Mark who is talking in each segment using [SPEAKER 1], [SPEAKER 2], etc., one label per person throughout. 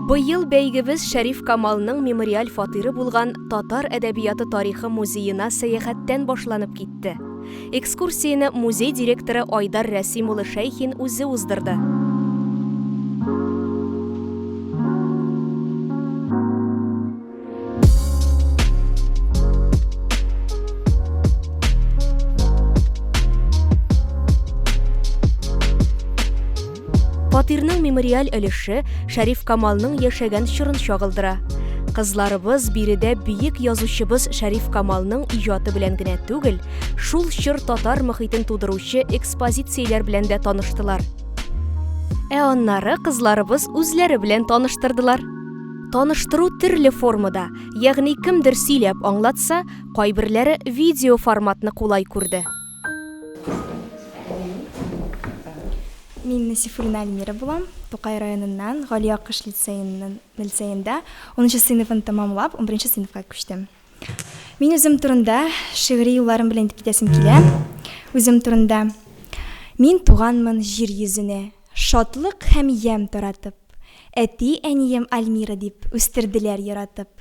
[SPEAKER 1] Быйыл бәйгебез Шәриф Камалның мемориаль фатиры булган Татар әдәбияты тарихы музеена сәяхәттән башланып китте. Экскурсияны музей директоры Айдар Рәсим улы Шәйхин үзе уздырды. Фатирның мемориаль өлеше Шәриф Камалның яшәгән чорын чагылдыра. Кызларыбыз биредә бөек язучыбыз Шәриф Камалның иҗаты белән генә түгел, шул чор татар мөхитен тудыручы экспозицияләр белән дә таныштылар. Аннары кызларыбыз үзләре белән таныштырдылар. Таныштыру төрле формада, ягъни кемдер сөйләп аңлатса, кайберләре видео форматны кулай күрде.
[SPEAKER 2] Мин Насифуллина Альмира булам. Тукай районыннан Галия Кыш лицейында 10 сыйныфын тамамлап, 11 сыйныфка күчтем. Мин үзем турында шигъри юлларым белән китәсем килә. Үзем турында мин туганмын җир йөзенә, шатлык һәм ям таратып. Әти, әнием Альмира дип үстерделәр яратып.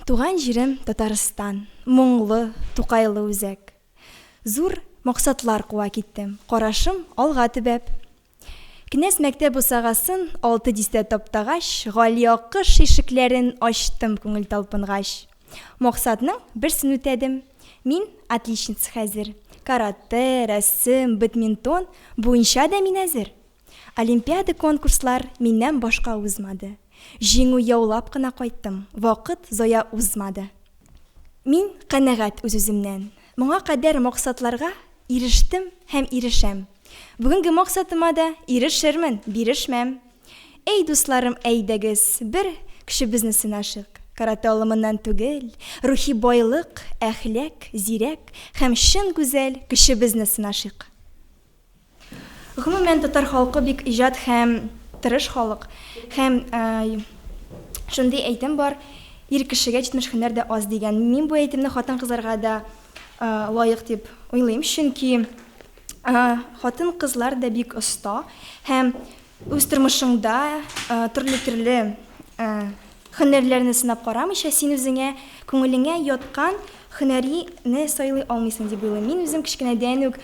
[SPEAKER 2] Туган җирем Татарстан, моңлы, Тукайлы үзәк. Зур максатлар куа киттем, карашым алга төбәп. Кнәз мәктәп усагасын 6 дистә таптагач, Галия Кыш ишекләрен ачтым күңел талпынгач. Максатның берсен үтәдем. Мин отличница хәзер. Карате, рәсем, бадминтон буенча да мин әзер. Олимпиада конкурслар миннән башка узмады. Җиңү яулап кына кайттым. Вакыт зая узмады. Мин канәгать үз-үземнән. Моңа кадәр максатларга ирештем һәм ирешәм. Бүгенге максатыма да ирешермен, бирешмәм. Эй дусларым, әйдәгез, бер кешебезне сынашык. Карате алымыннан түгел, рухи байлык, әхлак, зирәк һәм чын гүзәл кешебезне сынашык. Гомумән татар халкы бик иҗат һәм тырыш халык. Һәм шундый әйтем бар, ир кешегә җитмеш һөнәр дә аз дигән. Мин бу әйтемне хатын-кызларга да лайык дип уйлыйм, чөнки хатын-кызлар да бик оста һәм үз тормышыңда төрле һөнәрләрне сынап карамыйча, син үзеңә күңелеңә яткан һөнәрине сайлый алмыйсың дип уйлыйм. Мин үзем кичкенәдән үк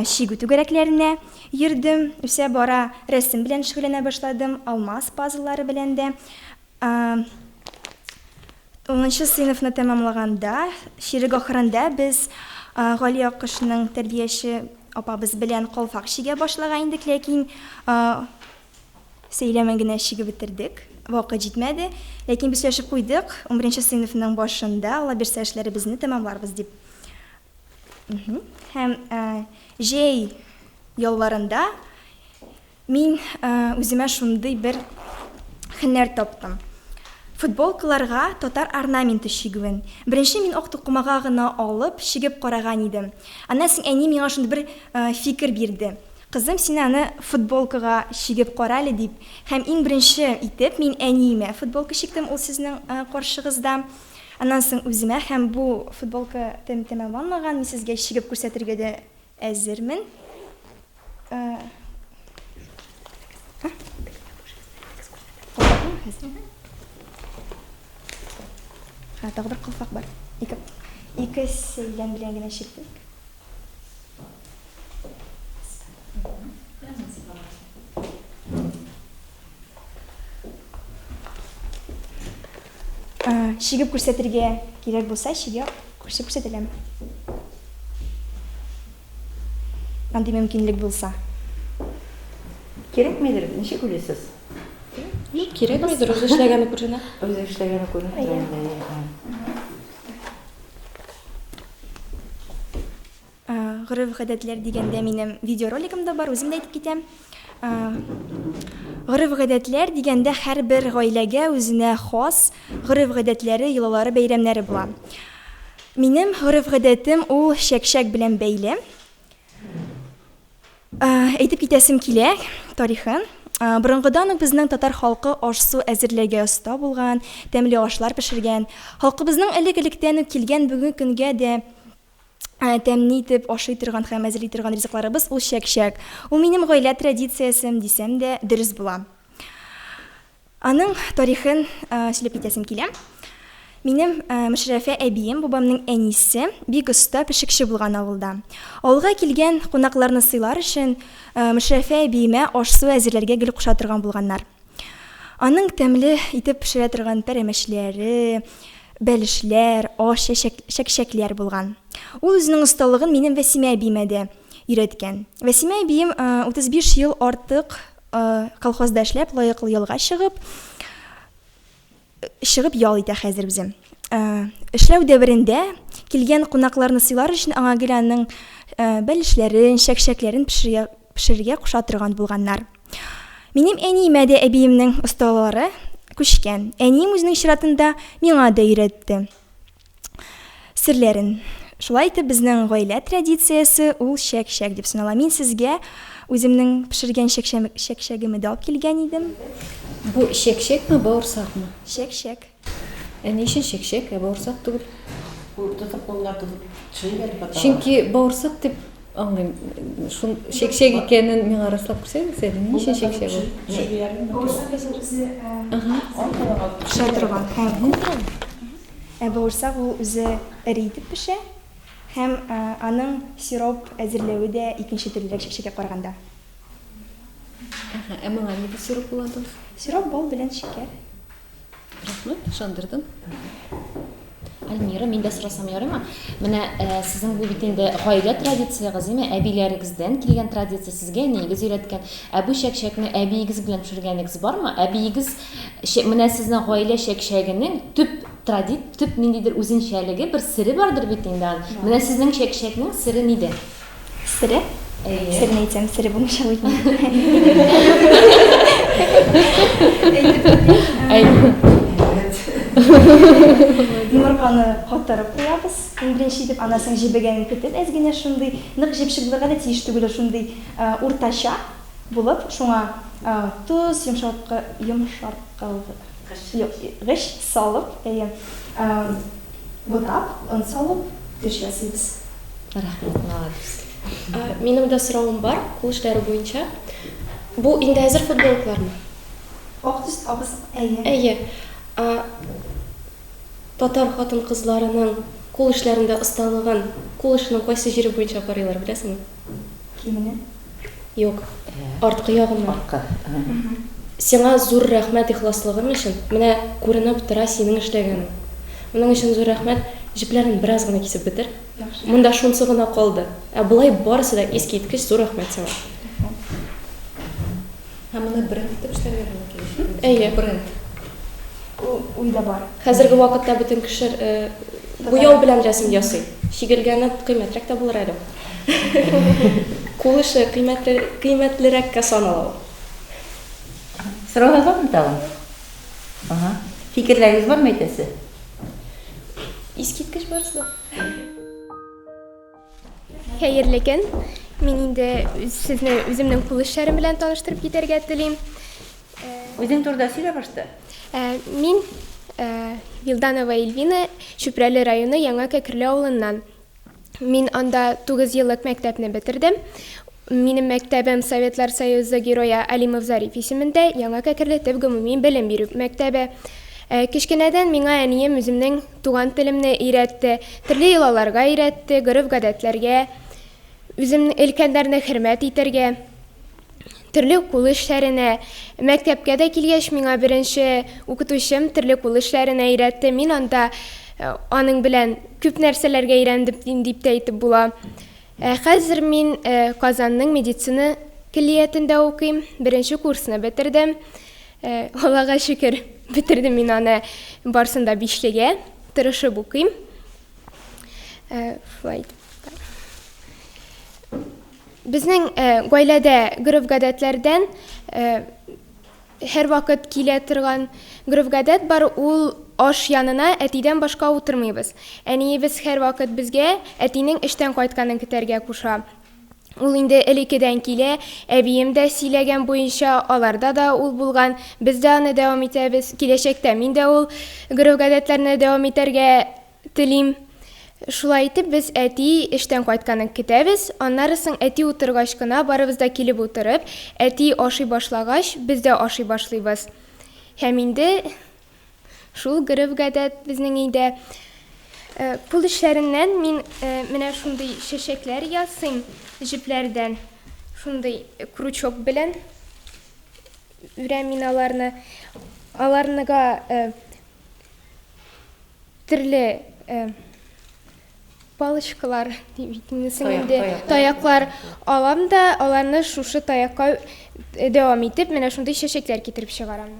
[SPEAKER 2] чигү түгәрәкләренә йөрдем, үсә бара рәсем белән шөгыльләнә башладым, алмаз пазллары белән дә. 10 сыйныфны тәмамлаганда, ширек ахырында без Галия Кышның тәрбияче апабыз белән калфак чигә башлаган идек, ләкин сөйләмән генә чигеп бетердек. Вакыт җитмәде, ләкин без яшәп куйдык. 11 сыйныфның башында Алла бирсә эшләребезне тәмамларбыз дип. Һәм җәй ялларында мин үземә шундый бер һөнәр таптым. Футболкаларга татар орнаменты чигүен. Беренче мин ак тукымага гына алып чигеп караган идем. Аннан соң әни миңа шундый бер фикер бирде. Кызым, син аны футболкага чигеп кара әле дип. Һәм иң беренче итеп мин әниемә футболка чиктем, ул сезнең каршыгызда. Аннан соң үземә һәм бу футболка тәмамланган, мин сезгә чигеп күрсәтергә дә әзермен. Тагы бер калфак бар. Ике сөйләм белән генә чиктек. Чигеп күрсәтергә кирәк булса, чигеп күрсәтәләм. Андый мөмкинлек булса.
[SPEAKER 3] Кирәкмидер, ничек уйлыйсыз?
[SPEAKER 4] Кирәкмидер, үзе эшләгәне күренә.
[SPEAKER 3] Үзе эшләгәне күренә торганда.
[SPEAKER 2] Гырыф-гадәтләр дигәндә минем видеоролигым да бар, үзем дә әйтеп китәм. Гырыф-гадәтләр дигәндә һәрбер гаиләгә үзенә хас гырыф-гадәтләре, йолалары, бәйрәмнәре була. Минем гырыф-гадәтем ул чәк-чәк белән бәйле. Әйтеп китәсем килә тарихын. Борынгыдан ук безнең татар халкы аш-су әзерләргә оста булган, тәмле ашлар пешергән. Халкыбызның элек-электән үк килгән бүгенге көнгә дә тәмни итеп ашый торган һәм әзерли торган ризыкларыбыз ул чәк-чәк. Ул минем гаилә традициясем дисәм дә дөрес була. Аның тарихын сөйләп китәсем килә. Минем Мөшәррәфә әбием, бабамның әнисе, бик оста пешекче булган авылда. Авылга килгән кунакларны сыйлар өчен Мөшәррәфә әбиемә аш-су әзерләргә гел куша торган булганнар. Аның тәмле итеп пешерә торган пәрәмәчләре, бәлешләр, аш чәкчәкләр булган. Ул үзенең осталыгын минем Вәсимә әбиемә дә өйрәткән. Вәсимә әбием 35 ел артык колхозда эшләп, лаеклы ялга чыгып ял итә хәзер безем. Эшләү дәверендә килгән кунакларны сыйлар өчен аңа гел аның бәлешләрен, чәкчәкләрен пешерергә куша торган булганнар. Минем әниемә дә әбиемнең осталары күчкән. Әнием үзенең чиратында миңа да өйрәтте серләрен. Шулай итеп безнең гаилә традициясе ул чәкчәк дип санала. Мин сезгә үземнең пешергән чәкчәгемне алып килгән идем.
[SPEAKER 4] Бу шәкшәкме, бауырсакмы?
[SPEAKER 2] Чәкчәк.
[SPEAKER 4] Ни өчен шәкшәк, бауырсак түгел?
[SPEAKER 3] Тотып қолына тотып төшіріп әліп атаған.
[SPEAKER 4] Чөнки бауырсак дип аңлыйм. Шун шәкшәк икәнен миңа раслап күрсәгез, ни өчен шәкшәк ул?
[SPEAKER 2] Бауырсак пешә торган һәм бауырсак ул үзе эре итеп пешә һәм аның сироп әзерләүе дә икенче төрлерәк чәкчәккә караганда.
[SPEAKER 4] Моңа ни дип сироп булады?
[SPEAKER 2] Сироп бал белән шикәр.
[SPEAKER 4] Рәхмәт, ышандырдың.
[SPEAKER 5] Альмира, мин дә сорасам ярыймы? Менә сезнең бу бит инде гаилә традициягыз, әбиләрегездән килгән традиция сезгә нигез өйрәткән. Бу чәкчәкне әбиегез белән пешергәнегез бармы? Әбиегез менә сезнең гаилә чәкчәгенең төп ниндидер үзенчәлеге, бер сире бардыр бит инде. Менә сезнең чәкчәкнең сире нидә?
[SPEAKER 2] Сире? Сирне әйтсәм, сире булмыйча уйдым. Йомырканы катырып куябыз. Беренче итеп анасын җибегәнен көтеп, әзгенә шундый нык җипшыклыгы да тиеш түгел, шундый уртача булып, шуңа туз, гыш салып, бутап, он салып төшәсез.
[SPEAKER 5] Рәхмәт, молодец.
[SPEAKER 4] Минем дә соравым бар, кул эшләре буенча. Бу инде хәзер футболкалармы?
[SPEAKER 2] Ак төс, агыз, әйе.
[SPEAKER 4] Әйе. Татар хатын-кызларының кул эшләрендә осталыгын, кул эшенең кайсы җире буенча карыйлар, беләсеңме?
[SPEAKER 2] Кимене?
[SPEAKER 4] Юк. Арткы ягыннан.
[SPEAKER 3] Артқа.
[SPEAKER 4] Сиңа зур рәхмәт ихласлыгың өчен. Менә күренеп тора синең эшләгәнең. Моның өчен зур рәхмәт. Җепләрен бераз гына кисеп бетер. Монда шунсы гына калды. Булай барысы да искиткеч, зур рәхмәт сиңа.
[SPEAKER 5] Моны бренд итеп эшләргә кирәк.
[SPEAKER 4] Әйе.
[SPEAKER 5] Бренд.
[SPEAKER 2] Уйда бар.
[SPEAKER 4] Хәзерге вакытта бөтен кешеләр буяу белән рәсем ясый. Чигелгәне кыйммәтрәк тә булыр әле. Кул эше кыйммәтлерәккә санала.
[SPEAKER 3] Сұрауға бармы тағын? Фикерләріңіз бар ма әйтәсе?
[SPEAKER 4] Искиткеч барысы да.
[SPEAKER 6] Хәерле көн. Мин инде сезне үземнең кул эшләрем белән таныштырып китәргә телим.
[SPEAKER 3] Өзің турда сөйлә башта.
[SPEAKER 6] Мин Вилданова Эльвина, Чүпрәле районы Яңа Кәкерле авылыннан. Мин анда 9 еллык мәктәпне бетердем. Минем мәктәбем Советлар Союзы героя Алимов Зариф исемендә Яңа Кәкерле төп гомуми белем бирү мәктәбе. Кичкенәдән миңа әнием үземнең туган телемне өйрәтте, төрле йолаларга өйрәтте, гореф-гадәтләргә, үземнең өлкәннәрне хөрмәт итәргә, төрле кул эшләренә. Мәктәпкә дә килгәч миңа беренче укытучым төрле кул эшләренә өйрәтте. Мин анда аның белән күп нәрсәләргә өйрәндем дип тә әйтеп була. Хәзер мин Казанның медицина киллиятендә укыйм, беренче курсны бетердем. Аллага шөкер, бетердем мин аны барсында 5-легә, тырышып укыйм. Безнең гаиләдә гореф-гадәтләрдән һәр вакыт килә торган гореф-гадәт бар, ул аш янына әтидән башка утырмыйбыз. Әниебез һәр вакыт безгә әтинең эштән кайтканын көтәргә куша. Ул инде элекедән килә, әбием дә сөйләгән буенча, аларда да ул булган, без дә аны дәвам итәбез. Киләчәктә мин дә ул гореф-гадәтләрне дәвам итәргә телим. Шулай итеп, без әти эштән кайтканын көтәбез. Аннары соң әти утыргач кына барыбыз да килеп утырып, әти ашый башлагач, без дә ашый башлыйбыз. Һәм инде шул гырыф-гадәт безнең өйдә. Кул эшләреннән мин менә шундый чәчәкләр ясыйм җепләрдән. Шундый крючок белән үрәм мин аларны. Аларныга төрле палочкалар, таяклар алам да, аларны шушы таякка дәвам итеп, менә шундый чәчәкләр китереп чыгарам.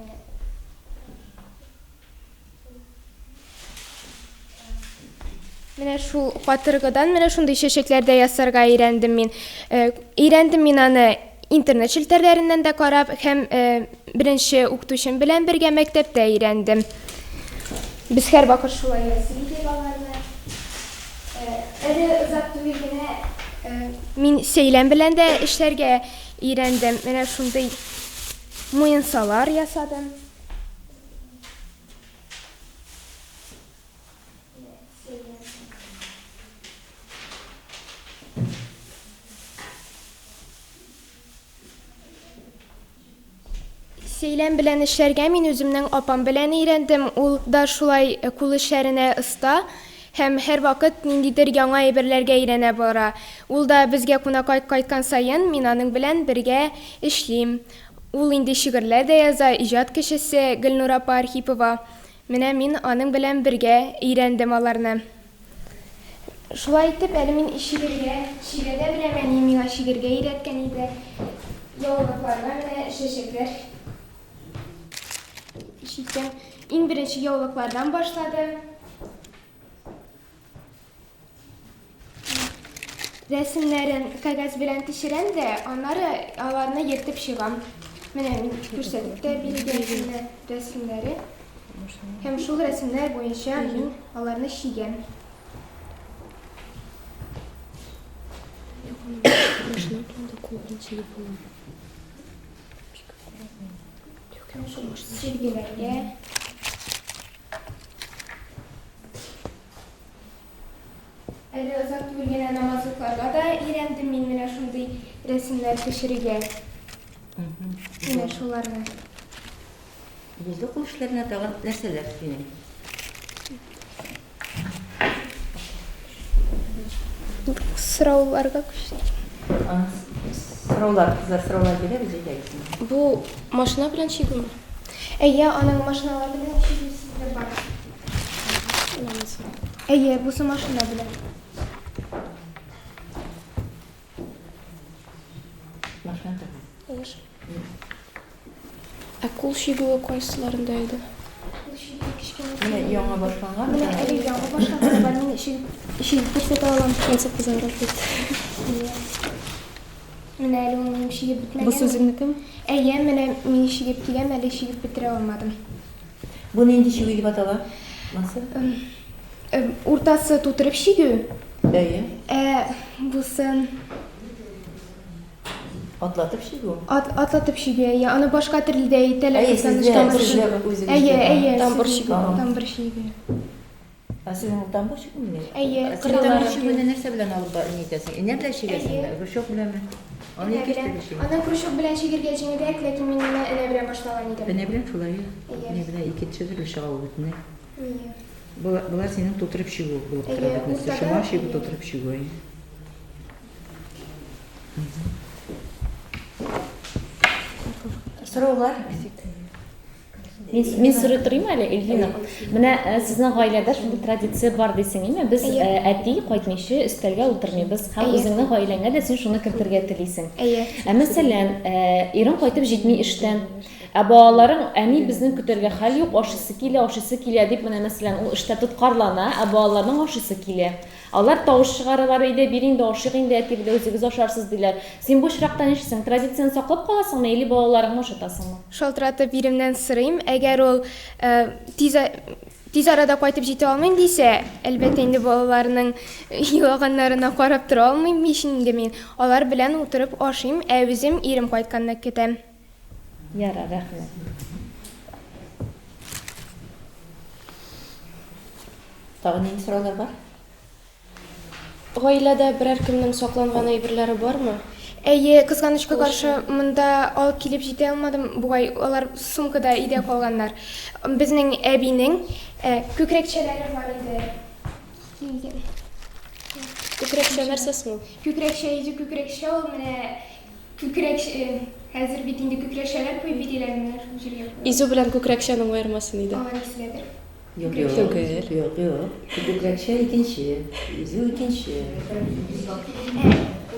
[SPEAKER 6] Менә шул катыргыдан менә шундый чәчәкләрдә ясарга өйрәндем мин. Өйрәндем мин аны интернет челтәрләреннән дә карап, һәм беренче укытучым белән бергә мәктәптә өйрәндем. Без һәрвакыт шулай ясыйбыз аларны. Озак түгел генә мин сөйләм белән дә эшләргә өйрәндем. Менә шундый муенсалар ясадым. Сөйләм белән эшләргә мин үземнең апам белән өйрәндем. Ул да шулай кул эшләренә оста һәм һәрвакыт ниндидер яңа әйберләргә өйрәнә бара. Ул да безгә кунакка кайткан саен мин аның белән бергә эшлим. Ул инде шигырьләр дә яза, иҗат кешесе Гөлнур апа Архипова. Менә мин аның белән бергә өйрәндем аларны. Шулай итеп, әле мин шигырьдә беләм, әни миңа шигырьгә өйрәткән иде. Яулыкларга менә чәчәкләр. Иң беренче яулыклардан башлады. Рәсемнәрен кәгазь белән төшерәм дә, аларны йөртеп чыгам. Менә мин күрсәтеп тә биргән рәсемнәре. Һәм шул рәсемнәр буенча мин аларны чигәм. Сиргеләргә. Әле озак түгел генә намазлыкларга да өйрәндем мин менә шундый рәсемнәр төшерергә. Менә шуларны.
[SPEAKER 3] Бездә кул эшләренә тагын нәрсәләр синең?
[SPEAKER 6] Сорауларга күчтем.
[SPEAKER 3] Сораулар, кызлар сораулар бирә безгә.
[SPEAKER 4] Бу машина белән чигүме?
[SPEAKER 6] Әйе, аның машиналар белән чигүсе бар. Әйе, бусы машина белән.
[SPEAKER 3] Машина.
[SPEAKER 4] Кул чигүе кайсыларында иде?
[SPEAKER 3] Менә яңа башланган.
[SPEAKER 6] Менә әле яңа башланган бар, мин чигеп күрсәтә алам.
[SPEAKER 4] Концепт кызарып китте.
[SPEAKER 6] Менә әле ул минем чигеп бетмәгән.
[SPEAKER 4] Бу сүзеңнекеме?
[SPEAKER 6] Әйе, менә мин чигеп киләм, әле чигеп бетерә алмадым.
[SPEAKER 3] Бу нинди чигү дип атала? Нәрсә?
[SPEAKER 6] Уртасы тутырып чигү.
[SPEAKER 3] Әйе.
[SPEAKER 6] Бусын
[SPEAKER 3] Атлатып чигү.
[SPEAKER 6] атлатып чигү. Аны башка телдә әйтәләр.
[SPEAKER 3] Әйе,
[SPEAKER 4] Тамбур чигү.
[SPEAKER 6] Тамбур чигү.
[SPEAKER 3] Син тамбур чигүме?
[SPEAKER 6] Әйе,
[SPEAKER 3] Тамбур чигүне нәрсә белән алып итәсең? Энә белән чигәсең? Крючок беләнме? Аны икеште.
[SPEAKER 6] Аны крючок белән чигергә җиңелрәк, ләкин мин моны энә белән башлаган идем.
[SPEAKER 3] Энә белән шулай. Энә белән ике төшереп чыга ул битне. Булар синең тутырып чигү булып тора бит. Шуңа чигү тутырып чигү. Сораулар.
[SPEAKER 5] Мин сорый торыйм әле, Эльвина. Менә сезнең гаиләдә шундый традиция бар дисеңме? Без әти кайтмыйчы өстәлгә утырмыйбыз. Һәм үзеңнең гаиләңә дә син шуны кертергә телисең. Мәсәлән, ирең кайтып җитми эштән. Балаларың әни безнең көтәргә хәл юк, ашысы килә дип менә мәсәлән ул эштә тоткарлана, балаларның ашысы килә. Алар тавыш чыгаралар, өйдә бир инде ашык инде, әти белән үзегез ашарсыз диләр. Син бу чиракта нишлисең? Традицияны саклап каласыңмы, или балаларыңны ашатасыңмы?
[SPEAKER 6] Шалтыратып иремнән сорыйм. Әгәр ул тиз арада кайтып җитә алмыйм дисә, әлбәттә инде балаларның елаганнарына карап тора алмыйм инде мин. Алар белән утырып ашыйм, үзем ирем кайтканны көтәм.
[SPEAKER 5] Яра, рәхмәт.
[SPEAKER 3] Тагын нинди сораулар бар?
[SPEAKER 4] Гаиләдә берәр кемнең сакланган әйберләре бармы?
[SPEAKER 6] Әйе, кызганычка каршы монда алып килеп җитә алмадым. Бугай алар сумкада өйдә калганнар. Безнең әбинең күкрәкчәләре бар иде.
[SPEAKER 4] Күкрәкчә нәрсәсең ул?
[SPEAKER 6] Күкрәкчә иде, күкрәкчә ул менә күкрәкчә хәзер бит инде күкрәкчәләр куеп битәләр менә шул җиргә.
[SPEAKER 4] Изү белән күкрәкчәнең аермасы нидә?
[SPEAKER 6] Алар икеседер.
[SPEAKER 3] Yok yok. Yok yok. Küçükler ikinci. İzu ikinci.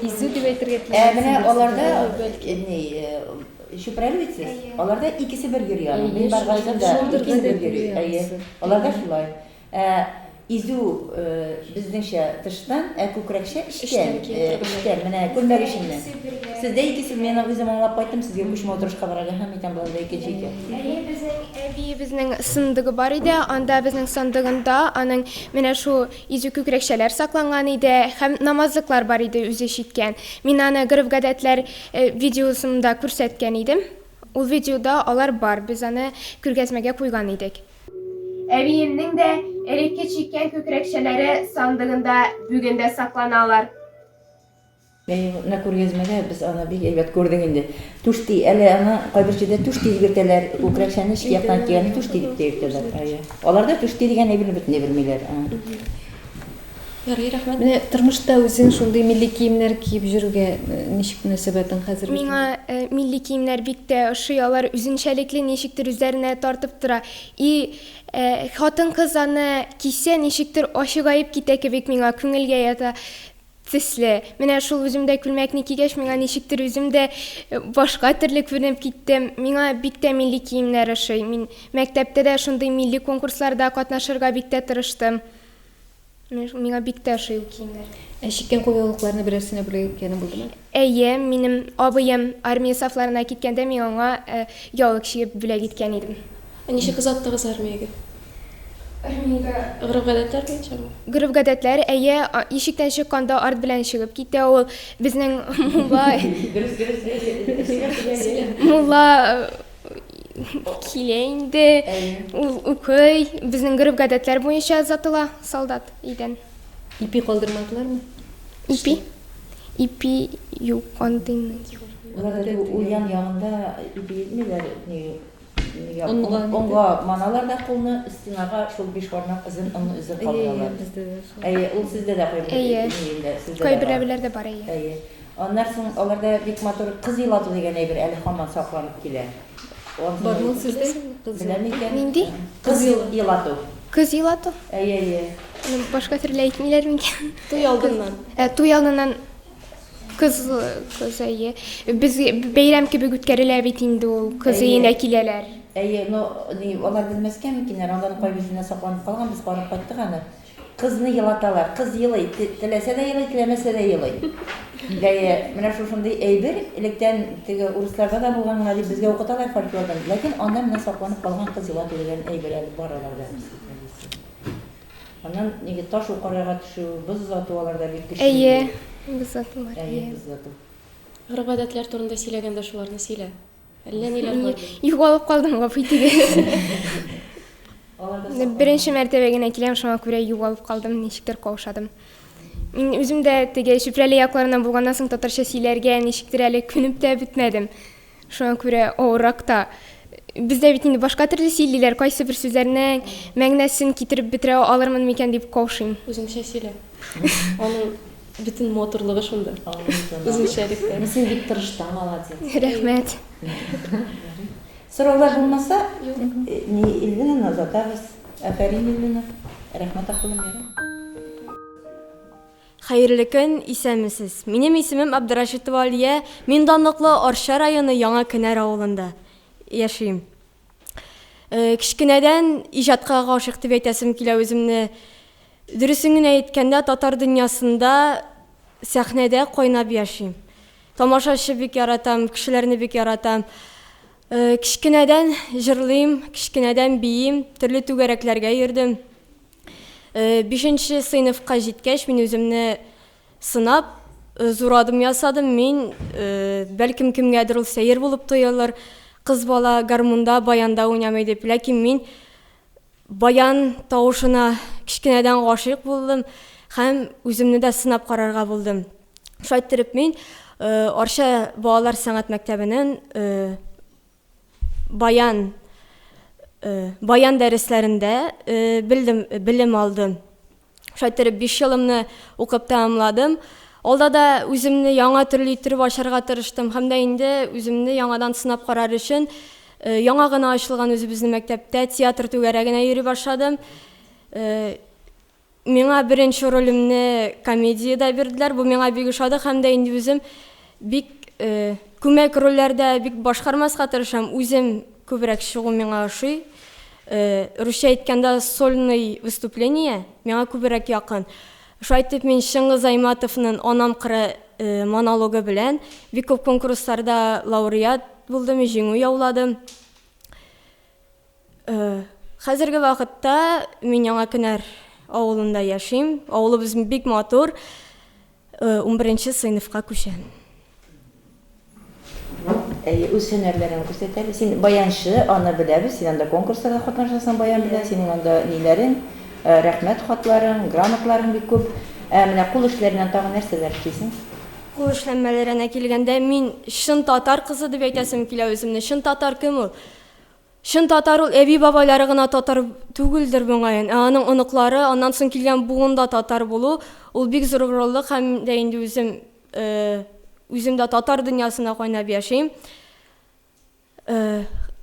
[SPEAKER 4] Изү дип әйтергә
[SPEAKER 3] Менә аларда şüphelisiz. Аларда ikisi bir yürüyor. Мен барганда да ikisi bir yürüyor. Әйе. Аларда шулай. Изу безнеңчә тыштан, күкрәкчә эчтән. Менә күлмәк ишеннән. Сездә икесе мен үзем аңлап кайттым, сезгә күчмә утырышка барырга һәм икән булды икенче икән.
[SPEAKER 6] Әйе, безнең әби безнең сындыгы бар иде. Анда безнең сандыгында аның менә шу изү күкрәкчәләр сакланган иде һәм намазлыклар бар иде үзе шиткән. Мин аны гырыф-гадәтләр видеосында күрсәткән идем. Ул видеода алар бар. Без аны күргәзмәгә куйган идек. Әбиемнең дә элекке чиккән күкрәкчәләре сандыгында бүген дә сакланалар.
[SPEAKER 3] Менә күргәзмәдә без аны бик әйбәт күрдек инде. Тушти, әле аны кайбер җирдә тушти дигәннәр, күкрәкчәне эчке яктан кигән тушти дип әйтәләр. Әйе. Аларда тушти дигән әйберне бөтенләй белмиләр.
[SPEAKER 4] Ярый, рәхмәт.
[SPEAKER 5] Менә тормышта үзең шундый милли киемнәр киеп йөрүгә ничек мөнәсәбәтең хәзер?
[SPEAKER 6] Миңа милли киемнәр бик тә ошый, алар үзенчәлекле ничектер үзләренә тартып тора. Хатын-кыз аны кисә ничектер ачыгаеп китә кебек миңа күңелгә ята. Төсле. Менә шул үземдә күлмәкне кигәч, миңа ничектер үземдә башка төрле күренеп киттем. Миңа бик тә милли киемнәр ошый. Мин мәктәптә дә шундый милли конкурсларда катнашырга бик тә тырыштым. Миңа бик тә ошый киемнәр.
[SPEAKER 5] Чиккән куелыкларны берәрсенә бүләгән булдымы?
[SPEAKER 6] Әйе, минем абыем армия сафларына киткәндә мин аңа яулык чигеп бүләк иткән идем.
[SPEAKER 4] Ничек озаттыгыз армиягә?
[SPEAKER 6] Армиягә
[SPEAKER 4] Гырыф-гадәтләр буенчамы?
[SPEAKER 6] гырыф-гадәтләр, әйе, ишектән чыкканда арт белән чыгып китә ул. Безнең мулла килә инде. Ул укый. Безнең гырыф-гадәтләр буенча озатыла солдат идән.
[SPEAKER 5] Ипи калдырмадылармы?
[SPEAKER 6] Ипи юк, андый.
[SPEAKER 3] Аларда ул янында билмиләр, онга маналарда кулны стенага шул 5 бармак ызын ызын калдыралар. Әйе, ул сездә дә
[SPEAKER 6] Кайберләр бар, әйе.
[SPEAKER 3] Әйе. Аннан соң аларда бик матур кыз илату дигән әйбер әле һаман сакланып килә.
[SPEAKER 5] Бармы сездә?
[SPEAKER 3] Беләм икән.
[SPEAKER 6] Нинди?
[SPEAKER 3] Кыз илату.
[SPEAKER 6] Кыз илату.
[SPEAKER 3] Әйе.
[SPEAKER 6] Башка төрле әйтмиләр микән?
[SPEAKER 4] Туй алдыннан.
[SPEAKER 6] Туй алдыннан кыз әйе. Без бәйрәм кебек үткәрелә бит инде ул. Кыз өенә киләләр.
[SPEAKER 3] Әйе, алар белмәскә мөмкиннәр, андан кайберсенә сакланып калган, без барып кайттык аны. Кызны елаталар, кыз елый, теләсә дә елый, теләмәсә дә елый. Әйе, менә шушындый әйбер, электән теге урысларда да булган дип безгә укыталар фольклордан. Ләкин анда менә сакланып калган кыз елату дигән әйбер әле бар аларда. Аннан нигә таш укарга төшү, боз узату аларда бик көчле.
[SPEAKER 6] Әйе, без атылар.
[SPEAKER 3] Әйе, боз узату.
[SPEAKER 4] Гырыф-гадәтләр турында сөйләгәндә шуларны сөйлә. Әллә ниләр бар?
[SPEAKER 6] Югалып калдым, гафу итегез. Беренче мәртәбә генә киләм, шуңа күрә югалып калдым, ничектер каушадым. Мин үзем дә теге шифрәле якларынан булганнан соң татарча сөйләргә ничектер әле күнеп тә бетмәдем. Шуңа күрә авыррак та. Бездә бит инде башка төрле сөйлиләр, кайсы бер сүзләрнең мәгънәсен китереп бетерә алырмын микән дип каушыйм.
[SPEAKER 4] Үзеңчә сөйлә. Аның бөтен моторлыгы шунда. Үзенчәлектә.
[SPEAKER 5] Син бик тырыштың, молодец.
[SPEAKER 6] Рәхмәт.
[SPEAKER 3] Сораулар булмаса, Илвина озатабыз. Афәрин Илвина. Рәхмәт акылым ярый.
[SPEAKER 1] Хәерле көн, исәнмесез. Минем исемем Абдрашитова Алия. Мин данлыклы Арча районы Яңа Кенәр авылында яшим. Кичкенәдән иҗатка гашык дип әйтәсем килә үземне. Дөресен генә әйткәндә, татар дөньясында сәхнәдә кайнап яшим. Тамашачы бик яратам, кешеләрне бик яратам. Кичкенәдән җырлыйм, кичкенәдән биим, төрле түгәрәкләргә йөрдем. 5нче сыйныфка җиткәч, мин үземне сынап, зур адым ясадым. Мин бәлкем кемгәдер ул сәер булып тоелыр, кыз бала гармунда, баянда уйнамый дип, ләкин мин баян тавышына кичкенәдән гашыйк булдым һәм үземне дә сынап карарга булдым. Шайтырып мин Арча балалар сәнгать мәктәбенең баян дәресләрендә белем алдым. Шайтырып 5 елымны укып тәмамладым. Алда да үземне яңа төрле итеп ачарга тырыштым. Һәм дә инде үземне яңадан сынап карар өчен яңа гына ачылган үзебезнең мәктәптә театр түгәрәгенә йөри башладым. Миңа беренче ролемне комедиядә бирделәр. Бу миңа бик ошады һәм дә инде үзем бик күмәк рольләрдә бик башкармаска тырышам. Үзем күбрәк чыгу миңа ошый. Русча әйткәндә сольный выступление миңа күбрәк якын. Шайтып мин Шыңгыз Айматовның Анам кыры монологы белән бик күп конкурсларда лауреат булдым, җиңү яуладым. Хәзерге вакытта мин Яңа Кенәр авылында яшим. Авылыбыз бик матур. 11-нче сыйныфка күчәм.
[SPEAKER 3] Үз һөнәрләрен күрсәтәбез. Син баянчы, аны беләбез. Син анда конкурсларда катнашасың, баян белән. Синең анда ниләрен, рәхмәт хатларың, грамоталарың бик күп. Менә кул эшләреннән тагын нәрсәләр эшлисең?
[SPEAKER 1] Кул эшләнмәләренә килгәндә мин шын татар кызы дип әйтәсем килә үземне. Шын татар кем ул? Шын татар ул әби бабайлары гына татар түгелдер буңаен. Аның оныклары, аннан соң килгән буында татар булу, ул бик зур горурлык һәм дә инде үзем дә татар дөньясына кайнап яшим.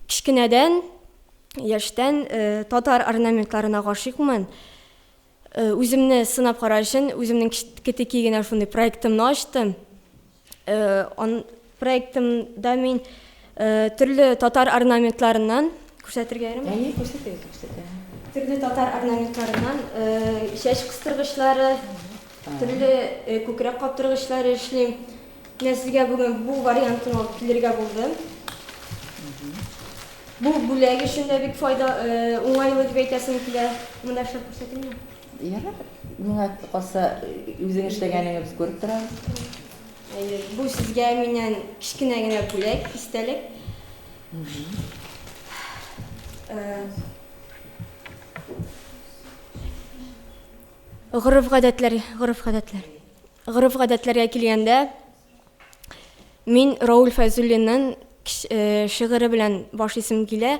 [SPEAKER 1] Кичкенәдән, яшьтән татар орнаментларына гашыйкмын. Үземне сынап карар өчен үземнең китеки генә шундый проектымны ачтым. Проектымда мин төрле татар орнаментларыннан күрсәтергә ярымы?
[SPEAKER 3] Күрсәтәбез.
[SPEAKER 1] Төрле татар орнаментларыннан чәч кыстыргычлары, төрле күкрәк каптыргычлары эшлим. Мен сезгә бүген бу вариантын алып килергә булдым. Бу бүләк өчен дә бик файда, уңайлы дип әйтәсем килә. Монда шул күрсәтелгән.
[SPEAKER 3] Ярар. Миңа калса үзең эшләгәнеңне без күреп торабыз.
[SPEAKER 1] Бу сезгә миннән кичкенә генә бүләк, истәлек. Гореф гадәтләргә килгәндә мин Рауль Файзуллинның шигыре белән башлыйсым килә.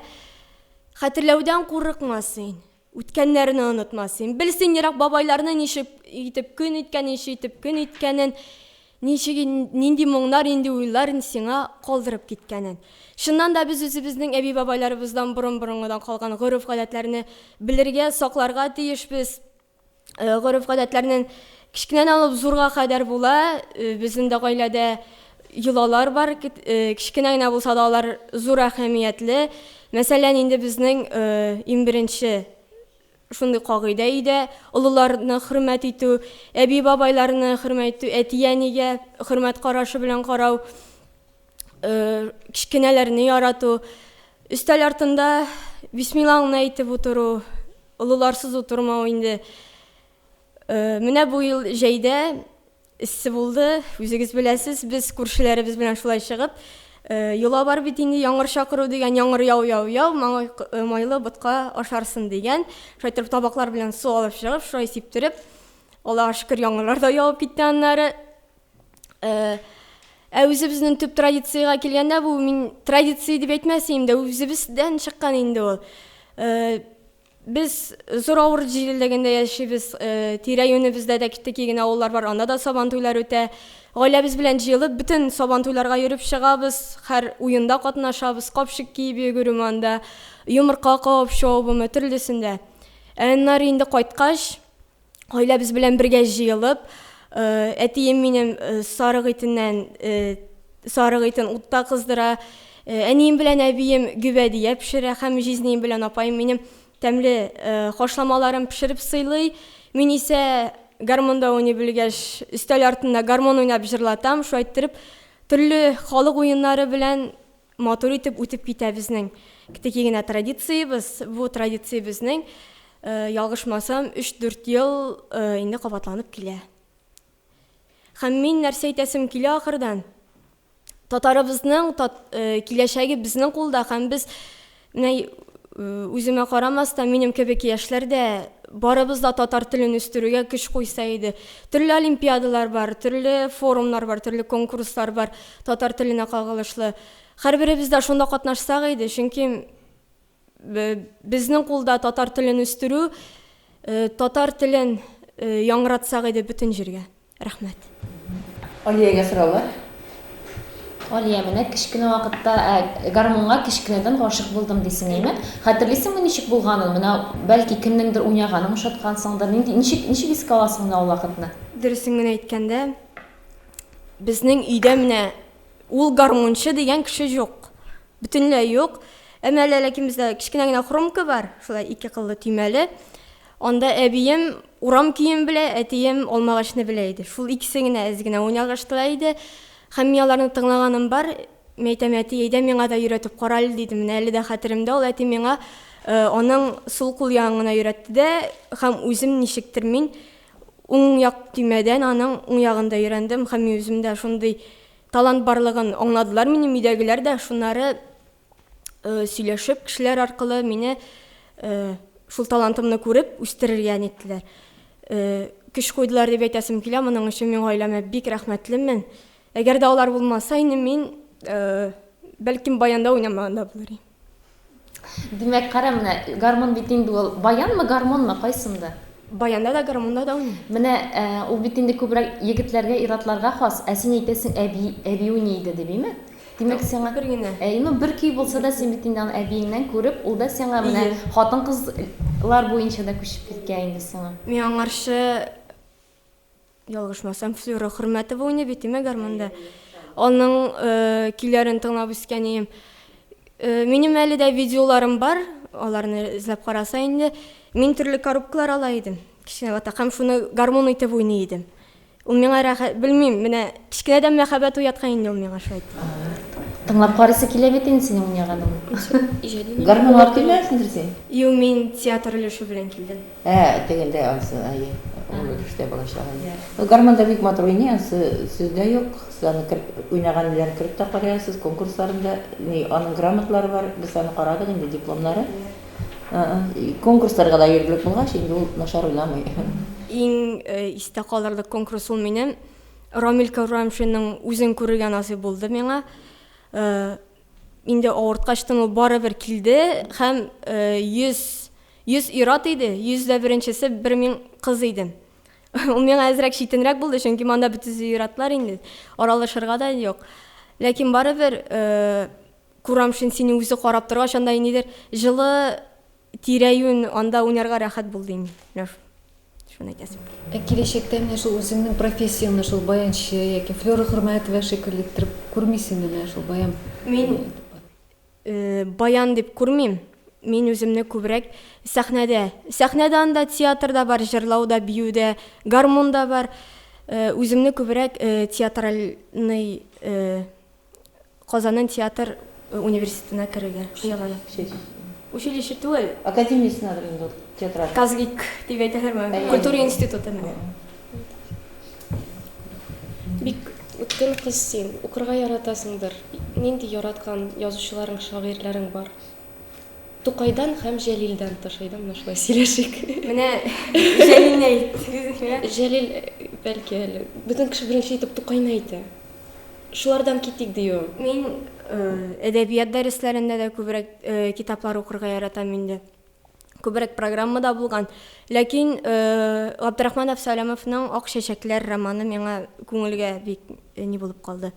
[SPEAKER 1] Хәтерләүдән курыкмасын, үткәннәрне онытмасын. Белсен ерак бабайларны ничек итеп көн иткәнен, нинди моңнар, нинди уйларын сиңа калдырып киткәнен. Шуннан да без үзебезнең әби бабайларыбыздан борын-борынгыдан калган гореф гадәтләрне белергә, сакларга тиешбез. Гореф гадәтләрнең кичкенән алып зурга кадәр була. Безнең дә гаиләдә йолалар бар, кичкенә генә булса да алар зур әһәмиятле. Мәсәлән, инде безнең иң беренче шундый кагыйдә иде, улларны хөрмәт итү, әби бабайларны хөрмәт итү, әти-әнигә хөрмәт карашы белән карау, кичкенәләрне ярату, өстәл артында бисмиллаһны әйтеп утыру, улларсыз утырмау инде. Менә бу ел җәйдә иссе булды, үзегез беләсез, без күршеләребез белән шулай чыгып, юла бар бит инде, яңгыр чакыру дигән, яңгыр яу, майлы ботка ашарсын дигән. Шайтып табаклар белән су алып чыгып, шулай сиптереп, Аллаһка шөкер яңгырлар да явып китте аннары. Үзебезнең төп традициягә килгәндә, бу мин традиция дип әйтмәсем дә, үзебездән чыккан инде ул. Без зур авыр җирдәгендә яшибез, тирә-юнебездә дә китеки генә авыллар бар, анда да сабан туйлар үтә. Гаиләбез белән җыелып, бөтен сабан туйларга йөреп чыгабыз, һәр уенда катнашабыз, капчык киеп йөгерү анда, йомырка кабып чабу, төрлесендә. Аннары инде кайткач, гаиләбез белән бергә җыелып, әтием минем сарык итен утта кыздыра, әнием белән әбием гүбәдия пешерә, һәм җизнеем белән апаем минем тәмле хашламаларын пешереп сыйлый. Мин исә гармонда уйный белгәч, өстәл артында гармон уйнап җырлатам, шулай итеп төрле халык уеннары белән матур итеп үтеп китә безнең китеки генә традициябез. Бу традиция безнең ялгышмасам 3-4 ел инде кабатланып килә. Һәм мин нәрсә әйтәсем килә ахырдан? Татарыбызның киләчәге безнең кулда, һәм без үземә карамастан минем кебек яшьләр дә барыбыз да татар телен үстерүгә көч куйса иде. Төрле олимпиадалар бар, төрле форумнар бар, төрле конкурслар бар татар теленә кагылышлы. Һәрберебез дә шунда катнашсак иде, чөнки безнең кулда татар телен үстерү, татар телен яңратсак иде бөтен җиргә. Рәхмәт.
[SPEAKER 3] Алиягә сораулар.
[SPEAKER 5] Алия, менә кичкенә вакытта гармонга кичкенәдән гашык булдым дисең әйме? Хәтерлисеңме ничек булганын? Менә бәлки кемнеңдер уйнаганын ошаткансыңдыр. Ничек искә аласың менә ул вакытны?
[SPEAKER 1] Дөресен генә әйткәндә, безнең өйдә менә ул гармончы дигән кеше юк. Бөтенләй юк. Әмма ләкин бездә кичкенә генә хромка бар, шулай 2 кыллы төймәле. Анда әбием урам кием белә, әтием алмагачны белә иде. Шул икесе генә әз генә уйнагаштыла иде. Һәм мин аларны тыңлаганым бар. Мәйтәм, әти, әйдә миңа да өйрәтеп караль дидем. Менә әле дә хәтеремдә, ул әти миңа аның сул кул ягына өйрәтте дә, һәм үзем ничектер мин уң як төймәдән аның уң ягында өйрәндем, һәм үземдә шундый талант барлыгын аңладылар минем өйдәгеләр дә, шуннары сөйләшеп, кешеләр аркылы мине шул талантымны күреп үстерергә иттеләр. Көч куйдылар дип әйтәсем килә, моның өчен мин гаиләмә бик рәхмәтлемен. Әгәр дә алар булмаса инде мин бәлким баянда уйнамаган да булыр идем.
[SPEAKER 5] Димәк, кара менә гармон бит инде ул баянмы, гармонмы, кайсында?
[SPEAKER 1] Баянда да, гармонда да уйный.
[SPEAKER 5] Менә ул бит инде күбрәк егетләргә, иратларга хас. Ә син әйтәсең, әби уйный иде дип, әйме? Димәк, сиңа
[SPEAKER 1] бер генә.
[SPEAKER 5] Әйме, бер көй булса да син бит инде аны әбиеңнән күреп, ул да сиңа менә хатын-кызлар буенча да күчеп киткән инде сиңа.
[SPEAKER 1] Мин аңарчы ялгышмасам, Флюра Хөрмәтова уйный бит инде гармонда. Аның көйләрен тыңлап үскәнем. Минем әле дә видеоларым бар, аларны эзләп караса инде. Мин төрле коробкалар ала идем. Киченә вата һәм шуны гармон итеп уйный идем. Ул миңа рәхәт, белмим, менә кичкенәдән мәхәббәт уяткан инде ул миңа шулай.
[SPEAKER 5] Тыңлап карыйсы килә бит инде синең уйнаганың.
[SPEAKER 3] Гармон алып килмәсеңдер син?
[SPEAKER 1] Ю, мин театр өлеше белән килдем.
[SPEAKER 3] Тегендә алсы, ай. Ул эштә булачак. Гармонда бик матур уйный, сездә юк. Сезне уйнаган белән кереп тә карыйсыз, конкурсларында аның грамоталары бар, без аны карадык инде, дипломнары. Конкурсларга да йөрдек булгач, инде ул начар уйламый.
[SPEAKER 1] Иң истә калырлык конкурс ул минем Рамил Каурамшинның үзен күргән насыйп булды миңа. Инде авырткачтан ул барыбер килде һәм 100 ират иде. 101-нчесе бер мин кыз иде. Ул миңа әзрәк читенрәк булды, чөнки монда бөтен иратлар инде. Аралашырга да юк. Ләкин барыбер Курамшин сине үзе карап торгач, анда инде җылы тирәюн, анда уйнарга рәхәт булды инде. Шуны әйтәсем.
[SPEAKER 7] Киләчәктә менә шул үзеңнең профессияңны шул баянчы яки Флюра Хөрмәтова шикелле итеп күрмисең менә шул баян.
[SPEAKER 1] Мин баян дип күрмим. Мин үземне күбрәк сәхнәдә анда театрда бар, җырлауда, биюдә, гармонда бар. Үземне күбрәк театральный Казанның театр университетына керергә хыялланам. Училище түгел,
[SPEAKER 3] Академиясенә инде театраль.
[SPEAKER 1] Казгик дип әйтәләрме? Культура институты менә.
[SPEAKER 4] Бик үткен кыз син, укырга яратасыңдыр. Нинди яраткан язучыларың, шагыйрьләрең бар? Тукайдан һәм Җәлилдән ташыйдым, менә шулай сөйләшик.
[SPEAKER 1] Менә Җәлилне әйт.
[SPEAKER 4] Җәлил бәлки әле бөтен кеше беренче итеп Тукайны әйтә. Шулардан китик дию.
[SPEAKER 1] Мин әдәбият дәресләрендә дә күбрәк китаплар укырга яратам инде. Күбрәк программада булган. Ләкин Габдрахман Әфсәләмовның Ак чәчәкләр романы миңа күңелгә бик ни булып калды.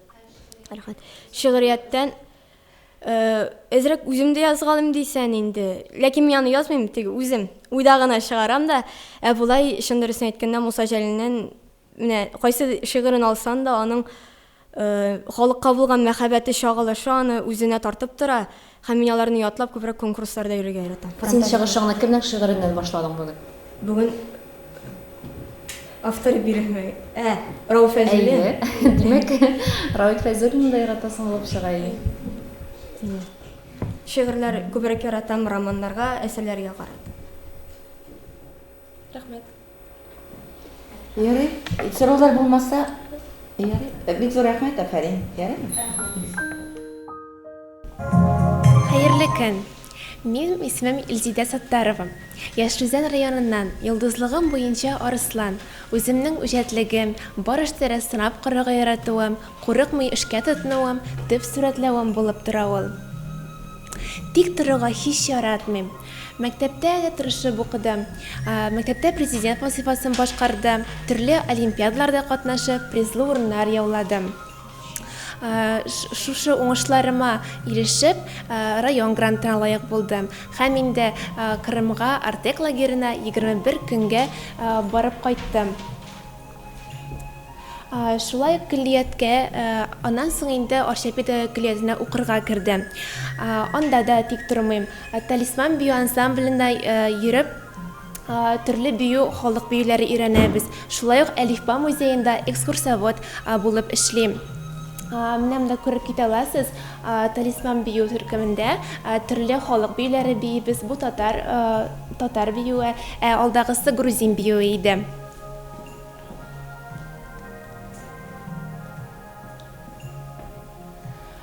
[SPEAKER 1] Шигърияттән әзрәк үземдә язгалым дисән инде. Ләкин мин аны язмыйм, теге үзем уйда гына чыгарам да. Булай шундырысын әйткәндә Муса Җәлилнең менә кайсы шигырен алсаң да аның халыкка булган мәхәббәте чагылышы аны үзенә тартып тора. Һәм мин аларны ятлап күбрәк конкурсларда йөрергә яратам.
[SPEAKER 5] Син чыгышыңны кемнең шигыреннән башладың бүген?
[SPEAKER 1] Бүген автор бирелмәй. Рауф Фәзуллин.
[SPEAKER 5] Димәк, Рауф Фәзуллинны да яратасың булып чыга иде.
[SPEAKER 1] Шигырьләр күбрәк яратам, романнарга, әсәрләргә карата.
[SPEAKER 4] Рәхмәт.
[SPEAKER 3] Ярый, сораулар булмаса, ярый. Бик зур рәхмәт, афәрин. Ярый.
[SPEAKER 8] Хәерле көн.
[SPEAKER 6] Минем исемем Илзидә Саттарова. Яшрүзән районыннан, йолдызлыгым буенча Арыслан. Үземнең үҗәтлегем, бар эштә сынап карарга яратуым, курыкмый эшкә тотынуым, төп сурәтләвем булып тора ул. Тик торырга һич яратмыйм. Мәктәптә дә тырышып укыдым. Мәктәптә президент вазифасын башкардым. Төрле олимпиадаларда катнашып, призлы урыннар яуладым. Шушы уңышларыма ирешеп, район грантына лайык булдым. Һәм инде Кырымга Артек лагерына 21 көнгә барып кайттым. Шулай көллияткә, аннан соң инде Арча көллиятенә укырга кирдем. Анда да тик тормыйм. Талисман бию ансамблендә йөреп, төрле бию, халык биюләре өйрәнәбез. Шулай ук Әлифба музеенда экскурсовод булып эшлим. Менә монда күреп китә аласыз, талисман бию төркемендә төрле халык биюләре биебез. Бу татар биюе, алдагысы грузин биюе иде.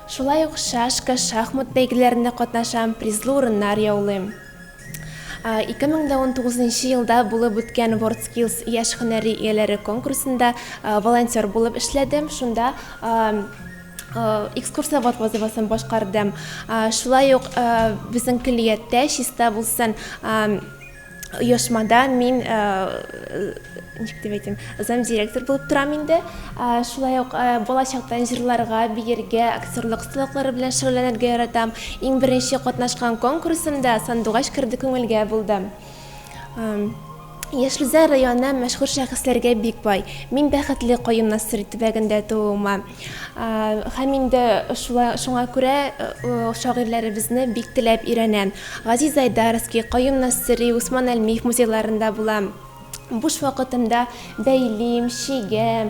[SPEAKER 6] Шулай ук шашка, шахмат бәйгеләрендә катнашам, призлы урыннар яулыйм. 2019 елда булып үткән WorldSkills яшь һөнәри ияләре конкурсында волонтер булып эшләдем. Шунда экскурсовод вазифасын башкардым. Шулай ук безнең көллияттә чиста булсын оешмада мин замдиректор булып торам инде. Шулай ук балачактан җырларга, биергә, актерлык стилоклары белән шөгыльләнергә яратам. Иң беренче катнашкан конкурсымда сандугач кирде күңелгә булдым. Яшрүзән районы мәшһүр шәхесләргә бик бай. Мин бәхетле Каюм Насыйри төбәгендә тууыма. Һәм инде шуңа күрә шагыйрьләребезне бик теләп өйрәнәм. Газиз Айдаровский, Каюм Насыйри, Усман Әлмиев музейларында булам. Буш вакытымда бәйлим, чигәм,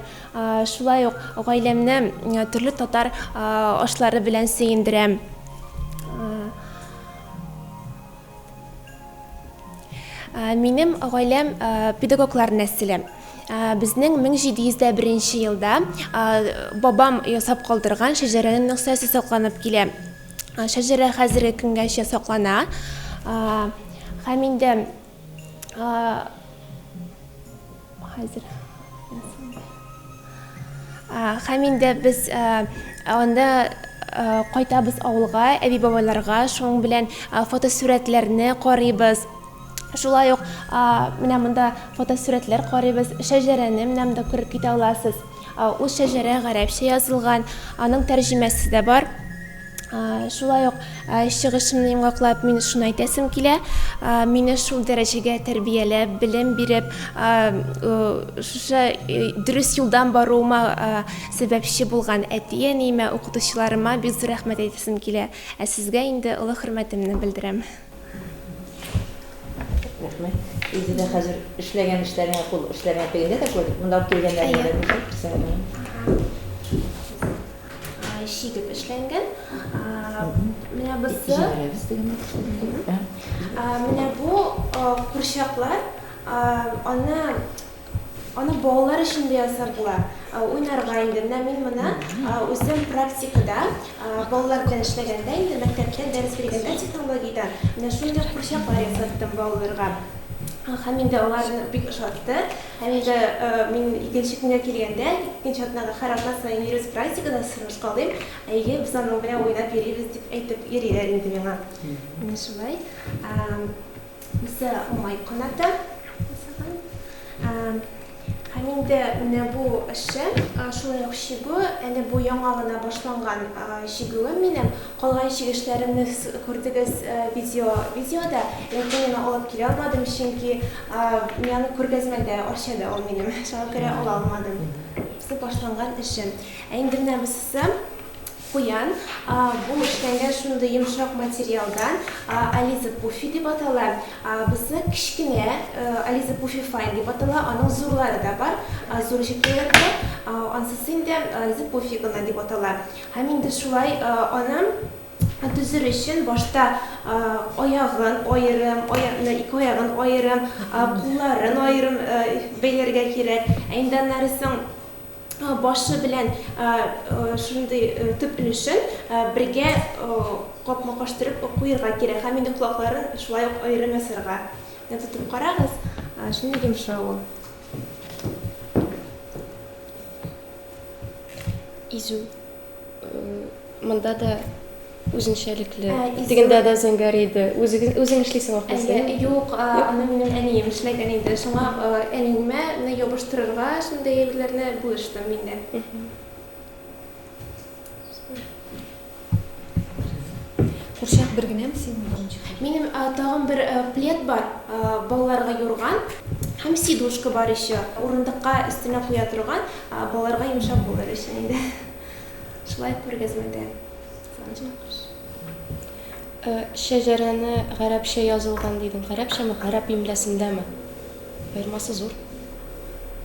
[SPEAKER 6] шулай ук гаиләмне төрле татар ашлары белән сөендерәм. Минем гаиләм педагоглар нәселе. Безнең 1701 елда бабам ясап калдырган шәҗәрәнең нөксәсе сакланып килә. Шәҗәрә хәзерге көнгәчә саклана. Һәм инде без анда кайтабыз авылга, әби-бабайларга, шуның белән фотосурәтләрне карыйбыз. Шулай ук менә монда фотосурәтләр карыйбыз. Шәҗәрәне менә монда күреп китә аласыз. Ул шәҗәрә гарәпчә язылган, аның тәрҗемәсе дә бар. Шулай ук чыгышымны йомгаклап мин шуны әйтәсем килә. Мине шул дәрәҗәгә тәрбияләп, белем биреп, шушы дөрес юлдан баруыма сәбәпче булган әти-әниемә, укытучыларыма бик зур рәхмәт әйтәсем килә. Сезгә инде олы хөрмәтемне белдерәм.
[SPEAKER 3] Рәхмәт. Илзидә хәзер эшләгән эшләренә, кул эшләренә тегендә дә күрдек. Монда килгәннәрне күрсәтсәң.
[SPEAKER 6] Шигеп эшләнгән. Менә бусы. Менә бу курчаклар, аны балалар өчен дә ясарлар. Уйнарга инде. Менә мин моны үзем практикада балалар белән эшләгәндә, инде мәктәптә дәрес биргәндә технологиядә менә шундый курчаклар ясаттым балаларга. Һәм инде аларны бик ошатты. Һәм инде мин икенче көнгә килгәндә, икенче атнага һәр атна саен йөрүз практикада сырыш калдым. Әйе, без аның белән уйнап йөрибез дип әйтеп йөриләр инде миңа. Менә шулай. Без май канаты ясаган. Һәм инде менә бу эше, шулай ук чигү, әле бу яңа гына башланган чигүем минем. Калган чигешләремне күрдегез видеода, ләкин мин алып килә алмадым, чөнки мин аны күргәзмәдә Арчада ул минем. Шуңа күрә ала алмадым. Без башланган эшем. Инде менә бусы куян, бу эшләнгән шундый йомшак материалдан Ализа Пуфи дип атала. Бусы кичкенә Ализа Пуфи Fine дип атала. Аның зурлары да бар. Зур җипләрдә, ансысы инде Ализа Пуфи гына дип атала. Һәм инде шулай аны төзер өчен башта аягын аерым, ике аягын аерым, кулларын аерым бәйләргә кирәк. Инде нарысын башы белән шундый төп өлешен бергә капма-каштырып куярга кирәк. Һәм инде колакларын шулай ук аерым ясарга. Тотып карагыз, шундый йомшак ул.
[SPEAKER 4] Изү. Монда да үзенчәлекле.
[SPEAKER 6] Изү.
[SPEAKER 4] Дигәндә дә зәңгәр иде. Үзең эшлисең ахмасы.
[SPEAKER 6] Юк, аны минем әнием эшләгән инде. Шуңа әниемә ябыштырырга шундый әйберләрне булыштым мин дә.
[SPEAKER 7] Курчак бер генәме синең беренче?
[SPEAKER 6] Минем тагын бер плед бар, балаларга юрган. Һәм сидушка бар еще. Урындыкка өстенә куя торган, балаларга йомшак булыр өчен инде. Шулай күргәзмәдә.
[SPEAKER 4] Шәҗәрәне гарәпчә язылган дидең. Гарәпчәме, гарәп имләсендәме? Аермасы зур.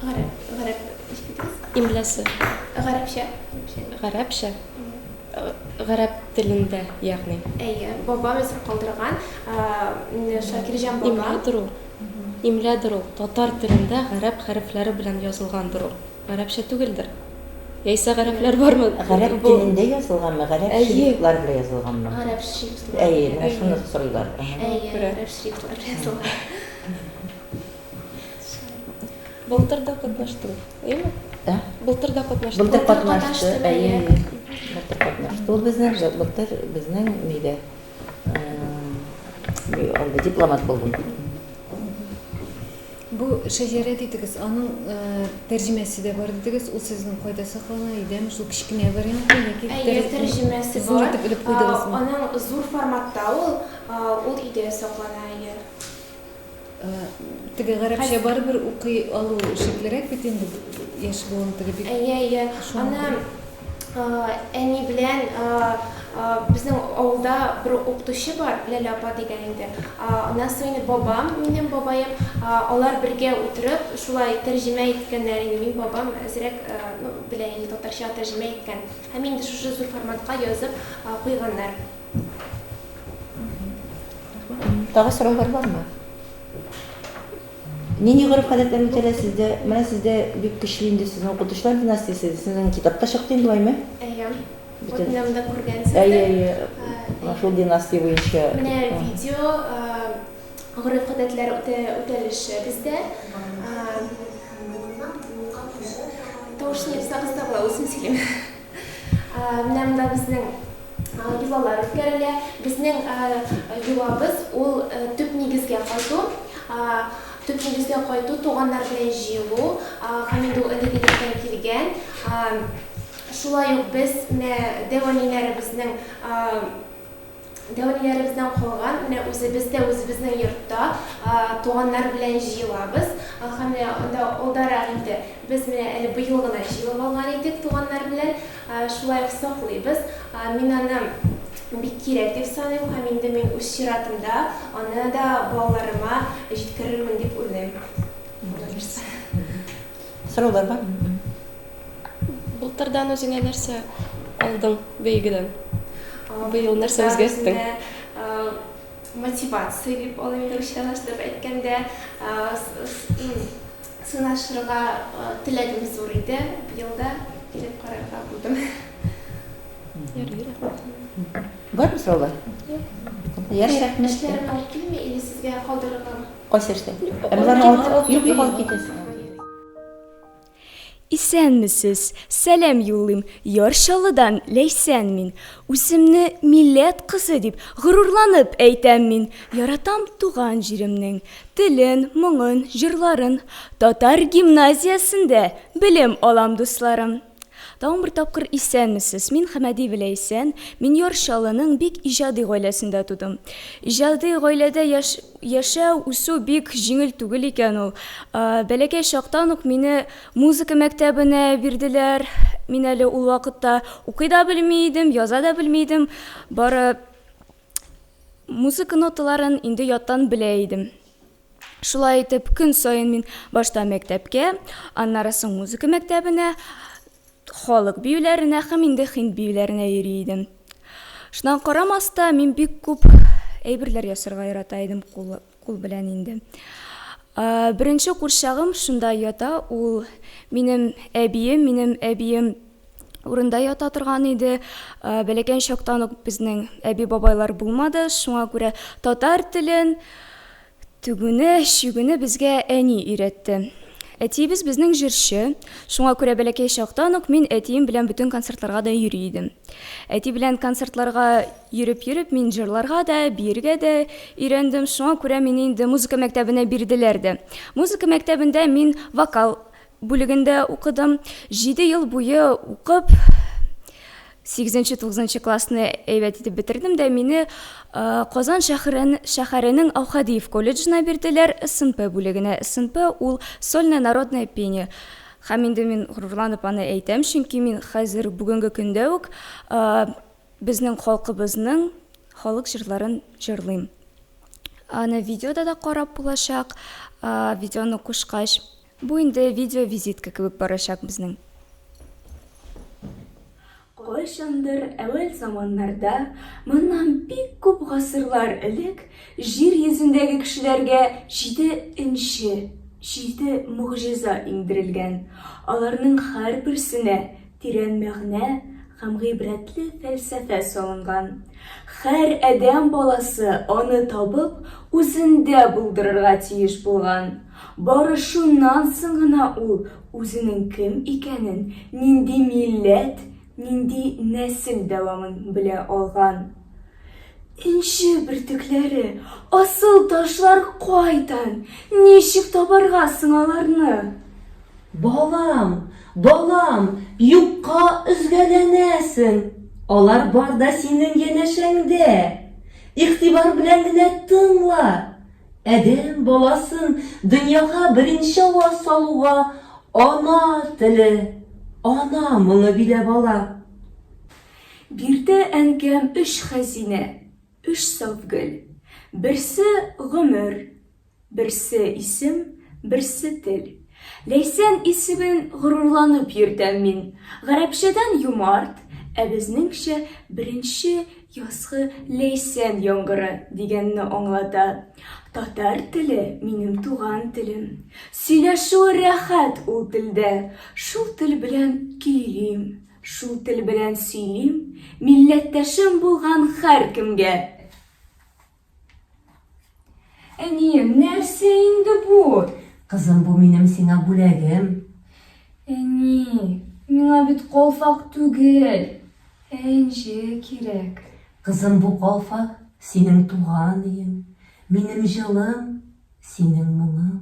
[SPEAKER 6] Гарәп,
[SPEAKER 4] Имләсе.
[SPEAKER 6] гарәпчә.
[SPEAKER 4] Гарәпчә. Гарәп телендә, ягъни.
[SPEAKER 6] Әйе, бабам өзеп калдырган, Шакирҗан бабам.
[SPEAKER 4] Имләдер ул. Имләдер ул. Татар телендә гарәп хәрефләре белән язылгандыр ул. Гарәпчә түгелдер. Яисә гарәпләр бармы?
[SPEAKER 3] Гарәп телендә язылганмы, гарәп шрифтлар белән язылганмы?
[SPEAKER 6] Гарәп шрифтлар.
[SPEAKER 3] Әйе, менә шуны сорыйлар.
[SPEAKER 6] Әйе, гарәп шрифтлар язылган.
[SPEAKER 4] Былтыр да катнаштың, әйеме? Былтыр да катнаштың.
[SPEAKER 3] Былтыр катнашты,
[SPEAKER 6] катнаштым,
[SPEAKER 3] әйе.
[SPEAKER 6] әйе.
[SPEAKER 3] Былтыр катнашты. Ул безнең нидә? Анда дипломат булдым.
[SPEAKER 7] Бу шәҗәрә дидегез, аның тәрҗемәсе дә бар дидегез. Ул сезнең кайда саклана идеме? Шул кичкенә вариантта яки
[SPEAKER 6] Әйе, тәрҗемәсе
[SPEAKER 7] зур
[SPEAKER 6] бар.
[SPEAKER 7] итеп элеп куйдыгызмы?
[SPEAKER 6] Аның зур форматта ул идея саклана, әйе.
[SPEAKER 7] Теге гарәпчә барыбер укый алу шиклерәк бит инде яшь булган теге бит.
[SPEAKER 6] Әйе. Аны әни белән безнең авылда бер укытучы бар, Ләлә апа дигән инде. Аннан соң бабам, минем бабаем, алар бергә утырып, шулай тәрҗемә иткәннәр инде. Минем бабам әзрәк белә инде татарча тәрҗемә иткән. Һәм инде шушы зур форматка язып куйганнар.
[SPEAKER 3] Тагы сораулар бармы? Нинди гореф-гадәтләр үтәлә сездә? Менә сездә бик көчле инде сезнең укытучылар династиясе. Сезнең китапта чыкты инде булаймы?
[SPEAKER 6] Әйе.
[SPEAKER 3] Бүтән-
[SPEAKER 6] Бүтәнемдә күргәнсез.
[SPEAKER 3] Әйе, шул династия буенча.
[SPEAKER 6] Менә видео гореф-гадәтләр үтәлеше бездә. Тавышны сагызда була, үзем сөйлим. Менә монда безнең юлалар үткәрелә. Безнең юлабыз ул төп нигезгә кайту. Төп нигезгә кайту, туганнар белән җыелу, һәм инде ул элек-электән килгән. Шулай ук без дәваниләребезнең калган, менә үзебезнең йортта туганнар белән җыелабыз. Һәм анда алдарак инде без менә әле быел гына җыелып алган идек туганнар белән. Шулай ук саклыйбыз. Мин аны бик кирәк дип саныйм, һәм инде мин үз чиратымда аны да балаларыма җиткерермен дип уйлыйм.
[SPEAKER 3] Сораулар бармы?
[SPEAKER 4] Былтырдан үзеңә нәрсә алдың бәйгедән? Быел нәрсә үзгәрттең?
[SPEAKER 6] Мотивация дип алайм, русчалаштырып әйткәндә, сынашырга теләгем зур иде. Быел да килеп карарга булдым.
[SPEAKER 3] Бармы сораулар? Ярый, рәхмәт.
[SPEAKER 6] Эшләрен алып килми, или сезгә калдырыргамы?
[SPEAKER 3] Кайсы эштә? Юк, алып китәсең.
[SPEAKER 1] Исәнмесез, сәлам юллыйм, Яршалыдан Ләйсән мин. Үземне милләт кызы дип горурланып әйтәм мин. Яратам туган җиремнең телен, моңын, җырларын. Татар гимназиясендә белем алам дусларым. Тагын бер тапкыр исәнмесез. Мин Хәмәди Ләйсән, мин Яршалының бик иҗади гаиләсендә тудым. Иҗади гаиләдә яшәү, үсү бик җиңел түгел икән ул. Бәләкәй чактан ук мине музыка мәктәбенә бирделәр. Мин әле ул вакытта укый да белми идем, яза да белми идем. Бары музыка ноталарын инде яттан белә идем. Шулай итеп, көн саен мин башта мәктәпкә, аннары соң музыка мәктәбенә, халык биюләренә һәм инде һинд биюләренә йөри идем. Шуннан карамаста, мин бик күп әйберләр ясарга ярата идем кул белән инде.
[SPEAKER 2] Беренче курчагым шунда ята, ул минем әбием урында ята торган иде. Бәләкәй чактан ук безнең әби-бабайлар булмады, шуңа күрә татар телен түгүне безгә әни өйрәтте. Әтиебез безнең җырчы, шуңа күрә бәләкәй чактан ук мин әтием белән бүтән концертларга да йөри идем. Әти белән концертларга йөреп мин җырларга да, биергә дә өйрәндем. Шуңа күрә мине инде музыка мәктәбенә бирделәр дә. Музыка мәктәбендә мин вокал бүлегендә укыдым. 7 ел буе укып, 8-9 классны әйбәт итеп бетердем дә мине Казан шәһәренең Аухадиев колледжына бирделәр, СНП бүлегенә. СНП ул сольное народное пение. Һәм инде мин горурланып аны әйтәм, чөнки мин хәзер бүгенге көндә үк безнең халкыбызның халык җырларын җырлыйм. Аны видеода да карап булачак, видеоны кушкач. Бу инде видео визитка кебек барачак безнең. Кайчандыр әвәл заманнарда, моннан бик күп гасырлар элек, җир йөзендәге кешеләргә 7 мугҗиза иңдерелгән. Аларның һәрберсенә тирән мәгънә һәм гыйбрәтле фәлсәфә салынган. Һәр адәм баласы аны табып, үзендә булдырырга тиеш булган. Бары шуннан соң гына ул үзенең кем икәнен, нинди милләт, нинди нәсел дәвамын белә алган. Инче бөртекләре, асыл ташлар кайдан, ничек табарга соң аларны?
[SPEAKER 8] Балам, юкка үзгәләнәсең. Алар бар да синең янәшәңдә. Игътибар белән генә тыңла. Адәм баласын дөньяга беренче аваз салуга ана теле, ана моңы билә бала.
[SPEAKER 2] Бирдә әнкәм 3 хәзинә, 3 сафгөл. Берсе гомер, берсе исем, берсе тел. Ләйсән исемен горурланып йөртәм мин. Гарәпчәдән юмарт, ә безнеңчә беренче язгы Ләйсән яңгыры дигәнне аңлата. Татар теле минем туган телем. Сөйләшү рәхәт ул телдә. Шул тел белән көйлим, шул тел белән сөйлим, милләттәшем булган һәр кемгә. Әнием, нәрсә инде бу?
[SPEAKER 8] Кызым, бу минем сиңа бүләгем.
[SPEAKER 2] Әни, миңа бит калфак түгел, әнҗе кирәк.
[SPEAKER 8] Кызым, бу калфак синең туган өең. Минем җылым, синең моңың.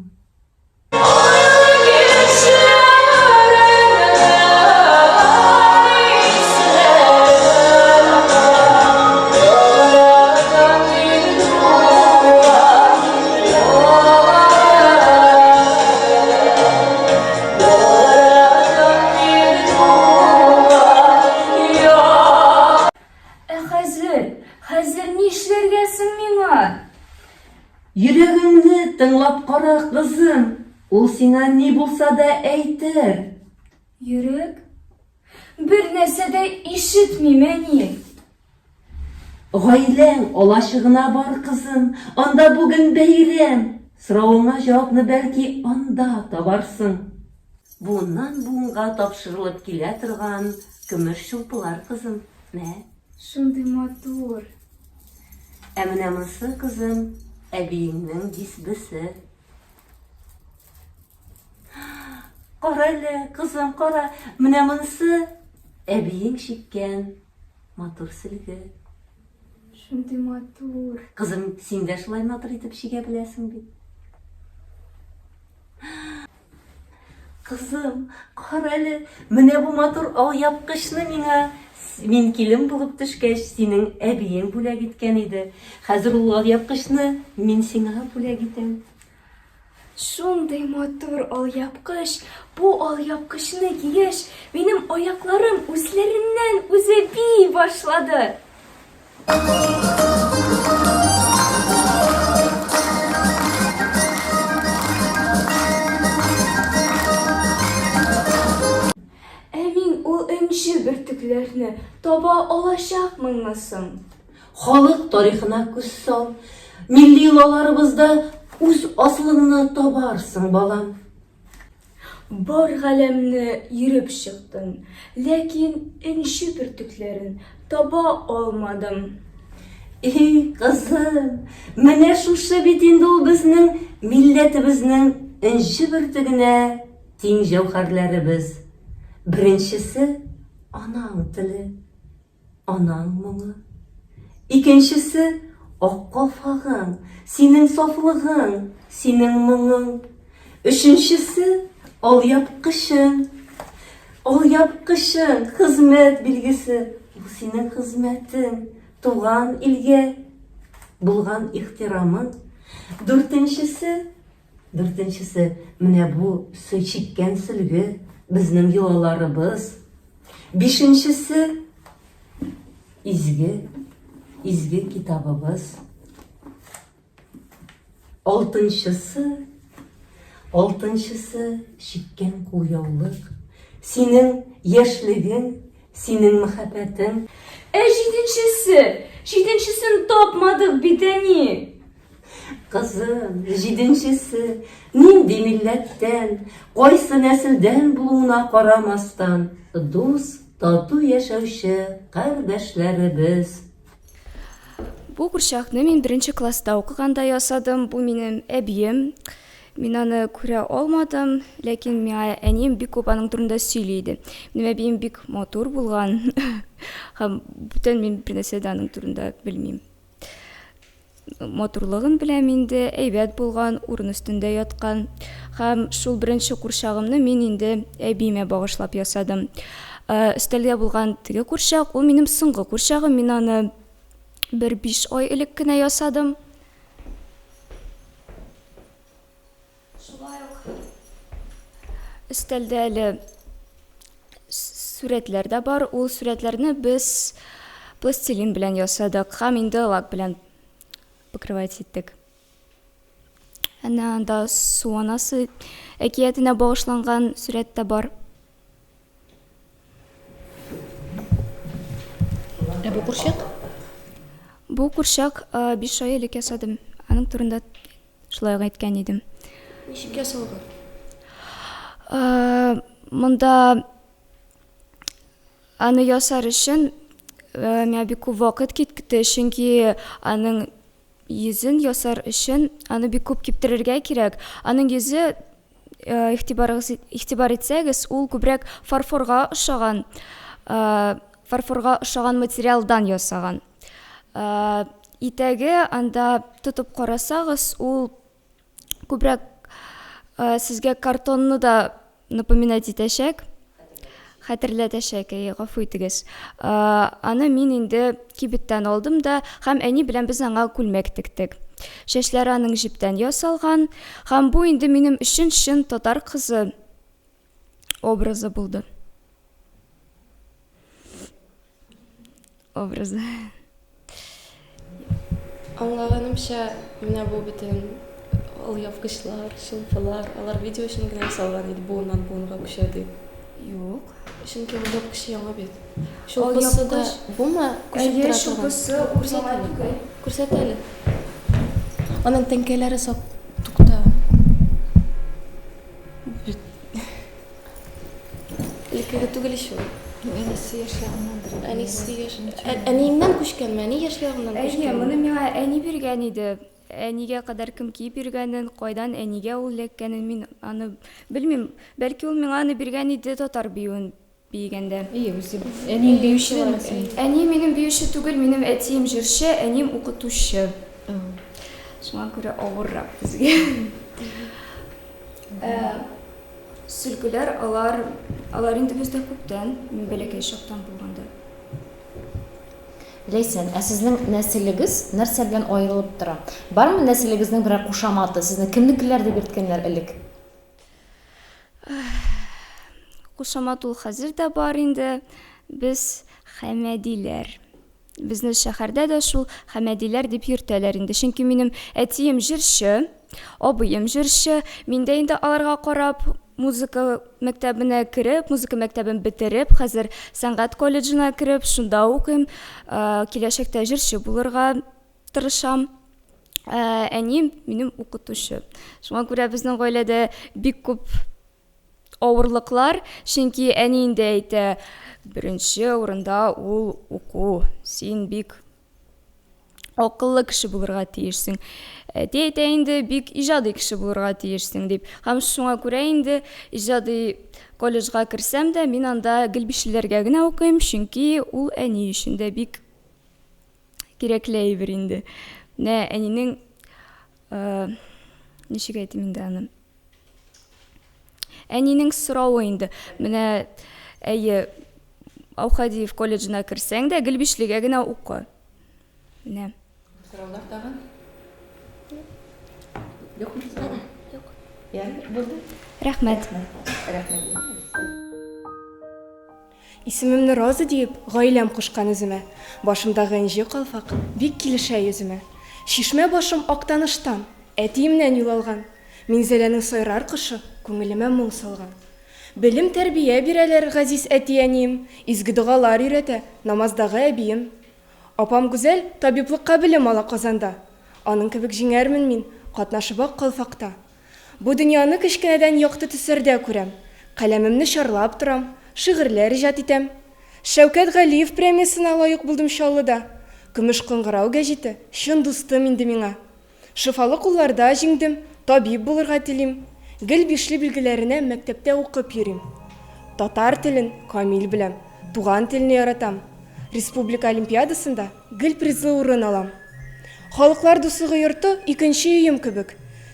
[SPEAKER 2] Хәзер нишләргәсең миңа?
[SPEAKER 8] Йөрәгеңне тыңлап кара, кызым. Ул сиңа ни булса да әйтер.
[SPEAKER 2] Йөрәк? Бер нәрсә дә ишетмим, әни.
[SPEAKER 8] Гаиләң алачыгына бар, кызым. Анда бүген бәйрәм. Соравыңа җавапны бәлки анда табарсың. Буыннан буынга тапшырылып килә торган көмеш чулпылар, кызым. Мә.
[SPEAKER 2] Шундый матур.
[SPEAKER 8] Ә менә монысы, кызым, әбиеңнең дисбесе. Кара әле, кызым, кара. Менә монысы әбиең чиккән матур сөлге.
[SPEAKER 2] Шундый матур.
[SPEAKER 8] Кызым, син дә шулай матур итеп чигә беләсең бит. Кызым, кара әле. Менә бу матур алъяпкычны мин килен булып төшкәч, синең әбиең бүләк иткән иде. Хәзер ул алъяпкычны мин сиңа бүләк итәм.
[SPEAKER 2] Шундый матур алъяпкыч. Бу алъяпкычны кигәч, минем аякларым үзләреннән үзе бии башлады. Бөртекләрне таба алачакмынмы соң?
[SPEAKER 8] Халык тарихына күз сал. Милли йолаларыбызда үз асылыңны табарсың, балам.
[SPEAKER 2] Бар галәмне йөреп чыктым, ләкин энче бөртекләрен таба алмадым.
[SPEAKER 8] Эй, кызым, менә шушы бит инде ул безнең милләтебезнең энче бөртегенә тиң җәүһәрләребез. Беренчесе анаң теле, анаң моңы. Икенчесе ак кафагың, синең сафлыгың, синең моңың. Өченчесе алъяпкычың, хезмәт билгесе. Ул синең хезмәтең, туган илгә булган ихтирамың. Дүртенчесе менә бу сөйчиккән сөлге, безнең йолаларыбыз. Бишенчесе изге китабыбыз. Алтынчысы чиккән кулъяулык, синең яшьлегең, синең мәхәббәтең.
[SPEAKER 2] Җиденчесен тапмадык бит, әни.
[SPEAKER 8] Кызым, җиденчесе нинди милләттән, кайсы нәселдән булуына карамастан, дус, тату яшәүче кардәшләребез.
[SPEAKER 2] Бу курчакны мин 1нче класста укыганда ясадым. Бу минем әбием. Мин аны күрә алмадым, ләкин миңа әнием бик күп аның турында сөйләйде. Минем әбием бик матур булган. Һәм бүтән мин бер нәрсә дә аның турында белмим. Матурлыгын беләм инде, әйбәт булган, урын өстендә яткан. Һәм шул 1нче курчагымны мин инде әбиемә багышлап ясадым. Өстәлгә булган теге курчак, ул минем соңгы курчагым. Мин аны 5 ай элек кенә ясадым. Өстәлдә әле сүрәтләр дә бар. Ул сүрәтләрне без пластилин белән ясадык һәм инде лак белән покрывать иттек. Әнә анда су анасы әкиятенә багышланган сүрәт тә бар.
[SPEAKER 4] Бу курчак?
[SPEAKER 2] Бу курчак 5 ай элек ясадым. Аның турында шулай әйткән идем.
[SPEAKER 4] Ничек ясалган?
[SPEAKER 2] Монда аны ясар өчен миңа бик күп вакыт китте, чөнки аның йөзен ясар өчен аны бик күп киптерергә кирәк. Аның йөзе, игътибар итсәгез, ул күбрәк фарфорга охшаган материалдан ясаган. Итәге анда тотып карасагыз, ул күбрәк сезгә картонны да напоминать итәчәк, хәтерләтәчәк, гафу итегез. Аны мин инде кибеттән алдым да, һәм әни белән без аңа күлмәк тектек. Чәчләре аның җиптән ясалган, һәм бу инде минем өчен чын татар кызы образы булды.
[SPEAKER 4] Аңлаганымча, менә бу бөтен алъяпкычлар, шылпылар, алар видео өчен генә ясалган иде, буыннан буынга күчәде.
[SPEAKER 2] Юк.
[SPEAKER 4] Чөнки алъяпкыч яңа бит. Шулпысы да бума күчеп тора. Күрсәт әле. Аның тәңкәләре сап тукта. Лекеге түгел ишул.
[SPEAKER 7] Әнисе яшьлегеннәндер.
[SPEAKER 4] Әниеңнән күчкәнме? Әни яшьлегеннән күчкәнме?
[SPEAKER 2] Моны миңа әни биргән иде. Әнигә кадәр кем киеп биргәнен, кайдан әнигә ул эләккәнен мин аны белмим. Бәлки ул миңа аны биргән иде татар биюен бигәндә.
[SPEAKER 7] Әниң биючеме?
[SPEAKER 2] Әни минем биюче түгел, минем әтием җырчы, әним укытучы. Шуңа күрә авыррак безгә. Сөлгеләр, алар инде бездә күптән, мин бәләкәй чактан булганда.
[SPEAKER 5] Ләйсән, сезнең нәселегез нәрсә белән аерылып тора? Бармы нәселегезнең бер кушаматы? Сезне кемнекеләр дип йөрткәннәр элек?
[SPEAKER 2] Кушамат ул хәзер дә бар инде. Без Хәмәдиләр. Безне шәһәрдә дә шул Хәмәдиләр дип йөртәләр инде. Чөнки минем әтием җырчы, абыем җырчы. Мин дә инде аларга карап музыка мәктәбенә кереп, музыка мәктәбен бетереп, хәзер сәнгать колледжына кереп, шунда укыйм. Киләчәктә җырчы булырга тырышам. Әнем минем укытучы. Шуңа күрә безнең гаиләдә бик күп авырлыклар, чөнки әни инде әйтә, беренче урында ул уку. Син бик акыллы кеше булырга тиешсең. Әти әйтә инде бик иҗади кеше булырга тиешсең дип. Һәм шуңа күрә инде иҗади колледжга керсәм дә, мин анда гел бишләргә генә укыйм, чөнки ул әни өчен дә бик кирәкле әйбер инде. Менә әнинең ничек әйтим инде аны? Әнинең соравы инде. Менә әйе, Аухадиев колледжына керсәң дә, гел бишлегә генә укы. Менә.
[SPEAKER 3] Сораулар тагын? Юкмы сорау? Юк. Яңа булды?
[SPEAKER 2] Рәхмәт.
[SPEAKER 3] Рәхмәт.
[SPEAKER 9] Исемемне Роза диеп, гаиләм кушкан үземә. Башымдагы инҗе калфак бик килешә йөземә. Шишмә башым актаныштан, әтиемнән юл алган. Минзәләнең сайрар кышы күңелемә моң салган. Белем тәрбия бирәләр газиз әти-әнием, изге дугалар өйрәтә намаздагы әбием. Апам гүзәл табиблыкка белем ала Казанда. Аның кебек җиңәрмен мин, катнашып ак калфакта. Бу дөньяны кечкенәдән якты төсләрдә күрәм. Каләмемне чарлап торам, шигырьләр иҗат итәм. Шәүкәт Галиев премиясына лаек булдым Чаллыда. Көмеш кыңгырау гәҗите, чын дустым инде миңа. Шифалы кулларда җиңдем, табиб булырга телим. Гел бишле билгеләренә мәктәптә укып йөрим. Татар телен камил беләм, туган телне яратам. Республика олимпиадасында гел призлы урын алам. Халыклар дуслыгы йорты икенче өем кебек.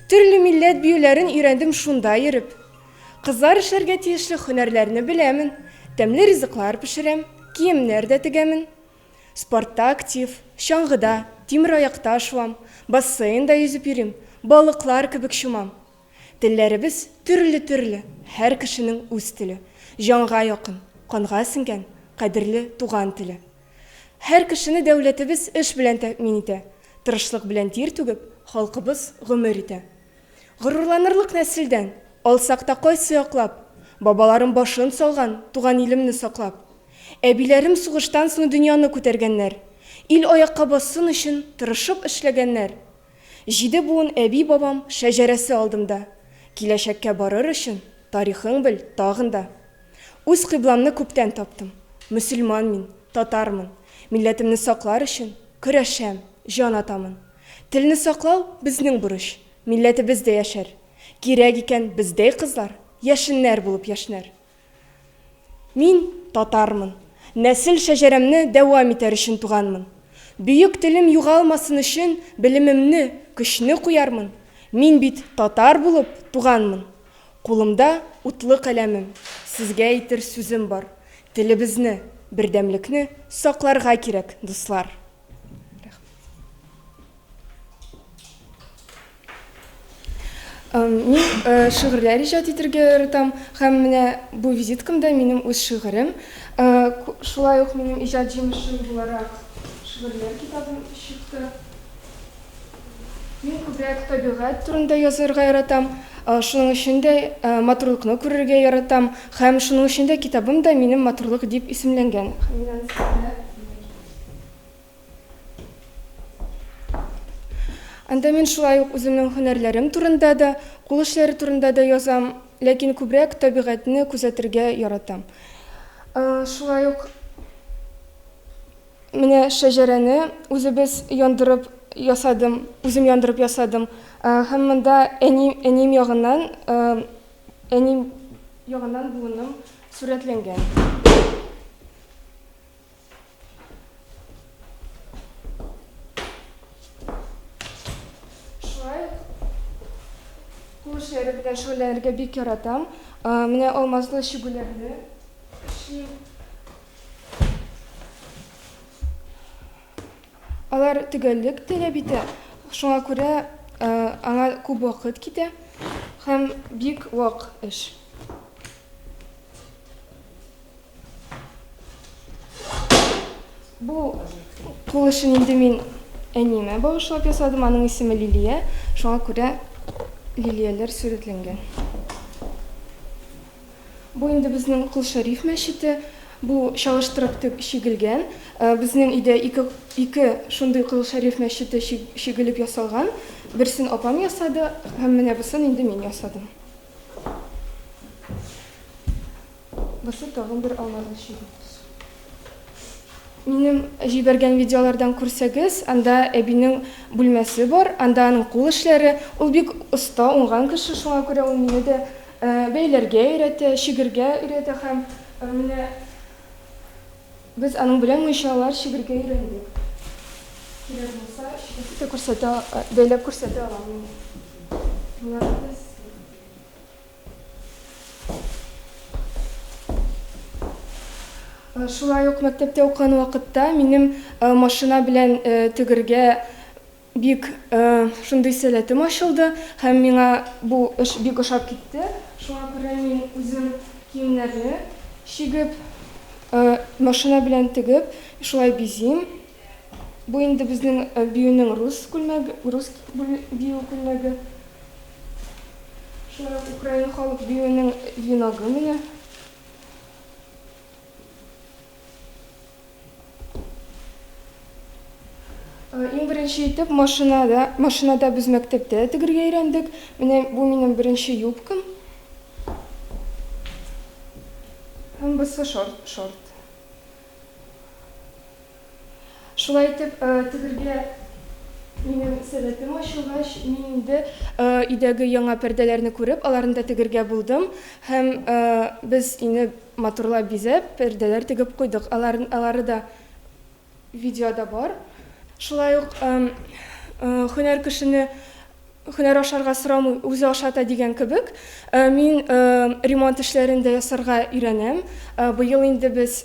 [SPEAKER 9] Төрле милләт биюләрен өйрәндем шунда йөреп. Кызлар эшләргә тиешле һөнәрләрне беләмен. Тәмле ризыклар пешерәм, киемнәр дә тегәмен. Спортта актив, чаңгыда, тимер аякта шуам, бассейнда йөзеп йөрим, балыклар кебек чумам. Телләребез төрле-төрле, һәр кешенең үз теле. Җанга якын, канга сеңгән, кадерле туган теле. Һәр кешене дәүләтебез эш белән тәэмин итә. Тырышлык белән тир түгеп, халкыбыз гомер итә. Горурланырлык нәселдән, алсак та кайсы яклап, бабаларым башын салган, туган илемне саклап. Әбиләрем сугыштан соң дөньяны күтәргәннәр. Ил аякка бассын өчен тырышып эшләгәннәр. 7 буын әби бабам шәҗәрәсе алдымда. Киләчәккә барыр өчен тарихын бел тагын да. Үз кыйбламны күптән таптым. Мөселман мин, татармын. Милләтемне саклар өчен көрәшәм, җан атамын. Телне саклау безнең бурыч. Милләтебездә яшәр. Кирәк икән бездәй кызлар яшеннәр булып яшнәр. Мин татармын. Нәсел шәҗәрәмне дәвам итәр өчен туганмын. Бөек телем югалмасын өчен белемемне, көчне куярмын. Мин бит татар булып туганмын. Кулымда утлы каләмем. Сезгә әйтер сүзем бар. Телебезне, бердәмлекне сакларга кирәк, дуслар. Мин шигырьләр иҗат итәргә яратам, һәм менә бу визиткамда минем үз шигырем. Шулай ук минем иҗат җимешем буларак шигырьләр китабым чыкты. Мин күбрәк табигать турында язарга яратам, шуның өчен дә матурлыкны күрергә яратам, һәм шуның өчен дә китабым да минем матурлык дип исемләнгән. Анда мин шулай ук үземнең һөнәрләрем турында да, кул эшләре турында да язам, ләкин күбрәк табигатьне күзәтергә яратам. Шулай ук менә шәҗәрәне үзебез яндырып ясадым, үзем яндырып ясадым. Һәм монда әним ягыннан буыным сурәтләнгән. Кул эшләре белән шөгыльләнергә бик яратам. Менә алмазлы чигүләрне эшлим. Алар төгәллек таләп итә. Шуңа күрә аңа күп вакыт китә һәм бик вак эш. Бу кул эшен инде мин әнимә багышлап ясадым, аның исеме Лилия. Шуңа күрә лилияләр сурәтләнгән. Бу инде безнең Кул Шәриф мәчете. Бу чалыштырып шигелгән. Безнең өйдә ике шундый кыл Шәриф мәчете шигелеп ясалган. Берсен апам ясады, һәм менә бусын инде мин ясадым. Бусы тагын бер алмалы шигель. Минем җибәргән видеолардан күрсәгез, анда әбинең бүлмәсе бар, анда аның кул эшләре, ул бик оста, уңган кеше, шуңа күрә ул мине дә бәйләргә өйрәтә, шигергә өйрәтә һәм менә без аның белән мунчалар шигергә өйрәндек. Кирәк булса, шигырьне күрсәтә, бәйләп күрсәтә алам. Шулай ук мәктәптә укыган вакытта минем машина белән тегергә бик шундый сәләтем ачылды һәм миңа бу эш бик ошап китте. Шуңа күрә мин үзем киемнәрне шигеп, машина белән тегеп, шулай бизим. Бу инде безнең биюнең рус бию күлмәге. Шулай Украина халык биюнең виногы менә. Иң беренче итеп машинада без мәктәптә тегергә өйрәндек. Менә бу минем беренче юбкам. Һәм бусы шорт. Шулай итеп тегергә минем сәләтем ачылгач, мин инде өйдәге яңа пәрдәләрне күреп, аларны да тегергә булдым. Һәм без инде матурлап бизәп, пәрдәләр тегеп куйдык. Алары да видеода бар. Шулай ук һөнәр кешене һөнәр ашарга сорамый, үзе ашата дигән кебек, мин ремонт эшләрен дә ясарга өйрәнәм. Быел инде без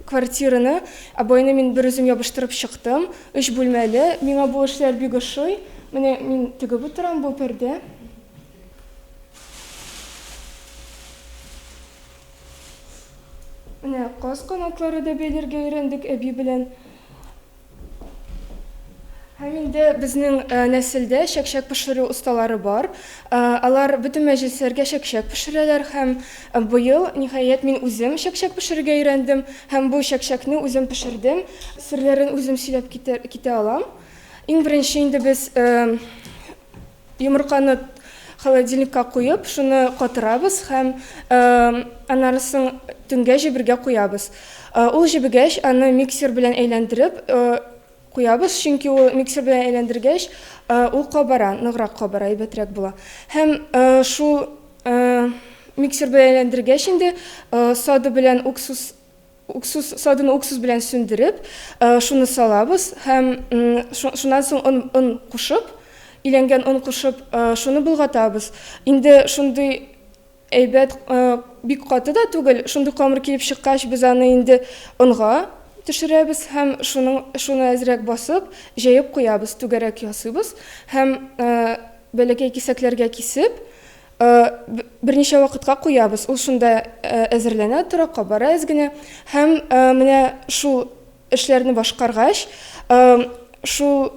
[SPEAKER 9] квартираны, обойны мин бер үзем ябыштырып чыктым. 3 бүлмәле. Миңа бу эшләр бик ошый. Менә мин тегеп утырам бу пәрдә. Менә каз канатлары да бәйләргә өйрәндек әби белән. Һәм инде безнең нәселдә чәкчәк пешерү осталары бар. Алар бөтен мәҗлесләргә чәкчәк пешерәләр һәм быел ниһаять мин үзем чәкчәк пешерергә өйрәндем һәм бу чәкчәкне үзем пешердем. Серләрен үзем сөйләп китә алам. Иң беренче инде без йомырканы холодильникка куеп, шуны катырабыз һәм аннан төнгә җибәргә куябыз. Ул җибегәч, аны миксер белән әйләндереп куябыз, чөнки ул миксер белән әйләндергәч, ул кабара, ныграк кабара, әйбәтрәк була. Һәм шул миксер белән әйләндергәч инде сода белән соданы уксус белән сүндереп, шуны салабыз һәм шуннан соң он кушып, иләнгән он кушып, шуны булгатабыз. Инде шундый әйбәт бик каты да түгел, шундый камыр килеп чыккач, без аны инде онга төшерәбез һәм шуны әзрәк басып, җәеп куябыз, түгәрәк ясыйбыз һәм бәләкәй кисәкләргә кисеп, берничә вакытка куябыз. Ул шунда әзерләнә тора, кабара әзгенә һәм менә шул эшләрне башкаргач, шул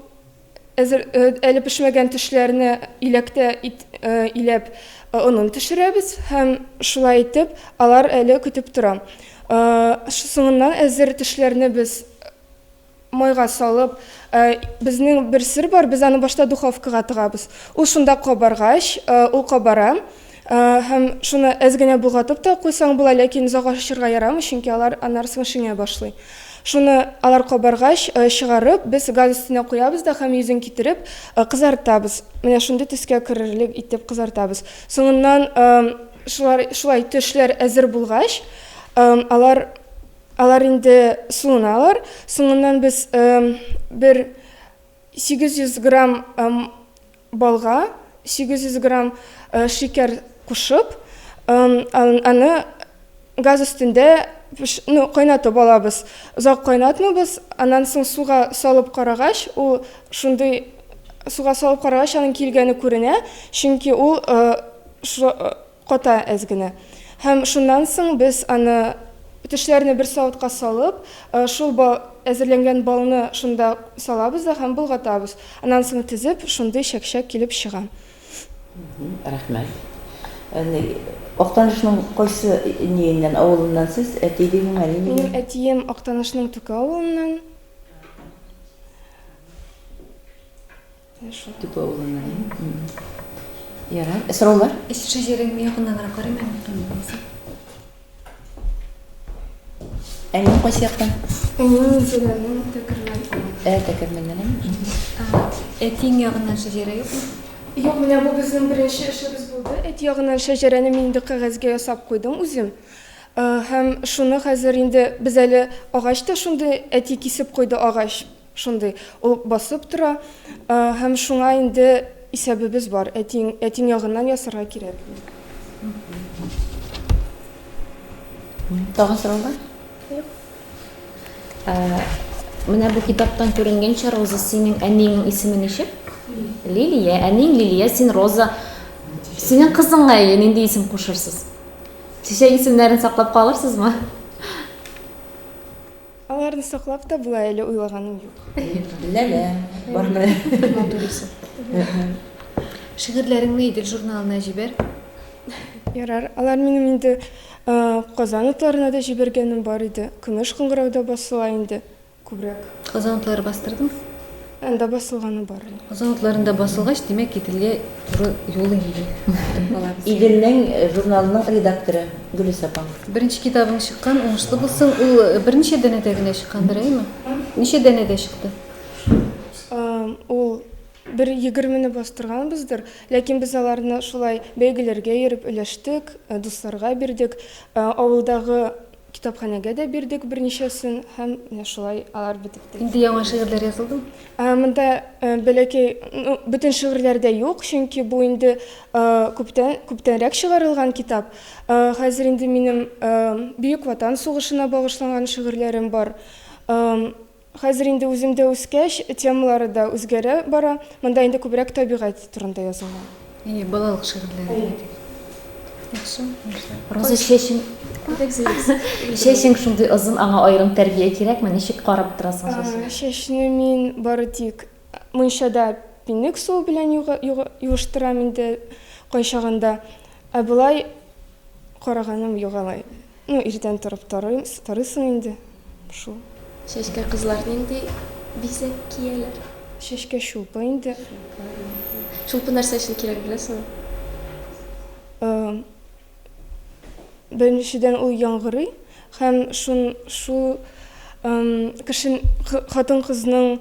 [SPEAKER 9] әле пешмәгән тешләрне иләктә иләп онын төшерәбез һәм шулай итеп алар әле көтеп тора. Соңыннан әзер тешләрне без майга салып, безнең бер сер бар, без аны башта духовкага тыгабыз. Ул шунда кабаргач, ул кабара һәм шуны әзгенә булгатып та куйсаң була, ләкин озак ашырга ярамый, чөнки алар аннан соң шиңә башлый. Шуны алар кабаргач чыгарып, без газ өстенә куябыз да һәм йөзен китереп кызартабыз. Менә шундый төскә керерлек итеп кызартабыз. Соңыннан шулай тешләр әзер булгач, алар инде суыналар. Соңыннан без бер 800 грамм балга, 800 грамм шикәр кушып, аны газ өстендә кайнатып алабыз. Озак кайнатмыйбыз, аннан соң суга салып карагач, ул шундый суга салып карагач аның килгәне күренә, чөнки ул ката әзгенә. Һәм шуннан соң без аны тешләрне бер савытка салып, шул әзерләнгән балны шунда салабыз да һәм булгатабыз. Аннан соң тизеп, шундый чәкчәк килеп чыга.
[SPEAKER 3] Рәхмәт. Актанышның кайсы ниеннән, авылыннан сез, әти дигән әни?
[SPEAKER 9] Минем әтием Актанышның Түке авылыннан.
[SPEAKER 3] Түке авылыннан. Ярар. Сораулар?
[SPEAKER 7] Шәҗәрәң якыннанрак карыйм.
[SPEAKER 3] Әни кайсы яктан?
[SPEAKER 9] Әнем Зәләнең Тәкерлән.
[SPEAKER 3] Тәкерменнән.
[SPEAKER 7] Әтиң ягыннан шәҗәрә юкмы?
[SPEAKER 9] Юк, менә бу безнең беренче эшебез булды. Әти ягыннан шәҗәрәне мин инде кәгазьгә ясап куйдым үзем. Һәм шуны хәзер инде без әле агач та шундый әти кисеп куйды агач. Шундый ул басып тора. Һәм шуңа инде исәбебез бар. Әтиң ягыннан ясарга кирәк.
[SPEAKER 3] Тагын сораулар?
[SPEAKER 5] Менә бу китаптан күренгәнчә, Роза, синең әнинең исеме ничек? Лилия. Әниң Лилия, син Роза. Синең кызыңа нинди исем кушырсыз? Чәчәк исемнәрен саклап калырсызмы?
[SPEAKER 9] Аларны саклап та була әле уйлаганым юк.
[SPEAKER 3] Ләлә. Бармы?
[SPEAKER 7] Шигырьләреңне Идел журналына җибәр.
[SPEAKER 9] Ярар. Алар минем инде Казан утларына да җибәргәнем бар иде. Көмеш кыңгырауда басыла инде күбрәк.
[SPEAKER 7] Казан утлары бастырдың?
[SPEAKER 9] Анда басылганы бар.
[SPEAKER 7] Казан утларында басылгач, демәк Иделгә туры юл инде.
[SPEAKER 3] Иделнең журналының редакторы Гөлис апам.
[SPEAKER 7] Беренче китабың чыккан, уңышлы булсын. Ул берничә дәнәдә генә чыккандыр, әйме? Ничә дәнәдә чыкты?
[SPEAKER 9] Ул 120-не бастырганбыздыр, ләкин без аларны шулай бәйгеләргә йөреп өләштек, дусларга бирдек, авылдагы китапханәгә дә бирдек берничәсен, һәм шулай алар бетте.
[SPEAKER 7] Инде яңа шигырьләр язылды?
[SPEAKER 9] Монда бәләкәй бөтен шигырьләрдә юк, чөнки бу инде күптәнрәк чыгарылган китап. Хәзер инде минем Бөек Ватан сугышына багышланган шигырьләрем бар. Хәзер инде үземдә үскәч, темалары да үзгәрә бара. Монда инде күбрәк табигать турында язылган.
[SPEAKER 7] Балалык шигырьләре. Яхшы.
[SPEAKER 5] Роза, чәчең шундый озын, аңа аерым тәрбия кирәкме? Ничек карап торасың чәчеңә?
[SPEAKER 9] Чәчне мин бары тик мунчада пинек суы белән юыштырам инде кайчагында. Булай караганым юк алай. Иртән торып тарыйсың инде. Шул.
[SPEAKER 4] Чәчкә кызлар нинди бизәк кияләр?
[SPEAKER 9] Чәчкә шулпы инде.
[SPEAKER 4] Шулпы нәрсә өчен кирәк беләсеңме?
[SPEAKER 9] Беренчедән ул яңгырый, һәм шул хатын-кызның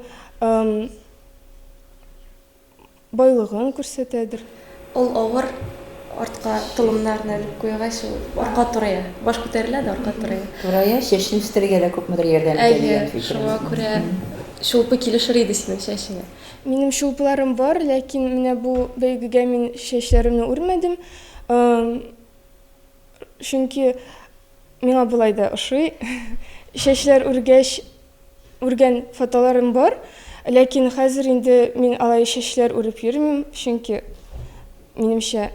[SPEAKER 9] байлыгын күрсәтәдер.
[SPEAKER 4] Ул авыр артка тылымнарны алып куйгач, арка турая. Баш күтәрелә дә арка турая.
[SPEAKER 3] Турая чәчне үстергә дә күпмедер ярдәм итә дигән фикер.
[SPEAKER 4] Шуңа күрә шулпы килешер иде синең чәчеңә.
[SPEAKER 9] Минем шулпыларым бар, ләкин менә бу бәйгегә мин чәчләремне үрмәдем. Чөнки миңа булай да ошый. Чәчләр үргән фотоларым бар, ләкин хәзер инде мин алай чәчләр үреп йөрмим, чөнки минемчә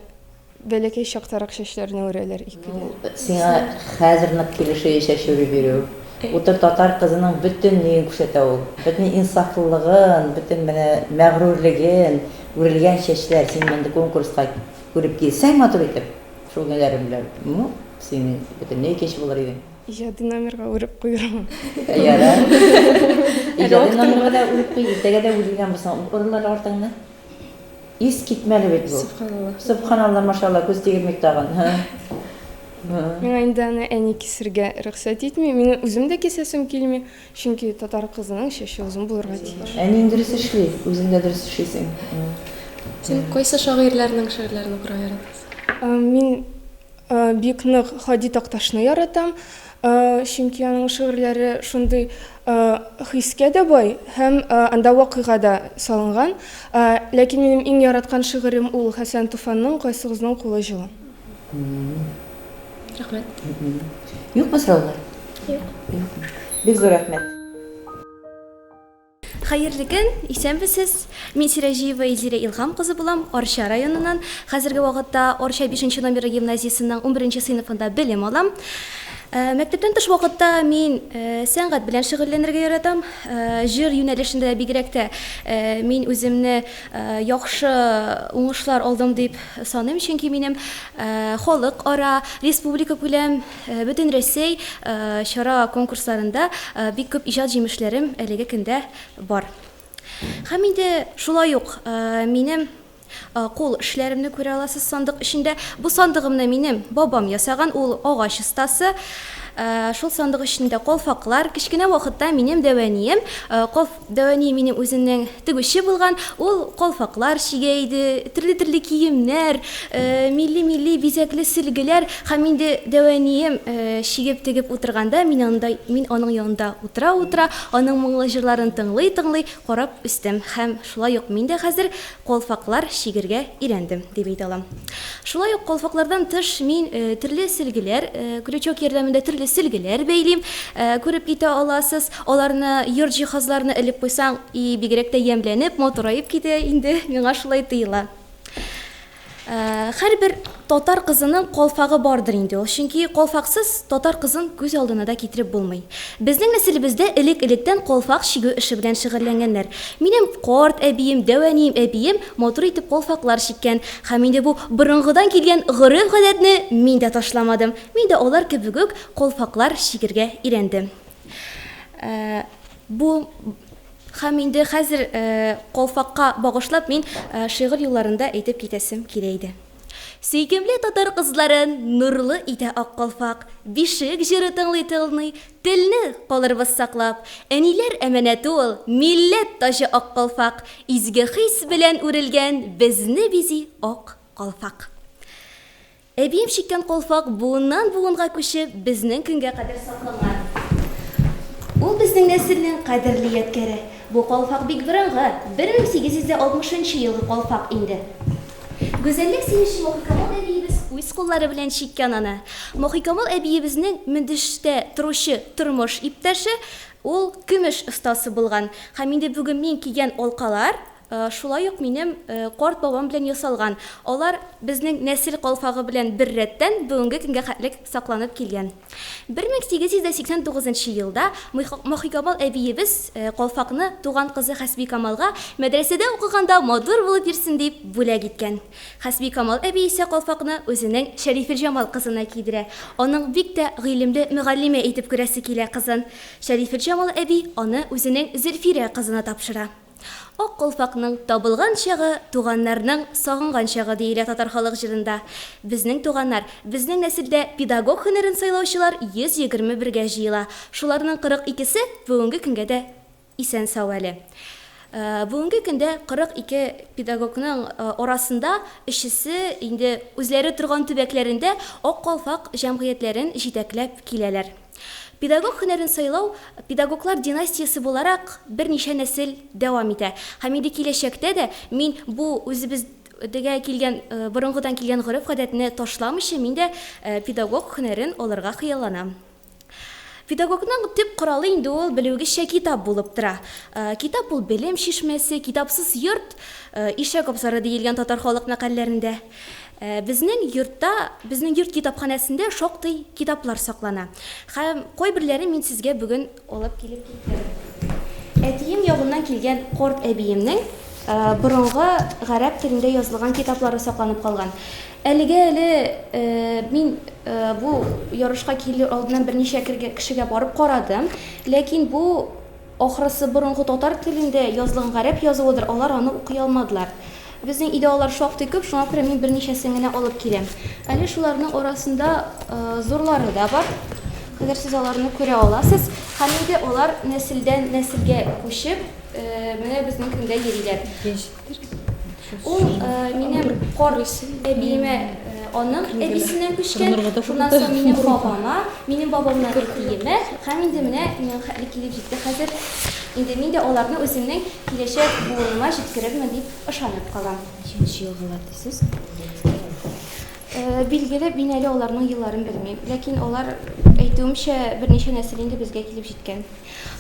[SPEAKER 9] бәләкәй чактарак чәчләрне үрәләр икеләр.
[SPEAKER 3] Сиңа хәзер нык килешә чәч үреп бирү. Утыр татар кызының бөтен ниен күрсәтә ул. Бөтен инсафлыгын, бөтен менә мәгърурлыгын, үрелгән чәчләр. Син монда конкурска күреп килсәң матур итеп, шул гәләрем белән. Син бөтен ни кеш булыр идең.
[SPEAKER 9] Иҗади номерга үреп куйырмын.
[SPEAKER 3] Яра. Иҗади номерга да үреп куй, иртәгә дә үрелгән булсаң, урыннар артыңны. Ис китмәле бит бу. Субханалла, машалла, күз тигермәк тагын.
[SPEAKER 9] Миңа инде аны әни кисергә рөхсәт итми. Мин үзем дә кисәсем килми, чөнки татар кызының чәче узын булырга тиеш.
[SPEAKER 3] Әни дөрес эшли, үзең дә дөрес эшлисең.
[SPEAKER 4] Син кайсы шагыйрьләрнең шигырьләрен укырга яратасың?
[SPEAKER 9] Мин бик нык Хади Такташны яратам, чөнки аның шигырьләре шундый хискә дә бай һәм анда вакыйга да салынган. Ләкин минем иң яраткан шигырем ул Хәсән Туфанның Кайсыгызның кулы җылы.
[SPEAKER 4] Рәхмәт.
[SPEAKER 3] Юкмы сораулар?
[SPEAKER 4] Юк.
[SPEAKER 3] Бик зур рәхмәт.
[SPEAKER 1] Хәерле көн, исәнбезсез. Мин Сиражиева Илзира Илгам кызы булам, Арча районыннан. Хәзерге вакытта Арча 5нче номерлы гимназиясенең 11нче сыйныфында белем алам. Мәктәптән тыш вакытта мин сәнгать белән шөгыльләнергә яратам. Җыр юнәлешендә бигрәк тә мин үземне яхшы уңышлар алдым дип саныйм, чөнки минем халыкара, республика күләм, бөтен Россия чара конкурсларында бик күп иҗат җимешләрем әлеге көндә бар. Һәм инде шулай ук минем кул эшләремне күрә аласыз сандык эчендә. Бу сандыгымны минем бабам ясаган, ул агач остасы. Шул сандык эчендә калфаклар, кичкенә вакытта минем дәвәнием, дәвәни минем үзенең тегүче булган, ул калфаклар чигә иде, төрле киемнәр, милли бизәкле сөлгеләр, һәм инде дәвәнием чигеп тегеп утырганда мин аның янында утыра, аның моңлы җырларын тыңлый, карап үстем. Һәм шулай ук мин дә хәзер калфаклар чигергә өйрәндем дип әйтә алам. Шулай ук калфаклардан тыш мин төрле сөлгеләр, крючок ярдәмендә төрле сөлгеләр бәйлим, күреп китә аласыз. Аларны йорт җиһазларына элеп куйсаң, бигрәк тә ямьләнеп, матураеп китә инде, миңа шулай тоела. Һәрбер татар кызының калфагы бардыр инде ул, чөнки калфаксыз татар кызын күз алдына да китереп булмый. Безнең нәселебездә элек-электән калфак чигү эше белән шөгыльләнгәннәр. Минем карт әбием, дәвәнием әбием матур итеп калфаклар чиккән, һәм инде бу борынгыдан килгән гореф-гадәтне мин дә ташламадым. Мин дә алар кебек үк калфаклар чигергә өйрәндем. Һәм инде хәзер калфакка багышлап мин шигырь юлларында әйтеп китәсем килә иде. Сөйкемле татар кызларын нурлы итә ак калфак, бишек җыры тыңлый, телне калырбыз саклап. Әниләр әманәте ул, милләт тажы ак калфак, изге хис белән үрелгән безне бизи ак калфак. Әбием чиккән калфак буыннан буынга күчеп безнең көнгә кадәр сакланган. Ул безнең нәселнең кадерле ядкәре. Бу калфак бик борынгы, 1860 елгы калфак инде. Гүзәллек сөюче Мохикамал әбиебез үз куллары белән чиккән аны. Мохикамал әбиебезнең Мендештә торучы тормыш иптәше, ул көмеш остасы булган. Һәм инде бүген мин кигән алкалар шулай ук минем карт бабам белән ясалган. Алар безнең нәсел калфагы белән бер рәттән бүгенге көнгә хәтлек сакланып килгән. 1889 елда Мохикамал әбиебез калфакны туган кызы Хәсбикамалга мәдрәсәдә укыганда матур булып йөрсен дип бүләк иткән. Хәсбикамал әби исә калфакны үзенең Шәрифелҗамал кызына кидерә. Аның бик тә гыйлемле мөгаллимә итеп күрәсе килә кызын. Шәрифелҗамал әби аны үзенең Зөлфирә кызына тапшыра. Ак калфакның табылган чагы, туганнарның сагынган чагы диелә татар халык җырында. Безнең туганнар, безнең нәселдә педагог һөнәрен сайлаучылар 121гә җыела. Шуларның 42се бүгенге көнгә дә исән сау әле. Бүгенге көндә 42 педагогның арасында 3се инде үзләре торган төбәкләрендә ак калфак җәмгыятьләрен җитәкләп киләләр. Педагог һөнәрен сайлау педагоглар династиясе буларак берничә нәсел дәвам итә. Һәм инде киләчәктә дә мин бу үзебездәге килгән борынгыдан килгән гореф-гадәтне ташламыйча мин дә педагог һөнәрен алырга хыялланам. Педагогның төп коралы инде ул белүгезчә китап булып тора. Китап ул белем шишмәсе, китапсыз йорт, ишәк абзары диелгән татар халык мәкальләрендә. Безнең йорт китапханәсендә шактый китаплар саклана. Һәм кайберләре мин сезгә бүген алып килеп киттем. Әтием ягыннан килгән карт әбиемнең борынгы гарәп телендә язылган китаплары сакланып калган. Әле мин бу ярышка килер алдыннан берничә кешегә барып карадым, ләкин бу ахрысы борынгы татар телендә язылган гарәп язуыдыр, алар аны укый алмадылар. Безнең идеалар шактый күп, шуңа күрә мин берничәсен генә алып киләм. Әле шуларның арасында зурлары да бар. Хәзер сез аларны күрә аласыз. Һәм инде алар нәселдән нәселгә күчеп, менә безнең көндә йөриләр. Ул минем карт әбиемә аның әбисеннән күчкән, шуннан соң минем бабама, минем бабамның киеме, һәм инде менә миңа хәтлек килеп җитте. Хәзер инде мин дә аларны үземнең киләчәк буыма җиткерермен дип ышанып калам.
[SPEAKER 5] Ничә елгылар дисез?
[SPEAKER 1] Билгеле, мин әле аларның елларын белмим, ләкин алар әйтү
[SPEAKER 10] әйтүемчә, берничә нәсел инде безгә килеп җиткән.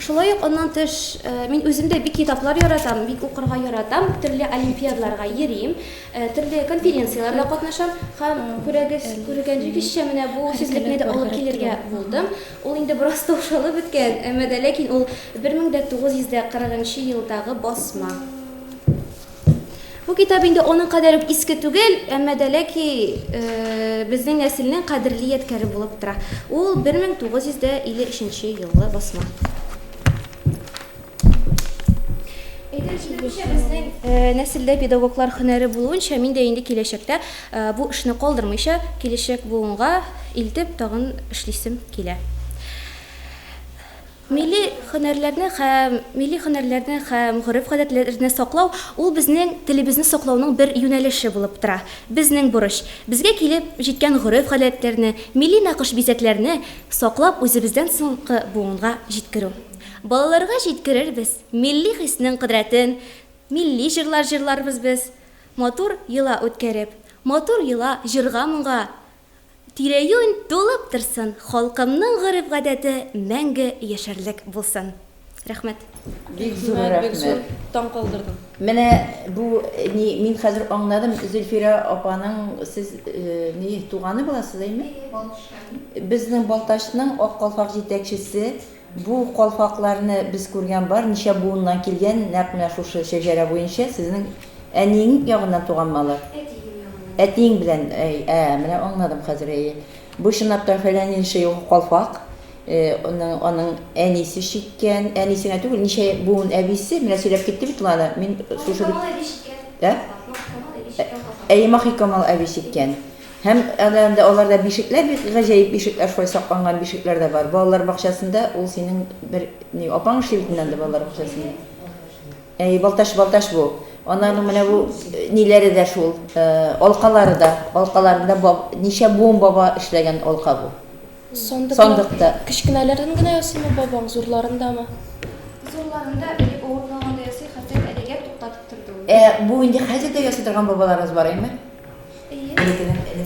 [SPEAKER 10] Шулай ук аннан тыш, мин үзем дә бик китаплар яратам, бик укырга яратам, төрле олимпиадаларга йөрим, төрле конференцияларда катнашам һәм күргәнегезчә менә бу сүзлекне дә алып килергә булдым. Ул инде бераз таушалып беткән, әмма дә ләкин ул 1940 елдагы басма. Бу китап инде оның кадәр үк иске түгел, әмма дә ләки безнең нәселнең кадерле ядкәре булып тора. Ул 1953 елгы басма. Безнең нәселдә педагоглар һөнәре булуынча, мин дә инде киләчәктә бу эшне калдырмыйча, киләчәк буынга илтеп тагын эшлисем килә. Милли һөнәрләрне һәм гореф-гадәтләрне саклау ул безнең телебезне саклауның бер юнәлеше булып тора. Безнең бурыч безгә килеп җиткән гореф-гадәтләрне, милли нақыш бизәкләрне саклап үзебездән соңгы буынга җиткерү. Балаларга җиткерербез милли хиснең кыдрәтен, милли җырлар җырларбыз без, матур йыла үткәреп, матур йыла җырга-моңга. Тирә-юнь тулып торсын, халкымның гореф-гадәте мәңге яшәрлек булсын. Рәхмәт.
[SPEAKER 3] Бик зур рәхмәт.
[SPEAKER 4] Таң калдырдың.
[SPEAKER 3] Менә бу мин хәзер аңладым, Зөлфира апаның сез туганы буласыз, әйме? Безнең Балташның ак калфак җитәкчесе. Бу калфакларны без күргән бар, ничә буыннан килгән, нәкъ менә шушы шәҗәрә буенча сезнең әниң ягыннан туган малар. Әтиң белән, менә аңладым хәзер. Бу чынлап та фәләнинче калфак. Аның әнисе шиккән, әнисенә түгел, ничә буын әбисе, менә сөйләп китте бит ул аны. Мин шушы Махи Камал әби шиккән. Һәм аларда бишекләр, бик гаҗәеп бишекләр, шулай сакланган бишекләр дә бар. Балалар бакчасында ул синең бер апаң шилтеннән дә балалар бакчасында. Балташ бу. Аның менә бу ниләре дә шул, алкаларында ничә буын баба эшләгән алка бу. Сандыкта.
[SPEAKER 4] Кичкенәләрен генә ясыймы бабаң, зурларындамы?
[SPEAKER 10] Зурларында бик авырлаганда ясый, хәтта әлегә туктатып торды.
[SPEAKER 3] Бу инде хәзер дә ясый торган бабаларыбыз бар, әйме?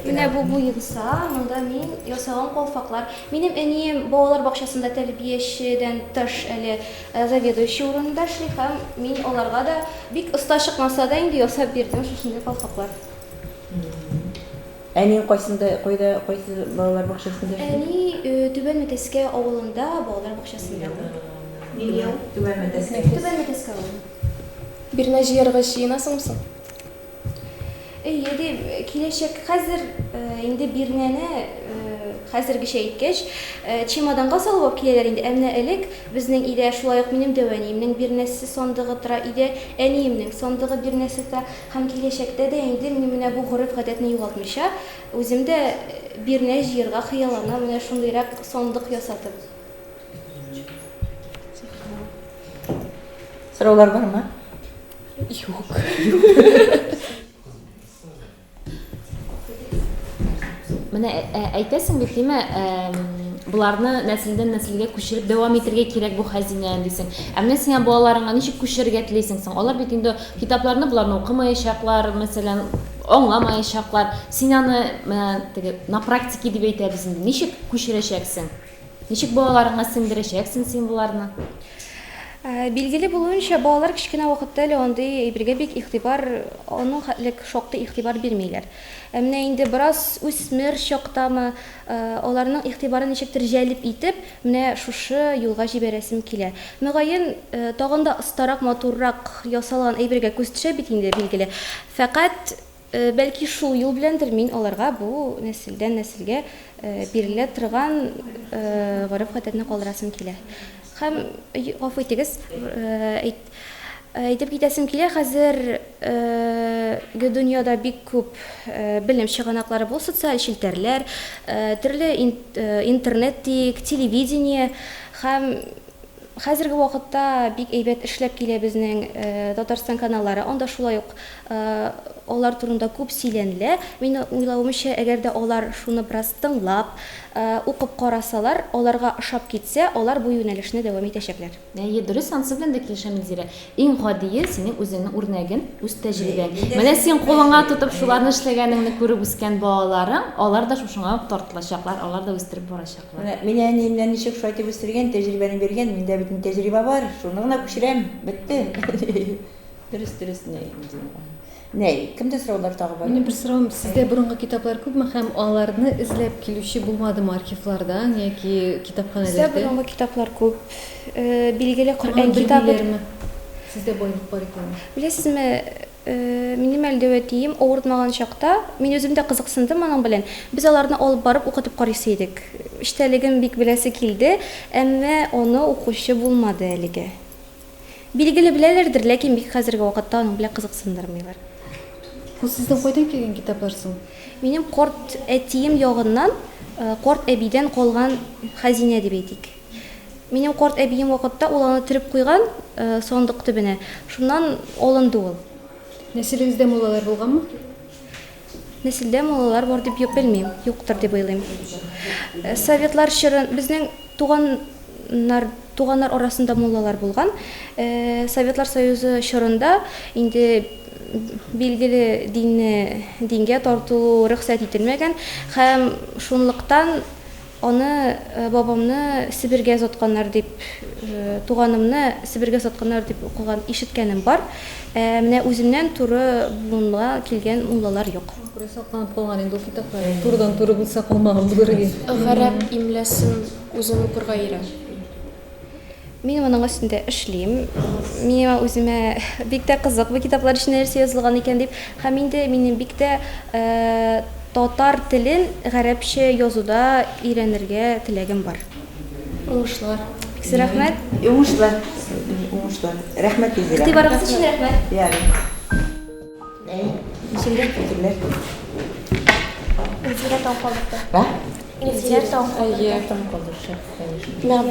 [SPEAKER 10] Менә бу буенса, монда мин ясаган калфаклар. Минем әнием балалар бакчасында тәрбиячедән тыш әле заведующий урынында эшли һәм мин аларга да бик оста чыкмаса да инде ясап бирдем шушындай калфаклар.
[SPEAKER 3] Әни кайсы балалар бакчасында эшли?
[SPEAKER 10] Әни Түбән Мәтәскә авылында балалар бакчасында.
[SPEAKER 3] Түбән Мәтәскә.
[SPEAKER 10] Түбән Мәтәскә авылы.
[SPEAKER 4] Бирнә җыярга җыенасыңмы?
[SPEAKER 10] Киләчәк хәзер инде бирнәне хәзергечә әйткәч, чемоданга салып киләләр инде. Әмма элек безнең өйдә шулай ук минем дәвәниемнең бирнәсе сандыгы тора иде, әниемнең сандыгы бирнәсе тора. Һәм киләчәктә дә инде мин менә бу гореф-гадәтне югалтмыйча, үзем дә бирнә җыярга хыялланам, менә шундыйрак сандык ясатып.
[SPEAKER 3] Сораулар бармы?
[SPEAKER 4] Юк.
[SPEAKER 5] Менә әйтәсең бит, диме, буларны нәселдән нәселгә күчереп дәвам итәргә кирәк бу хәзинәне дисең. Әмма сиңа балаларыңа ничек күчерергә телисең соң? Алар бит инде китапларны буларны укымаячаклар, мәсәлән, аңламаячаклар. Син аны на практике дип әйтәбез инде. Ничек күчерәчәксең? Ничек балаларыңа сеңдерәчәксең син буларны?
[SPEAKER 10] Билгеле булуынча, балалар кичкенә вакытта әле андый әйбергә бик игътибар, аның хәтлек шактый игътибар бирмиләр. Менә инде бераз үсмер чактамы, аларның игътибарын ничектер җәлеп итеп, менә шушы юлга җибәрәсем килә. Мөгаен тагын да остарак, матуррак ясалган әйбергә күз төшә бит инде билгеле. Фәкать бәлки шул юл беләндер мин аларга бу нәселдән нәселгә бирелә торган гореф-гадәтне калдырасым килә. Һәм гафу итегез, әйтеп китәсем килә, хәзер дөньяда бик күп белем чыганаклары бул, социаль челтәрләр, төрле интернет, телевидение һәм хәзерге вакытта бик әйбәт эшләп килә безнең Татарстан каналлары. Анда шулай ук алар турында күп сөйләнелә. Мин уйлавымча, әгәр дә алар шуны бераз тыңлап, укып карасалар, аларга ошап китсә, алар бу юнәлешне дәвам итәчәкләр.
[SPEAKER 5] Дөрес, ансы белән дә килешәм, Илзирә. Иң гадие синең үзеңнең үрнәгең, үз тәҗрибәң. Менә син кулыңа тотып шуларны эшләгәнеңне күреп үскән балаларың, алар да шушыңа тартылачаклар, алар да үстереп барачаклар.
[SPEAKER 3] Мен әниемнән ничек шайтып үстергән, тәҗрибәне биргән, миндә бөтен тәҗрибә бар. Шуны гына күчерәм, бетте. Дөрес, Нәй, кемдә сораулар тагы бар?
[SPEAKER 7] Минем бер сорауым, сездә борынгы китаплар күпме һәм аларны эзләп килүче булмадымы архивларда яки
[SPEAKER 10] Бездә
[SPEAKER 7] китапханәләрдә?
[SPEAKER 10] борынгы китаплар күп. Билгеле Коръән китабы.
[SPEAKER 7] Сездә байлык бар икән.
[SPEAKER 10] Беләсезме, минем әлдәвәтием авыртмаган чакта, мин үзем дә кызыксындым аның белән. Без аларны алып барып укытып карыйсы идек. Эчтәлеген бик беләсе килде, әмма аны укучы булмады әлегә. Билгеле беләләрдер, ләкин бик хәзерге вакытта аның белән кызыксындырмыйлар.
[SPEAKER 7] Бу сездән кайдан килгән китаплар соң?
[SPEAKER 10] Минем корт әтием ягыннан, корт әбидән калган хәзинә дип әйтик. Минем корт әбием вакытта ул аны төреп куйган сандык төбенә. Шуннан алынды ул.
[SPEAKER 7] Нәселегездә муллалар булганмы?
[SPEAKER 10] Нәселдә муллалар бар дип белмим, юктыр дип уйлыйм. Советлар чорын безнең туганнар арасында муллалар булган. Советлар Союзы чорында инде билгеле дингә тартылу рөхсәт ителмәгән һәм шунлыктан аны бабамны Сибиргә затканнар дип, туганымны Сибиргә затканнар дип укыган, ишеткәнем бар. Менә үземнән туры булуга килгән муллалар юк.
[SPEAKER 7] Күрә сакланып калган инде ул китаплар. Турыдан туры булса калмаган булыр иде.
[SPEAKER 6] Гарәп имләсен үзем укырга өйрән.
[SPEAKER 10] Мин моның өстендә эшлим. Миңа үземә бик тә кызык бу китаплар өчен нәрсә язылган икән дип, һәм инде минем бик тә татар телен гарәпчә язуда өйрәнергә теләгем бар.
[SPEAKER 6] Уңышлар.
[SPEAKER 10] Бик рәхмәт.
[SPEAKER 3] Уңышлар. Рәхмәт Илзирә.
[SPEAKER 10] Игътибарыгыз өчен рәхмәт.
[SPEAKER 3] Ярый. Ничек фикерләр?
[SPEAKER 6] Илзирә Тавкаловка.
[SPEAKER 3] Ва?
[SPEAKER 6] Илзирә Тавкаловка.
[SPEAKER 3] Там калдыршы, конечно.
[SPEAKER 6] Мен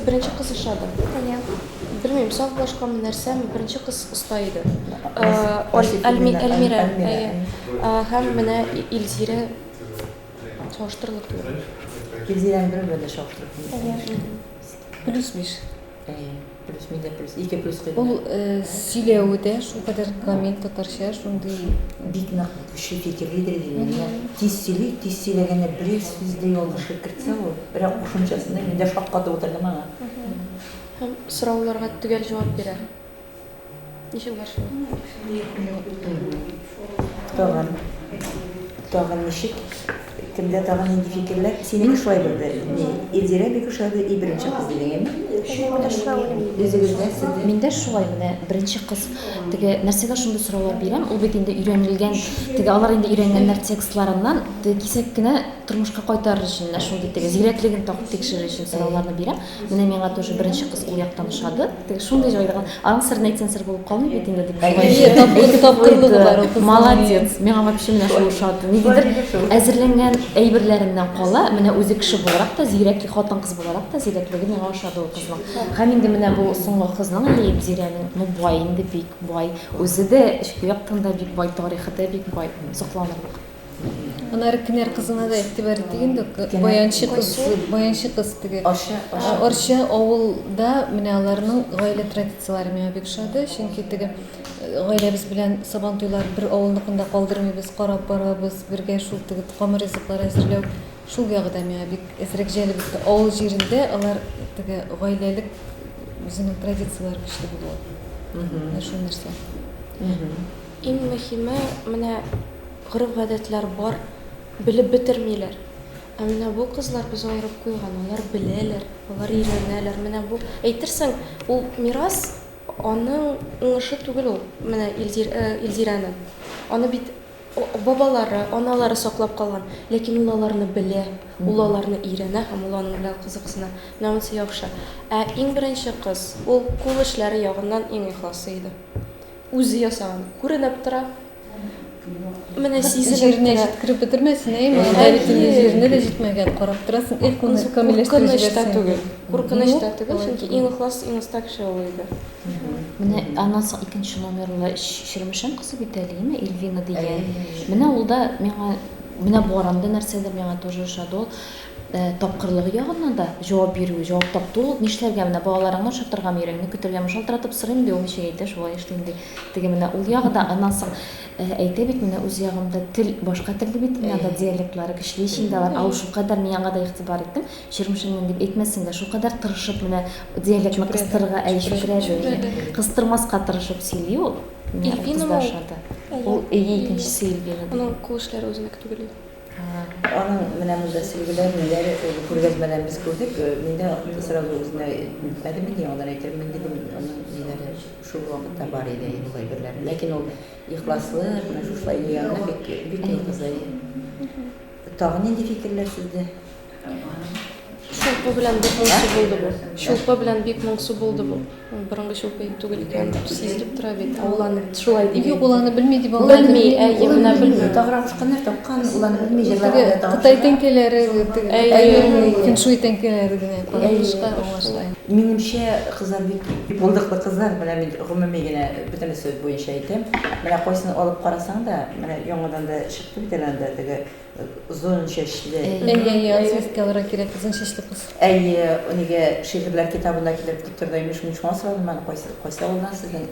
[SPEAKER 6] беренче кызышады. Белмим, сау башка нәрсә, беренче кыз оста иде. Әлмирә. Һәм менә Илзирә чаштырлык түгел.
[SPEAKER 3] Илзирәне бер-бердә шаштырып.
[SPEAKER 7] +5.
[SPEAKER 3] Плюс миндә плюс 2 плюс кыйбат.
[SPEAKER 7] Ул сөйләүдә шул кадәр камил татарча шундый
[SPEAKER 3] Бик нык көчле фикерлидер диде. Тиз сөйләгәндә бер сүздә ялгышлык кертсә ул, бирок кушымчасында миндә шаккатып утырдым аңа.
[SPEAKER 6] Һәм сорауларга төгәл җавап бирә. Ничек башлый?
[SPEAKER 3] Тагын ничек? Кемдә тагын инде фикерләр? Синеке шулай булды. Илзирә бик ошады, беренче кыз дигәнме? Үзегездә сездә
[SPEAKER 5] Миндә шулай менә беренче кыз теге нәрсәгә шундый сораулар бирәм. Ул бит инде өйрәнелгән, теге алар инде өйрәнгәннәр текстларыннан кисәк кенә тормышка кайтарыр өчен шундый теге зирәклеген тикшерер өчен сорауларны бирәм. Менә миңа тоже беренче кыз ул яктан ошады. Теге шундый җайлаган, аның сырын әйтсәң сыр булып калмый бит инде дип.
[SPEAKER 7] тапкырлыгы бар ул.
[SPEAKER 5] Молодец. Миңа вообще менә шул ошады. Нидер әзерләнгән әйберләреннән кала, менә үзе кеше буларак та, зирәкле хатын-кыз буларак та зирәклеге миңа ошады ул кызның. Һәм инде менә бу соңгы кызның Илзирәнең, бай инде бик бай. Үзе дә ичке яктан да бик бай, тарихы да бик бай, сакланырлык.
[SPEAKER 7] Анары кинәр кызына да игътибар итегәндә, баянчы кыз теге. Арча авылда менә аларның гаилә традицияләре миңа бик ошады, чөнки теге гаиләбез белән сабан туйлар бер авылныкында калдырмыйбыз, карап барабыз, бергә шул теге камыр ризыклар әзерләү, шул ягыда миңа бик әзрәк җәлеп итте. Авыл җирендә алар теге гаиләлек үзенең традицияләре көчле була. Шул нәрсә.
[SPEAKER 6] Иң мөһиме менә гореф-гадәтләр бар, белеп бетермиләр. Ә менә бу кызлар без аерып куйган, алар беләләр, алар өйрәнәләр. Менә бу әйтерсең, ул мирас аның уңышы түгел ул. Менә Илзирәнең. Аны бит бабалары, аналары саклап калган, ләкин ул аларны белә, ул аларны өйрәнә һәм ул аның белән кызыксына. Менә монысы яхшы. Ә иң беренче кыз, ул кул эшләре ягыннан иң ихласы иде. Үзе ясаган, күренеп тора. Менә
[SPEAKER 7] Җиренә җиткереп бетермәсен, җиренә дә җитмәгән, карап торасың, ул камилләштереп җибәрсен.
[SPEAKER 6] Куркыныч та түгел, чөнки иң ихлас, иң оста кеше ул иде.
[SPEAKER 5] Менә аннан соң икенче номерлы Ширмешән кызы бит әле, име? Эльвина дигән. Менә ул да менә барамда нәрсәдер миңа тоже ошады ул. Тапкырлыгы ягыннан да җавап бирү, җавап тапты ул. Нишләргә менә балаларыңны шатларга йөрәгне күтәргән, шалтыратып сорыйм ди ул ничек әйтә, шулай эшлим ди. Теге менә ул ягы да аннан соң әйтә бит менә үз ягымда тел, башка телдә бит менә да диалектлары көчле ишендәләр. Ау шулкадәр мин аңа да игътибар иттем. Ширмешәннән дип әйтмәсәң дә шулкадәр тырышып менә диалектны кыстырырга әйшүрәде. Кыстырмаска тырышып сөйли ул.
[SPEAKER 4] Эльвина
[SPEAKER 5] ул икенчесе Эльвина.
[SPEAKER 4] Аның кул эшләре үзенеке түгел.
[SPEAKER 3] Аның менә монда сөлгеләр, ниләр күргәзмәдән без күрдек. Миндә сразу үзенә әйтмәдем инде, алар әйтермен дидем, аның ниләре шул вакытта бар иде, булай берләр. Ләкин ул ихласлы, менә шулай ягына бик кызый. Тагын нинди фикерләр сездә?
[SPEAKER 4] Шулпа белән бик моңсу булды бу. Шулпа белән бик моңсу булды бу. Борынгы шулпа түгел икән, сизеп тора бит. Уланы шулай дип.
[SPEAKER 7] Юк, уланы белми дип
[SPEAKER 4] Белми, менә белми.
[SPEAKER 3] Таграк кушканнар тапкан, уланы белми җырларга да.
[SPEAKER 7] Кытай тәңкәләре, феншуй тәңкәләре генә карашка аңлаштай.
[SPEAKER 3] Минемчә, кызлар бик булдыклы кызлар, менә мин гомуми генә бөтен сүз буенча әйтәм. Менә кайсын алып карасаң да, менә яңадан да чыкты бит әле теге зон чәчле.
[SPEAKER 7] Звездкалар кирәк кызын чәчле кыз.
[SPEAKER 3] Нигә шигырьләр китабында килеп тордаймыш, мин шуңа сорадым, мен кайсы улдан сезнең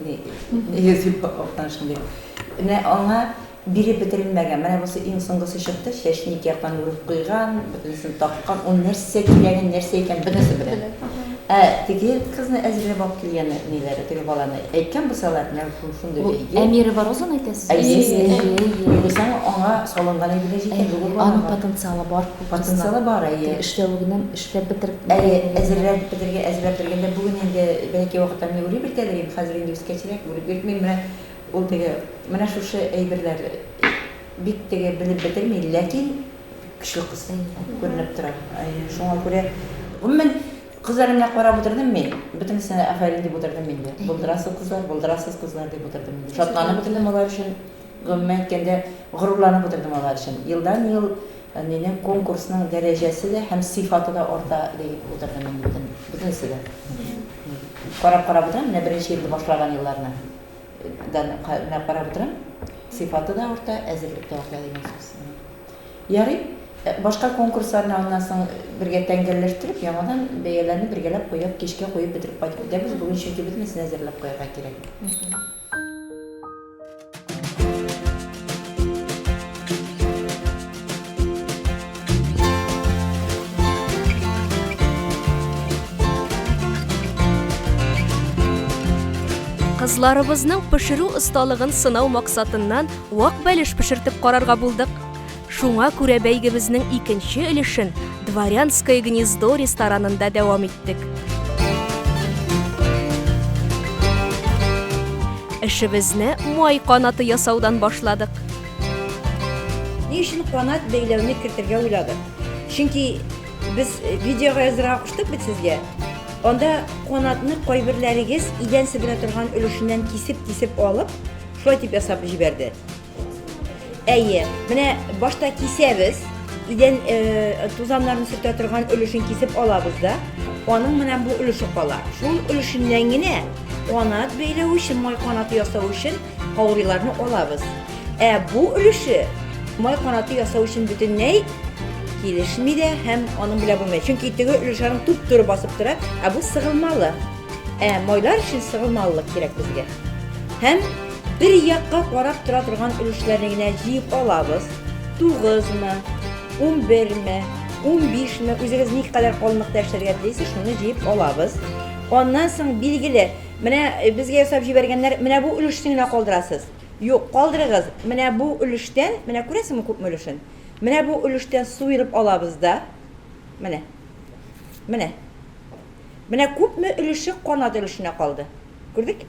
[SPEAKER 3] язып октанышын дип. Менә аңа биреп бетерелмәгән. Менә бусы иң соңгысы чыкты, чәчне ике яктан үреп куйган, бөтенсен таккан, ул нәрсә килгән, нәрсә икән бөтенсе белә. Теге кызны әзерләп алып килгән ниләре, теге баланы әйткән булсалар, менә шундый бәйге.
[SPEAKER 5] Әмире бар озын әйтәсез.
[SPEAKER 3] Булсаң аңа салынган әйберләр җитә.
[SPEAKER 5] Аның потенциалы бар.
[SPEAKER 3] Потенциалы бар,
[SPEAKER 5] Эшләвеннән эшләп бетереп.
[SPEAKER 3] Әзерләп бетергәндә бүген инде бәлки вакытта мин үреп бетәләр, хәзер инде үскәчрәк үреп бетмим. Менә ул теге менә шушы әйберләр бик теге белеп бетерми, ләкин көчле кыз күренеп тора. Шуңа күрә гомумән кызларымны карап утырдым мин. Бөтенсен афәрин дип утырдым мин. Булдырасыз кызлар дип утырдым мин. Шатланып утырдым алар өчен. Гомумән әйткәндә горурланып утырдым алар өчен. Елдан-ел минем конкурсның дәрәҗәсе дә һәм сыйфаты да арта дип утырдым мин бөтенсе дә. Карап утырам, менә беренче елда башлаган елларны. Менә карап утырам, сыйфаты да арта, әзерлек тә арта дигән сүз. Ярый, башка конкурсларны аннан соң бергә тәңгәлләштереп, яңадан бәяләрне бергәләп куеп, кичкә куеп бетереп кайтып китәбез. Бүген чөнки бөтенсен әзерләп куярга кирәк.
[SPEAKER 1] Кызларыбызның пешерү осталыгын сынау максатыннан вак бәлеш пешертеп карарга булдык. Шуңа күрә бәйгебезнең икенче өлешен Дворянское гнездо ресторанында дәвам иттек. Эшебезне май канаты ясаудан башладык.
[SPEAKER 3] Ни өчен канат бәйләүне кертергә уйладык? Чөнки без видеога язырга куштык бит сезгә. Анда канатны кайберләрегез идән себерә торган өлешеннән кисеп алып, шулай дип ясап җибәрде. Менә башта кисәбез, идән тузаннарны сөртә торган өлешен кисеп алабыз да, аның менә бу өлеше кала. Шул өлешеннән генә канат бәйләү өчен, май канаты ясау өчен кауриларны алабыз. Бу өлеше май канаты ясау өчен бөтенләй килешми дә һәм аның белә булмый. Чөнки теге өлешәнең туп-туры басып тора, бу сыгылмалы. Майлар өчен сыгылмалылык кирәк безгә. Һәм бер якка карап тора торган өлешләрне генә җыеп алабыз. 9мы, 11мы, 15мы, үзегез никадәр калынлыкта эшләргә телисез, шуны җыеп алабыз. Аннан соң билгеле, менә безгә ясап җибәргәннәр, менә бу өлешне генә калдырасыз. Юк, калдырыгыз. Менә бу өлештән, менә күрәсезме күпме өлешен? Менә бу өлештән суырып алабыз да. Менә. Менә күпме өлеше канат өлешенә калды. Күрдек?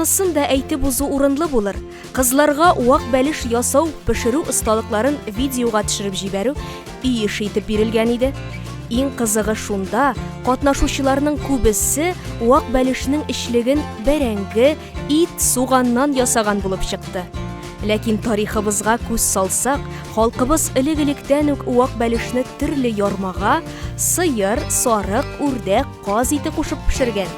[SPEAKER 1] Шунысын да әйтеп узу урынлы булыр. Кызларга вак бәлеш ясау, пешерү осталыкларын видеога төшереп җибәрү иеш итеп бирелгән иде. Иң кызыгы шунда, катнашучыларның күбесе вак бәлешнең эчлеген бәрәңге, ит, суганнан ясаган булып чыкты. Ләкин тарихыбызга күз салсак, халкыбыз элек-электән үк вак бәлешне төрле ярмага, сыер, сарык, үрдәк, каз ите кушып пешергән.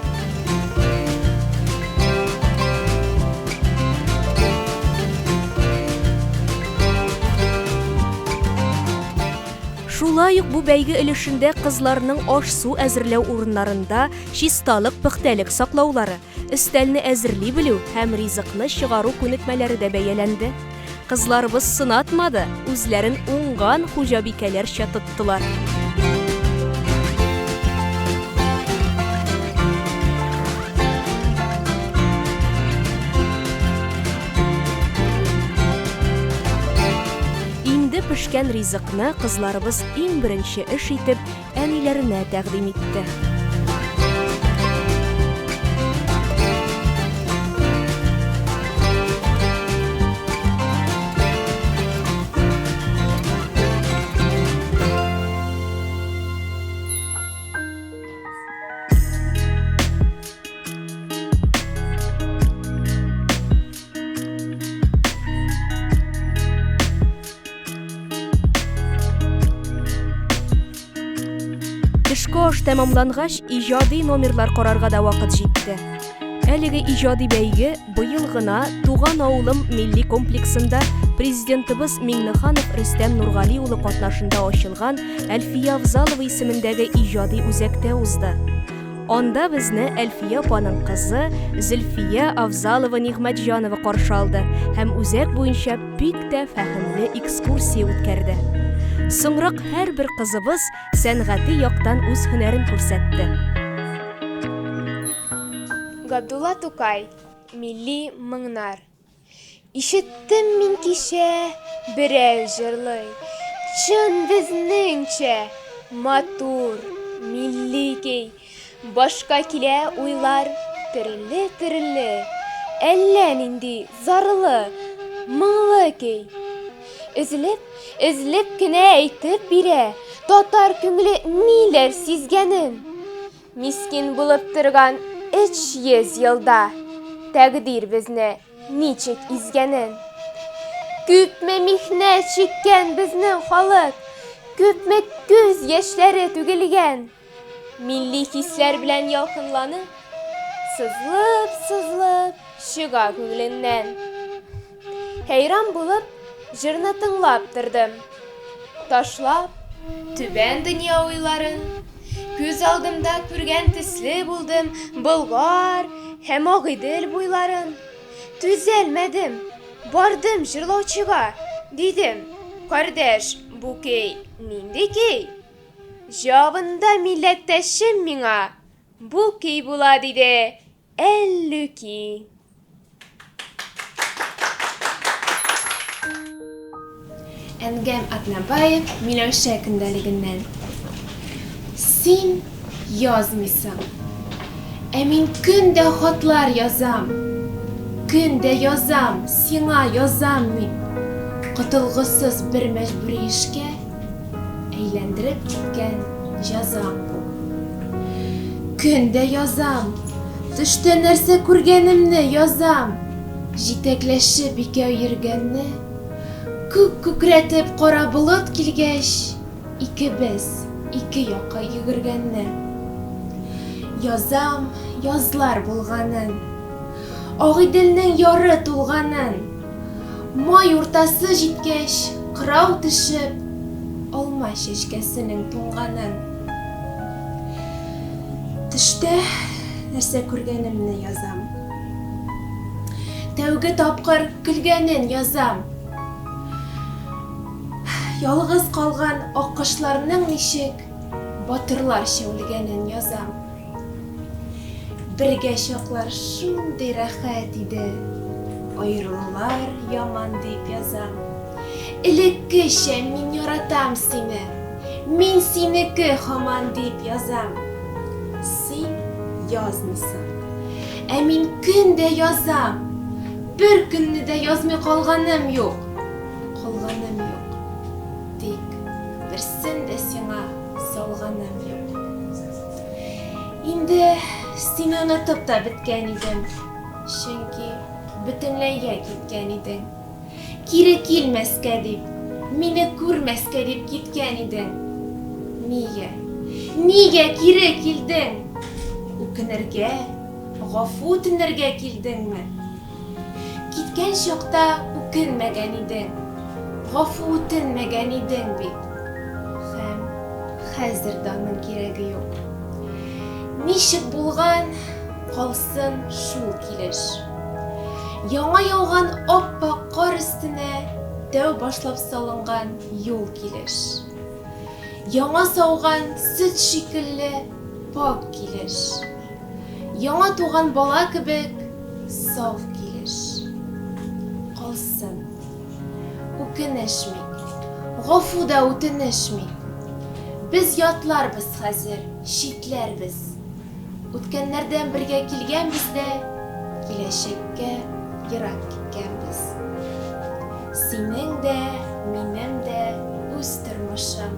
[SPEAKER 1] Шулай ук бу бәйге өлешендә кызларның аш-су әзерләү урыннарында чисталык, пөхтәлек саклаулары, өстәлне әзерли белү һәм ризыкны чыгару күнекмәләре дә бәяләнде. Кызларыбыз сынатмады, үзләрен уңган хуҗабикәләрчә тоттылар. Инде пешкән ризыкны кызларыбыз иң беренче эш итеп әниләренә тәкъдим итте. Төшке аш тәмамлангач, иҗади номерлар карарга да вакыт җитте. Әлеге иҗади бәйге быел гына Туган авылым милли комплексында президентыбыз Миңнеханов Рөстәм Нургали улы катнашында ачылган Әлфия Авзалова исемендәге иҗади үзәктә узды. Анда безне Әлфия апаның кызы Зөлфия Авзалова Нигъмәтҗанова каршы алды һәм үзәк буенча бик тә фәһемле экскурсия үткәрде. Соңрак һәрбер кызыбыз сәнгати яктан үз һөнәрен күрсәтте.
[SPEAKER 6] Габдулла Тукай, милли моңнар. Ишеттем мин кичә берәү җырлый, чын безнеңчә матур, милли кей. Башка килә уйлар төрле, әллә нинди зарлы, моңлы кей. Эзлеп кенә әйтеп бирә, татар күңле ниләр сизгәнен. Мискин булып торган 300 елда тәкъдир безне ничек изгәнен. Күпме михнәт чиккән безнең халык, күпме күз яшьләре түгелгән. Милли хисләр белән якынланып, сызлып чыга күңленнән. Хәйран булып җырны тыңлап тордым, ташлап түбән дөнья уйларын. Күз алдымда күргән төсле булдым Болгар һәм Агыйдел буйларын. Түзәлмәдем, бардым җырлаучыга, дидем: "Кардәш, бу кей нинди кей?" Җавында милләттәшем миңа: "Бу кей була", диде, Әллүки. Әнгәм Атнабаев Миләүшә көндәлегеннән. Син язмыйсың, ә мин көндә хатлар язам. Көндә язам, сиңа язам мин. Котылгысыз бер мәҗбүри эшкә әйләндереп киткән җазам бу. Көндә язам, төштә нәрсә күргәнемне язам. Җитәкләшеп икәү йөргәнне, күк күкрәтеп кара болыт килгәч, икебез ике якка йөгергәнне. Язам язлар булганын, Агыйделнең яры тулганын. Май уртасы җиткәч, кырау төшеп, алма чәчкәсенең туңганын. Төштә нәрсә күргәнемне язам. Тәүге тапкыр көлгәнен язам. Ялгыз калган аккошларның ничек батырлар шәүлгәнен язам. Бергә чаклар шундый рәхәт иде, аерылулар яман дип язам. Элеккечә мин яратам сине, мин синеке һаман дип язам. Син язмыйсың, Ә мин көн дә язам. Бер көнне дә язмый калганым юк. Тик берсен дә сиңа салганым юк. Инде сине онытып та беткән идем. Чөнки бөтенләйгә киткән идең. Кире килмәскә дип, мине күрмәскә дип киткән идең. Нигә кире килдең? Үкенергә, гафу үтенергә килдеңме? Киткән чакта үкенмәгән идең, гафу үтенмәгән идең бит. Һәм хәзер дә аның кирәге юк. Ничек булган, калсын шул килеш. Яңа яуган аппак кар өстенә тәү башлап салынган юл килеш. Яңа сауган сөт шикелле пак килеш. Яңа туган бала кебек саф килеш. Калсын. Үкенешмик, гафу да үтенешмик. Без ятларбыз хәзер, читләрбез. Үткәннәрдән бергә килгәнбез дә, киләчәккә ерак киткәнбез. Синең дә, минем дә үз тормышым.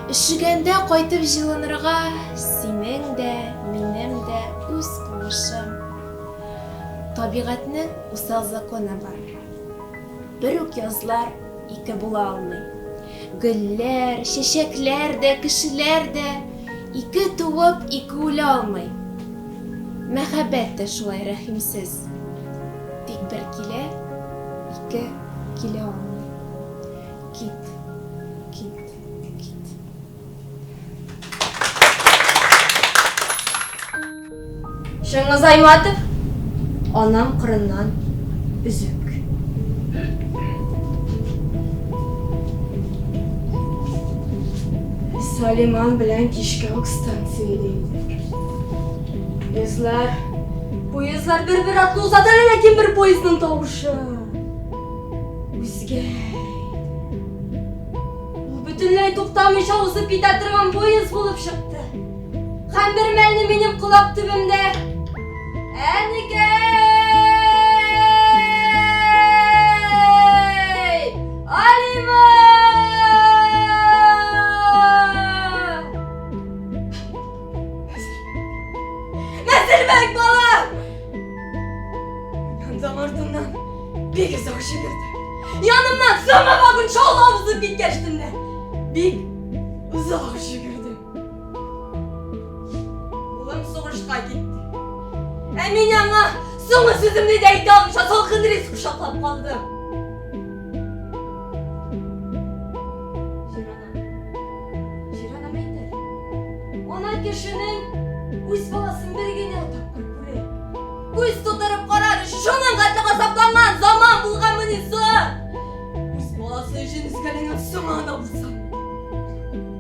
[SPEAKER 6] Өшегәндә кайтып җылынырга, синең дә, минем дә үз кумышым. Табигатьнең усал законы бар. Бер үк язлар ике була алмый. Гөлләр, чәчәкләр дә, кешеләр дә ике туып, ике үлә алмый. Мәхәббәт тә шулай рәхимсез. Тик бер килә, ике килә алмый. Кит.
[SPEAKER 2] Шыңғыз Айматов, анам қырыннан үзік.
[SPEAKER 9] Салиман белән кичкә үк станциядә идек. Поездлар бер-бер атлы узады, ләкин бер поездның тавышы үзгә. Ул бөтенләй туктамыйча узып китә торган поезд булып чыкты. Һәм бер мәлне минем колак төбемдә Әнекәй! Алима! Мәселбәк балам! Яндан артыннан бик озак жүгерде. Янымнан сама вагон шаулап узып киткәчтендә. Бик озак жүгерде. Улым сугышка китте. Ә мин аңа соңгы сүземне дә әйтә алмыйча салкын рис кочаклап калдым. Җиранам әйтә. Ана кешенең үз баласын бер генә тапкыр күрә. Күз тутырып карар, шуның катлыга сакланган заман булганмыни соң? Үз баласы өчен үзгәләнгән соңана булса.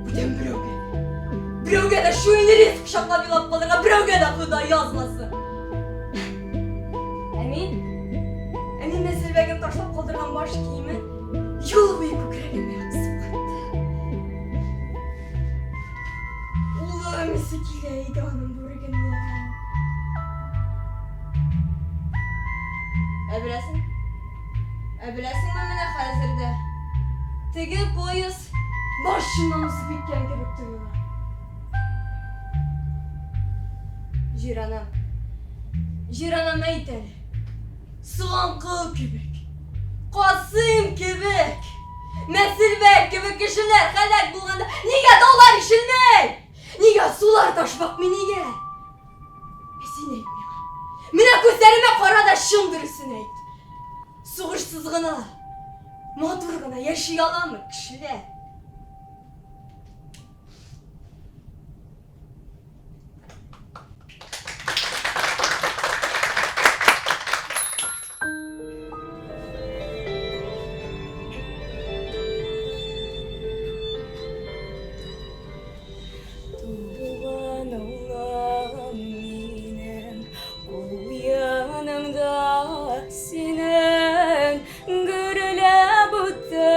[SPEAKER 9] Бүтән берәүгә дә шуны рис кочаклап елап калырга, берәүгә дә Ходай язмасын. Әмин мәселбәгем ташлап калдырган баш киеме юл буе күкрәгемә кысып кайтты. Улым исе килә иде аның бүрегеннән. Ә беләсеңме менә хәзердә теге поезд башымнан узып киткән кебек тоела. Җиранам әйт әле. Суган кыл кебек, Касым кебек, Мәселбәк кебек кешеләр һәлак булганда нигә таулар ишелмәй? Нигә сулар ташмакмый нигә? Син әйт миңа. Менә күзләремә кара да чын дөресен әйт. Сугышсыз гына, матур гына яши аламы кешеләр?
[SPEAKER 1] Синең гөреләп үтте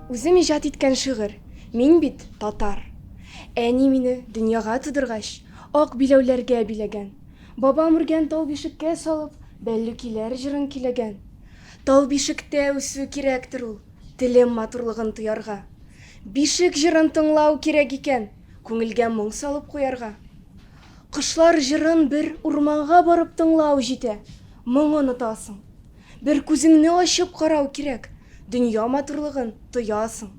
[SPEAKER 9] Үзем иҗат иткән шигырь. Мин бит татар. Әни мине дөньяга тудыргач, ак биләүләргә биләгән. Бабам үргән тал бишеккә салып, бәллүкиләр җырын киләгән. Тал бишектә үсү кирәктер ул, телем матурлыгын тоярга. Бишек җырын тыңлау кирәк икән, күңелгә моң салып куярга. Кышлар җырын бер урманга барып тыңлау җитә, моң онытасың. Бер күзеңне ачып карау кирәк, дөнья матурлыгын тоясың.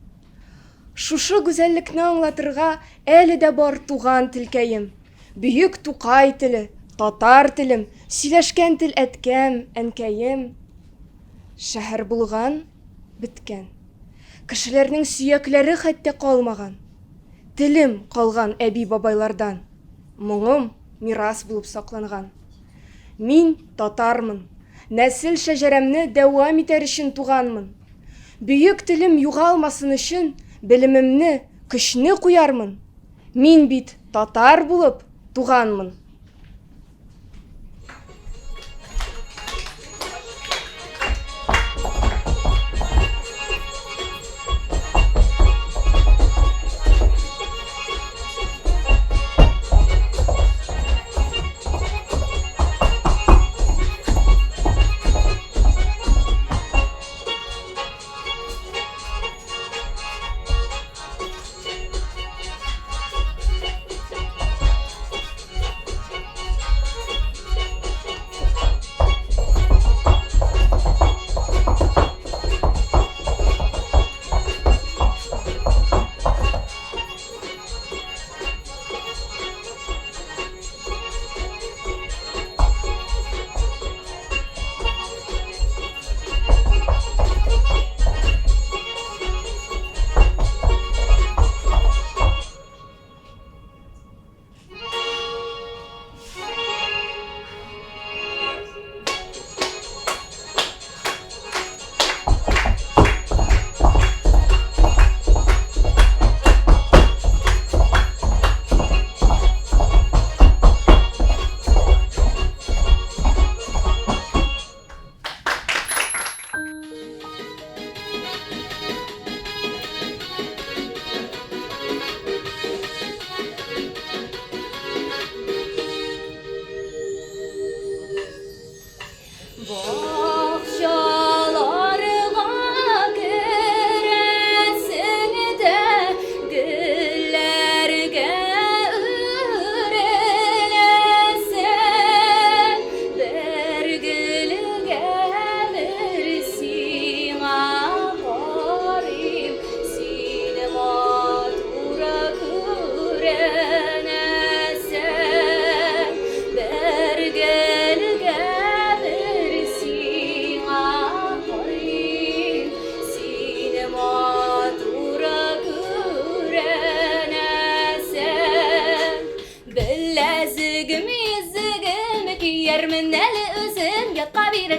[SPEAKER 9] Шушы гүзәллекне аңлатырга әле дә бар туган телкәем. Бөек Тукай теле, татар телем, сөйләшкән тел әткәм, әнкәем. Шәһәр булган, беткән. Кешеләрнең сөякләре хәтта калмаган. Телем калган әби-бабайлардан. Моңым мирас булып сакланган. Мин татармын. Нәсел шәҗәрәмне дәвам итәр өчен туганмын. Бөек телем югалмасын өчен белемемне, көчне куярмын. Мин бит татар булып туганмын.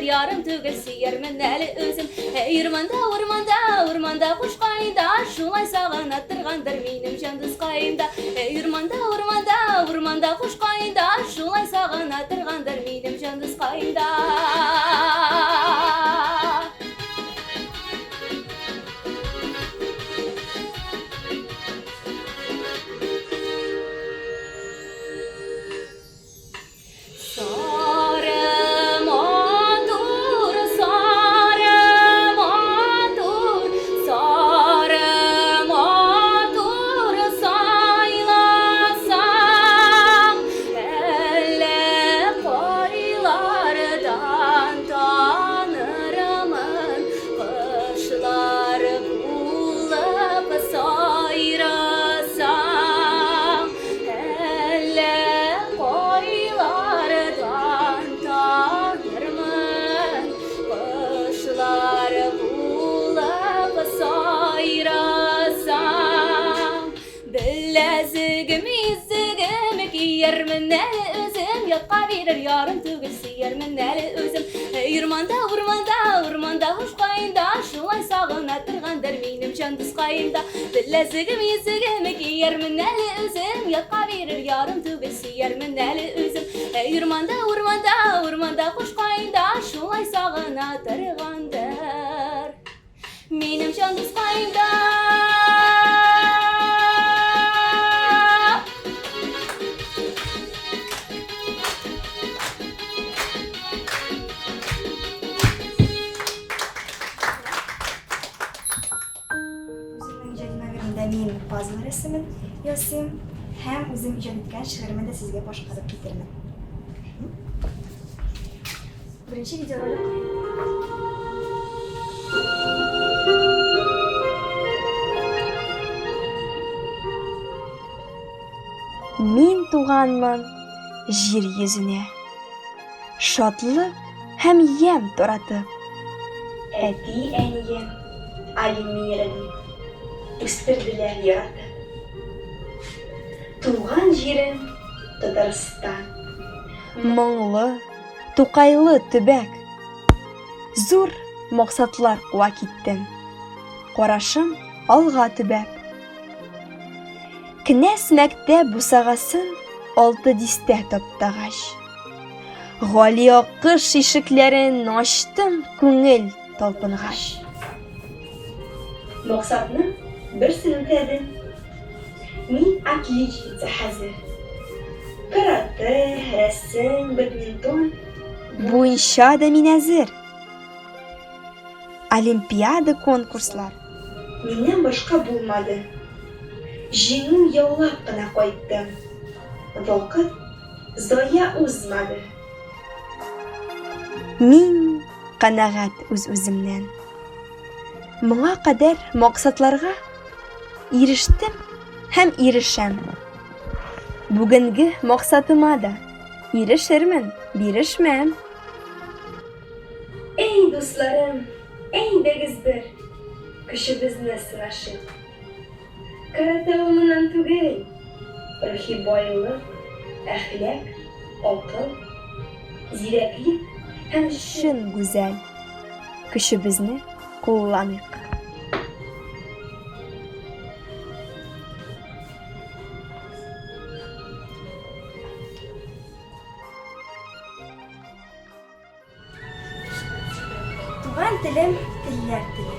[SPEAKER 11] Yarım tügesi yermen eli özüm Urmanda kuş kayında Şulay sağan attırgandır benim jandız kayımda Urmanda kuş kayında Şulay sağan attırgandır benim jandız kayımda Yarım tügesi yermen eli özüm Urmanda kuş kayında Şulay sağın attırgandır benim jandız kayımda Bilezigim yüzügim ki yermen eli özüm Yatka verir yarım tügesi yermen eli özüm Urmanda kuş kayında Şulay sağın attırgandır benim жандысқайымда.
[SPEAKER 2] Үземнең җәлмәгемдә мин пазл рәсемен ясыйм һәм үзем иҗат иткән шигыремне дә сезгә башкарып китермен. Беренче видеоролик.
[SPEAKER 12] Мин туганмын җир йөзенә, шатлык һәм ям таратып. Әти әнием Альмираны үстерделәр яратып. Туган җирем Татарстан, моңлы, тукайлы төбәк. Зур максатлар куа киттем, карашым алга төбәп. Кнәс мәктәп бусагасын 6 дистә таптагач. Гали акыш ишекләрен ачтым күңел талпынгач. Максатны берсен үтәдем. Мин отличница хәзер. Карате, рәсем, бадминтон буенча да мин әзер. Олимпиада конкурслар миннән башка булмады. Җиңү яулап кына кайттым. Вакыт зая узмады. Мин канәгать үз-үземнән. Моңа кадәр максатларга ирештем һәм ирешәм. Бүгенге максатыма да ирешермен, бирешмәм. Эй дусларым, әйдәгез бер көчебезне сынашыйк. Карате улынан түгел, рухи байлык, әхлак, акыл, зирәклек һәм шын гүзәл көчебезне кулланыйк.
[SPEAKER 2] Туган телем телләр теле.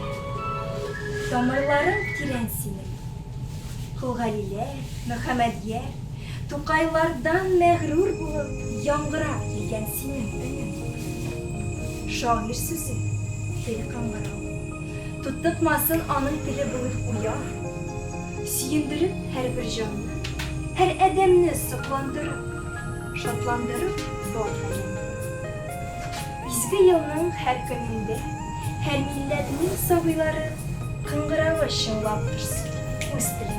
[SPEAKER 2] Тамырларым тирән синең. Хулгалиләр, Мөхәммәдияр, Тукайлардан мәгърур булып, яңгырап килгән синең өнең. Шагыйрь сүзе, тел каңгырау. Тутыкмасын аның теле булып уяр. Сөендереп һәр бер җанны, һәр адәмне сокландырып, шатландырып бар хәлен. Изге елның һәр көнендә, һәр милләтнең сабыйлары кыңгыравы чыңлап торсын үз телендә.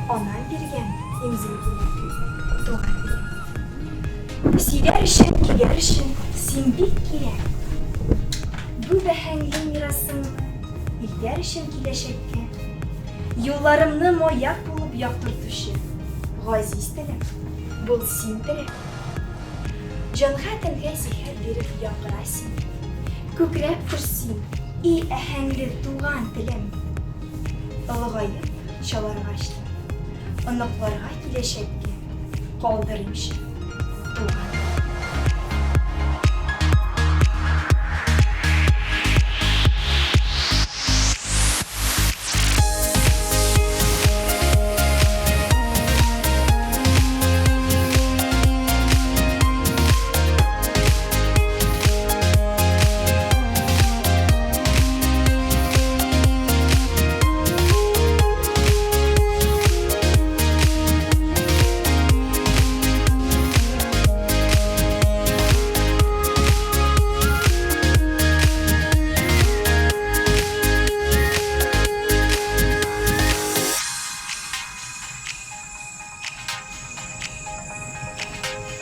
[SPEAKER 2] Ана биргән имзалыгы туган телем. Сөйләр өчен, килер өчен син бик кирәк. Бу бәһәңле мирасың илдәр өчен киләчәккә. Юлларымны маяк булып яктыртучы газиз телем, бул син телем. Җанга тәнгә сихер биреп яңгыра син. Күкрәп күрсин, и әһәңле туган телем. Олыгаеп чаларга ачтым. Оныкларга киләчәккә калдырымчы туган.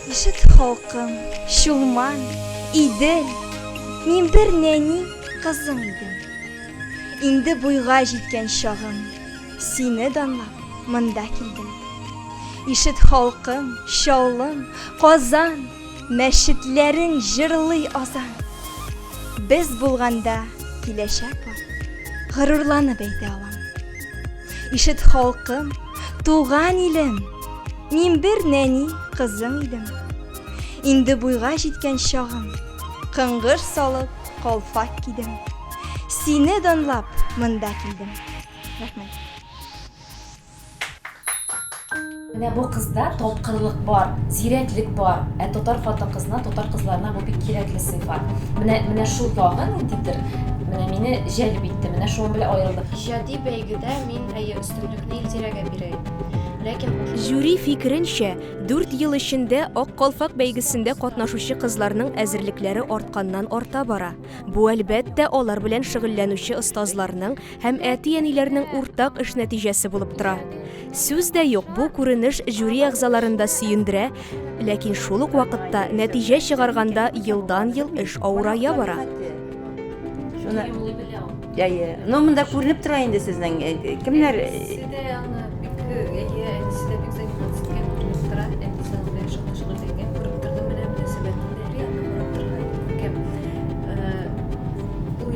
[SPEAKER 2] Ишет халкым, Чулман, Идел, мин бер нәни кызың идем. Инде буйга җиткән чагым, сине данлап монда килдем. Ишет халкым, Чаллым, Казан, мәчетләрең җырлый азан. Без булганда киләчәк бар, горурланып әйтә алам. Ишет халкым, туган илем, мин бер нәни кызың идем. Инде буйга җиткән чагым, кыңгыр салып калфак кидем. Сине данлап монда килдем. Рәхмәт.
[SPEAKER 5] Менә бу кызда тапкырлык бар, зирәклек бар. Татар хатын-кызына, татар кызларына бу бик кирәкле сыйфат. Менә шул ягын ниндидер, менә мине җәлеп итте, менә шуның белән аерылдык.
[SPEAKER 4] Иҗади бәйгедә мин өстенлекне Илзирәгә бирәм. Ләкин
[SPEAKER 1] Жюри фикеренчә, 4 ел эчендә Ак калфак бәйгесендә катнашучы кызларның әзерлекләре артканнан арта бара. Бу әлбәттә алар белән шөгыльләнүче остазларның һәм әти-әниләрнең уртак эш нәтиҗәсе булып тора. Сүз дә юк, бу күренеш жюри әгъзаларында сөендерә, ләкин шул ук вакытта нәтиҗә чыгарганда елдан-ел эш авырая бара.
[SPEAKER 3] Шуны ну монда күренеп тора инде сезнең кемнәр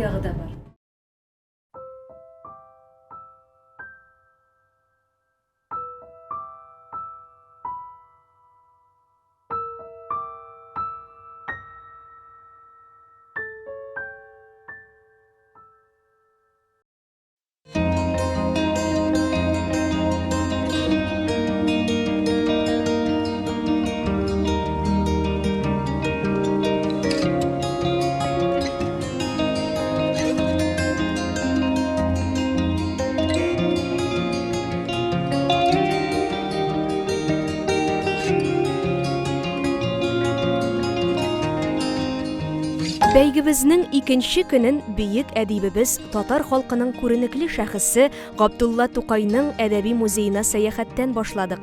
[SPEAKER 7] ягы да бар.
[SPEAKER 1] Бәйгебезнең икенче көнен бөек әдибебез, татар халкының күренекле шәхесе Габдулла Тукайның әдәби музеена сәяхәттән башладык.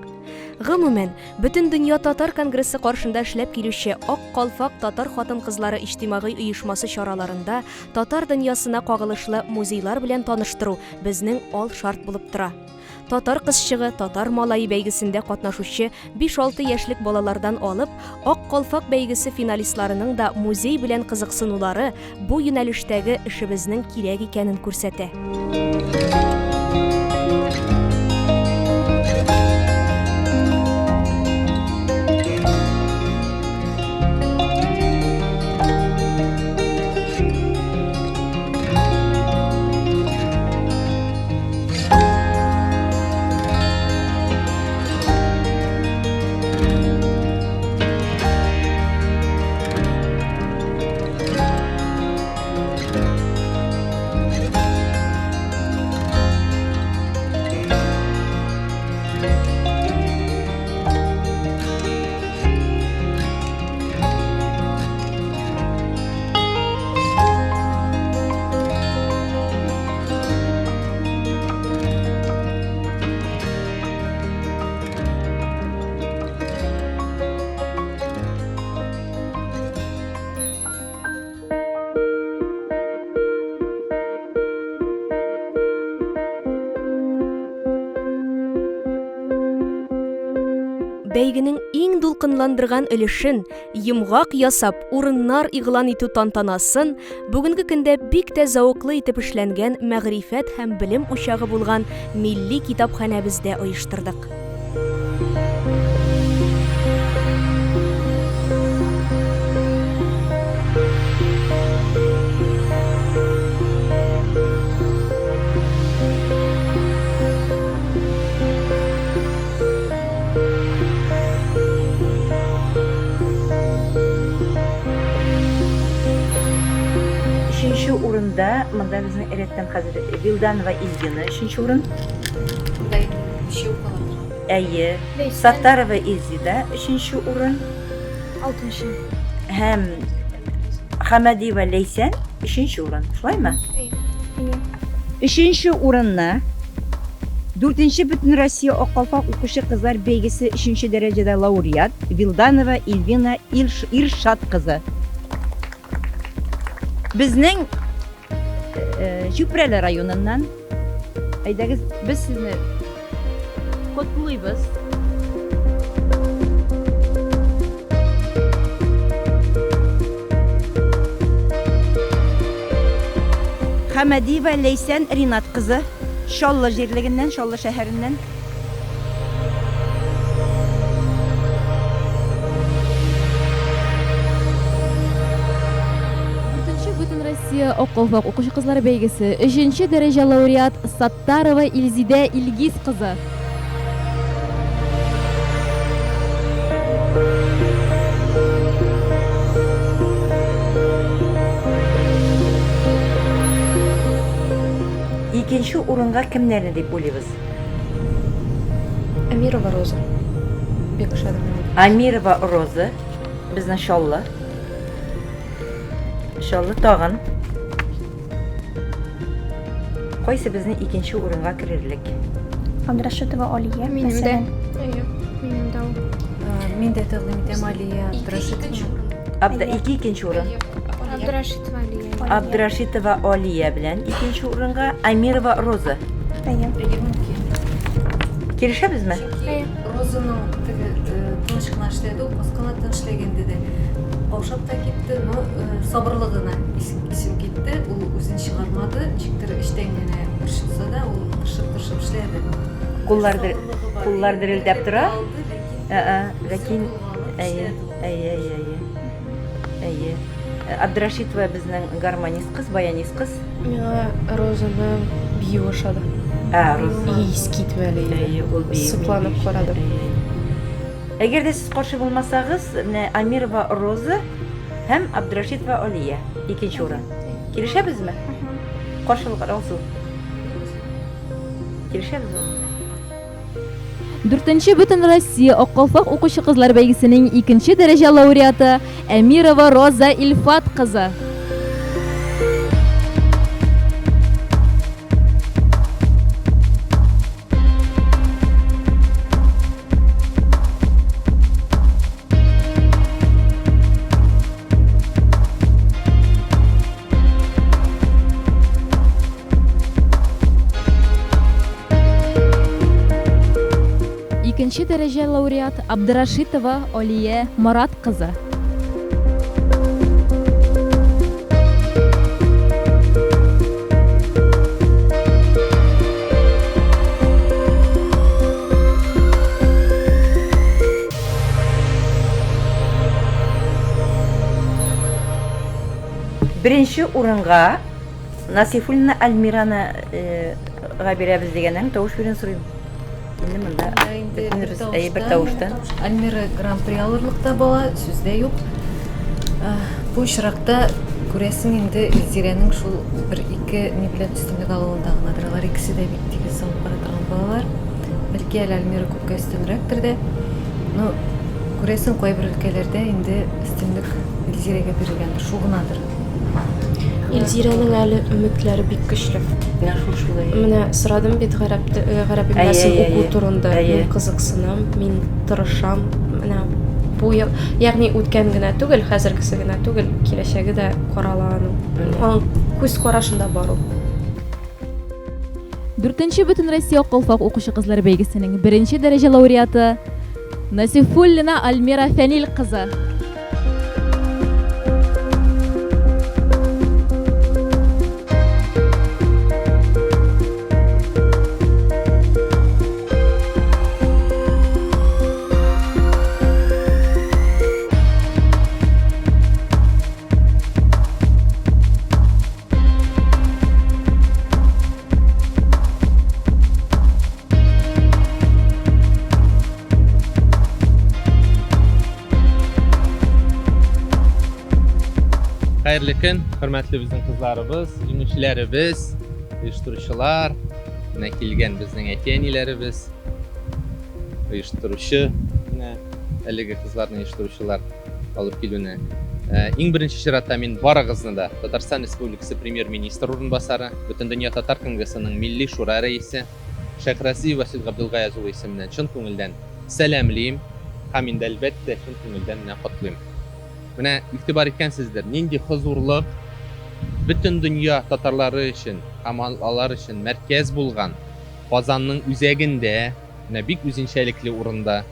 [SPEAKER 1] Гомумән, бөтен дөнья татар конгрессы каршында эшләп килүче Ак калфак татар хатын-кызлары иҗтимагый оешмасы чараларында татар дөньясына кагылышлы музейлар белән таныштыру безнең ал шарт булып тора. Татар кызчыгы, татар малайы бәйгесендә катнашучы 5-6 яшьлек балалардан алып, Ак калфак бәйгесе финалистларының да музей белән кызыксынулары бу юнәлештәге эшебезнең кирәк икәнен күрсәтә. Бәйгенең иң дулкынландырган өлешен, йомгак ясап, урыннар игълан итү тантанасын бүгенге көндә бик тә зауыклы итеп эшләнгән мәгърифәт һәм белем учагы булган милли китапханәбездә оештырдык.
[SPEAKER 3] Üçüncü урында монда безнең рәттән хәзер Вилданова Ильина üçüncü урын. Әйе, Саттарова Илзида üçüncü урын.
[SPEAKER 2] 6-нчы.
[SPEAKER 3] Һәм Хамадиева Лейсән üçüncü урын. Шулаймы? Üçüncü урынны 4-нче Бөтен Россия Ак калфак укучы кызлар бәйгесе 3-нче дәрәҗәдә лауреат Вилданова Ильвина Иршат кызы. Безнең Чүпрәле районыннан әйдәгез без сезне котлыйбыз. Хамадиева Лейсән Ринат кызы, Шаллы җирлегеннән, Шаллы шәһәреннән.
[SPEAKER 13] Бөтен Россия Околфак укучы кызлары бәйгесе 3-нче дәрәҗә лауреат Саттарова Илзидә Илгиз кызы.
[SPEAKER 3] Икенче урынга кемнәрне дип уйлыйбыз?
[SPEAKER 4] Амирова Роза. Бик ошады миңа.
[SPEAKER 3] Амирова Роза, безнең Шаллы. Шаллы тагын. Кайсы безне икенче урынга керерлек?
[SPEAKER 2] Абдрашитова Алия.
[SPEAKER 6] Минем дә. Минем дә.
[SPEAKER 7] Мин дә тәкъдим итәм Алия Абдрашитова.
[SPEAKER 3] Икенче урын.
[SPEAKER 6] Абдрашитова Алия.
[SPEAKER 3] Абдрашитова Алия белән икенче урынга Амирова Роза. Килешәбезме?
[SPEAKER 7] Розаның тыныч кына эшләде, ул кыскына эшләгәнде дә. Каушап та китте, но сабырлыгына исем китте. Ул үзен чыгармады, ничектер эштән генә биршса да, ул тырышып эшләде.
[SPEAKER 3] Куллар дерелдәп тора. Ләкин Абдрашитова безнең гармонист кыз, баянист кыз.
[SPEAKER 4] Миңа Розаны бию ошады.
[SPEAKER 3] Роза.
[SPEAKER 4] Ис китмәле. Сыпланып карадым.
[SPEAKER 3] Әгәр дә сез каршы булмасагыз, менә Амирова Роза һәм Абдрашитова Алия икенче урын. Килешәбезме? Каршылык арасу. Килешәбезме?
[SPEAKER 13] 4-нче Бөтен Россия Околфак укучы кызлар бәйгесенең 2-нче дәрәҗә лауреаты Амирова Роза Ильфат кызы. Икенче дәрәҗә лауреат Абдрашитова Алия Марат кызы.
[SPEAKER 3] Беренче урынга Насифуллина Альмираны бирәбез дигәннән тавыш бирен сорыйм. Инде монда бер тавыштан.
[SPEAKER 7] Альмира гран-при алырлыкта бала, сүздә юк. Бу очракта күрәсең инде Илзирәнең шул 1-2 ни белән өстенлек алуында гынадыр. Икесе дә бик тигез салып караган балалар. Бәлки Альмира күпкә өстенрәктер дә. Но күрәсең кайбер өлкәләрдә инде өстенлек Илзирәгә бирелгәндер. Шул гынадыр.
[SPEAKER 4] Илзирәнең әле өметләре бик көчле.
[SPEAKER 3] Шулай.
[SPEAKER 4] Менә сорадым бит гарәп мәсәл уку турында. Мин кызыксынам, мин тырышам. Менә бу ягъни үткән генә түгел, хәзергесе генә түгел, киләчәге дә каралган. Күз карашында бар ул.
[SPEAKER 13] 4-нче Бөтен Россия Околфак укучы кызлар бәйгесенең 1-нче дәрәҗә лауреаты Насифуллина Альмира Фәнил кызы.
[SPEAKER 14] Хәерле көн, хөрмәтле безнең кызларыбыз, җиңүчеләребез, оештыручылар, менә килгән безнең әти-әниләребез, оештыручы, менә әлеге кызларны оештыручылар алып килүне. Иң беренче чиратта мин барыгызны да Татарстан Республикасы премьер-министры урынбасары, Бөтен дөнья татар конгрессының милли шура рәисе Шәйхрәзи Васил Габдулгаязов улы исеменнән чын күңелдән сәламлыйм һәм инде әлбәттә чын күңелдән котлыйм. Менә игътибар иткәнсездер, нинди хозурлык бөтен дөнья татарлары өчен, һәм алар өчен мәркәз булган Казанның үзәгендә, менә бик үзенчәлекле урында.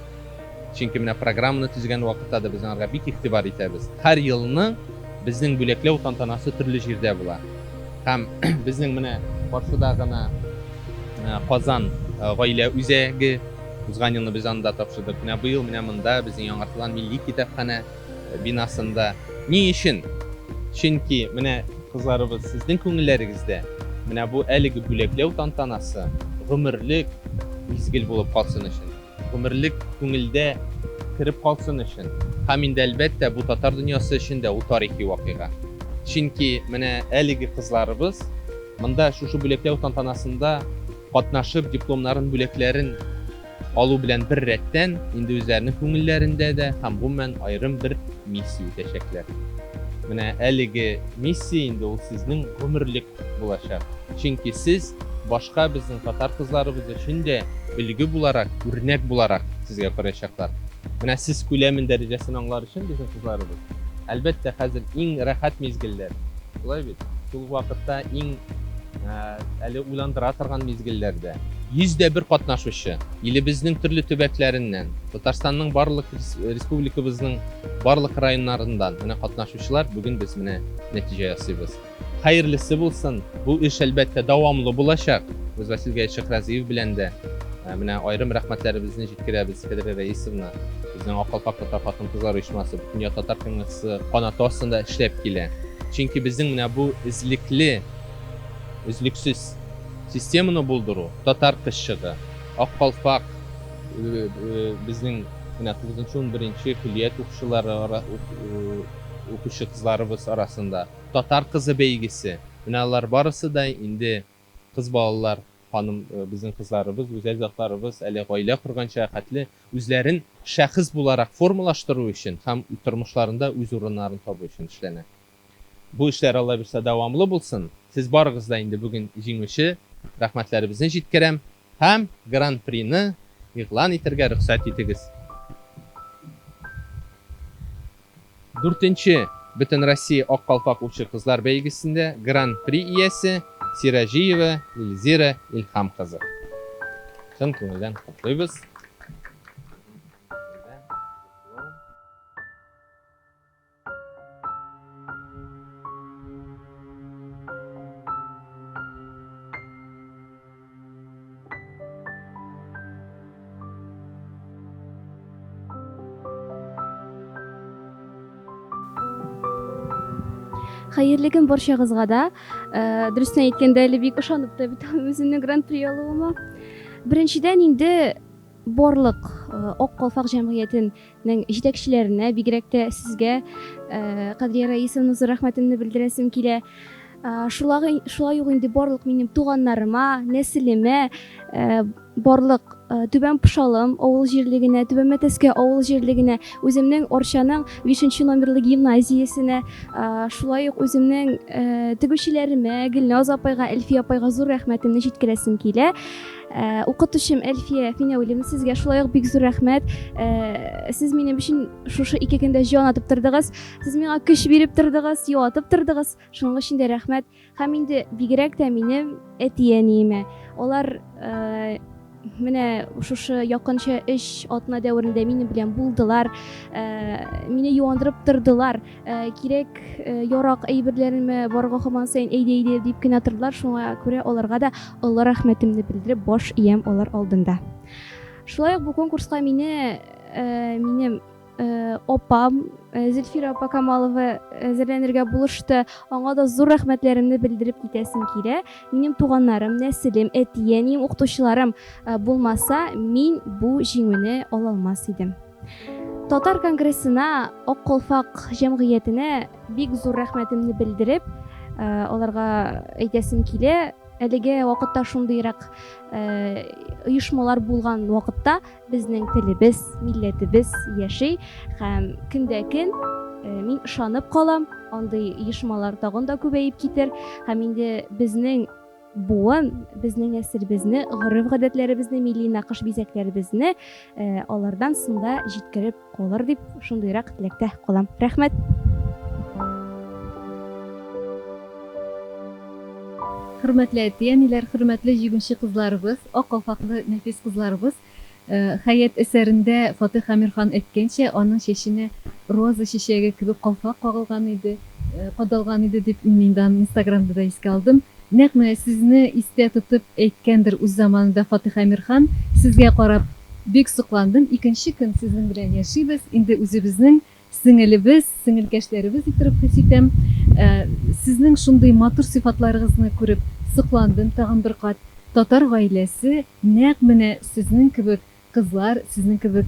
[SPEAKER 14] Чөнки менә программаны төзегән вакытта да без аңарга бик игътибар итәбез. Һәр елның безнең бүләкләү тантанасы төрле җирдә була. Һәм безнең менә каршыда гына Казан гаилә үзәге узган елны без анда тапшырдык. Менә быел менә монда безнең яңартылган милли китапханә бинасында. Ни өчен? Чөнки менә кызларыбыз, сезнең күңелләрегездә менә бу әлеге бүләкләү тантанасы гомерлек мизгел булып калсын өчен, гомерлек күңелдә кирип калсын өчен, һәм инде әлбәттә бу татар дөньясы өчен дә ул тарихи вакыйга. Чөнки менә әлеге кызларыбыз монда шушы бүләкләү тантанасында катнашып, дипломнарын, бүләкләрен алу белән бер рәттән инде үзләренең күңелләрендә дә һәм гомумән аерым бер миссия үтәчәкләр. Менә әлеге миссия инде ул сезнең гомерлек булачак. Чөнки сез башка безнең татар кызларыбыз өчен дә үлге буларак, үрнәк буларак сезгә карачаклар. Менә сез күләмен дәрәҗәсен аңлар өчен безнең кызларыбыз. Әлбәттә, хәзер иң рәхәт мизгелләр. Шулай бит? Шул вакытта иң әле уйландыра торган мизгелләрдә 101 катнашучы илебезнең төрле төбәкләреннән, Татарстанның барлык республикабызның барлык районнарыннан менә катнашучылар бүген без менә нәтиҗә ясыйбыз. Хәерлесе булсын. Бу эш әлбәттә дәвамлы булачак. Без Васил Шәкразиев белән дә менә аерым рәхмәтләребезне җиткерәбез Федерия Раисовна. Безнең Акалпак татар хатын-кызлар оешмасы Бөтен татар кеңесе канаты астында эшләп килә. Чөнки безнең менә бу үзлексез системаны булдыру, татар кызчыгы, Акалпак безнең менә 9-11 көллият укучы кызларыбыз арасында татар кызы бәйгесе. Менә алар барысы да инде кыз балалар, ханым безнең кызларыбыз, үзәк затларыбыз әле гаилә курганча хәтле үзләрен шәхес буларак формалаштыру өчен һәм тормышларында үз урыннарын табу өчен эшләнә. Бу эшләр Алла бирсә дәвамлы булсын. Сез барыгыз да инде бүген җиңүче, рәхмәтләребезне җиткерәм һәм гран-прины игълан итәргә рөхсәт итегез. 4-нче Бөтен Россия Аккалпак укучы кызлар бәйгесендә гран-при иясе Сиражиева Эльзира Илхам кызы. Чын күңелдән котлыйбыз.
[SPEAKER 15] Хәерле көн барчагызга да. Дөресен әйткәндә, әле бик ышанып та бит үземнең гран-при алуыма. Беренчедән инде барлык Аккалпак җәмгыятенең җитәкчеләренә, бигрәк тә сезгә, Кадрия Раисовна, зур рәхмәтемне белдерәсем килә. Шулай ук инде барлык минем туганнарыма, нәселемә, барлык Түбән Пушалым авыл җирлегенә, Түбән Мәтәскә авыл җирлегенә, үземнең Орчаның 5-нче номерлы гимназиясенә, шулай ук үземнең тегүчеләремә, Гөлназ апайга, Әлфия апайга зур рәхмәтемне җиткерәсем килә. Укытучым Әлфия Финәүлем, сезгә шулай ук бик зур рәхмәт. Сез минем өчен шушы 2 көндә җан атып тордыгыз. Сез миңа көч биреп тордыгыз, юатып тордыгыз. Шуның өчен дә рәхмәт. Һәм инде бигрәк тә минем әти-әниемә. Алар менә шушы якынча 3 атна дәверендә минем белән булдылар. Мине юандырып тордылар. Кирәк ярак әйберләремне барга һаман сайын әйдә дип кенә тордылар. Шуңа күрә аларга да Алла рәхмәтемне белдереп баш иям алар алдында. Шулай ук бу конкурска минем опам Зөлфира апа Камалова әзерләнергә булышты. Аңа да зур рәхмәтләремне белдереп китәсем килә. Минем туганнарым, нәселем, әти-әнием, укытучыларым булмаса, мин бу җиңүне ала алмас идем. Татар конгрессына, Аккалпак җәмгыятенә бик зур рәхмәтемне белдереп, аларга әйтәсем килә. Әлеге вакытта шундыйрак оешмалар булган вакытта безнең телебез, милләтебез яши һәм көндә-көн мин ышанып калам, андый оешмалар тагын да күбәеп китер һәм инде безнең буын, безнең нәселебезне, гореф-гадәтләребезне, милли нақыш бизәкләребезне алардан сында җиткереп калыр дип шундыйрак теләктә калам. Рәхмәт.
[SPEAKER 7] Хөрмәтле әти-әниләр, хөрмәтле җиңүче кызларыбыз, Аккалпаклы нәфис кызларыбыз, хәят әсәрендә Фатих Әмирхан әйткәнчә, аның чәченә роза чәчәге кебек калфак кагылган иде, кадалган иде дип мин Инстаграмда да искә алдым. Нәкъ менә сезне истә тотып әйткәндер үз заманында Фатих Әмирхан. Сезгә карап бик сокландым. Икенче көн сезнең белән яшибез. Инде үзебезнең сеңелебез, сеңелкәшләребез итеп хис итәм. Сезнең шундый матур сыйфатларыгызны күреп сокландым тагын бер кат. Татар гаиләсе нәкъ менә сезнең кебек кызлар, сезнең кебек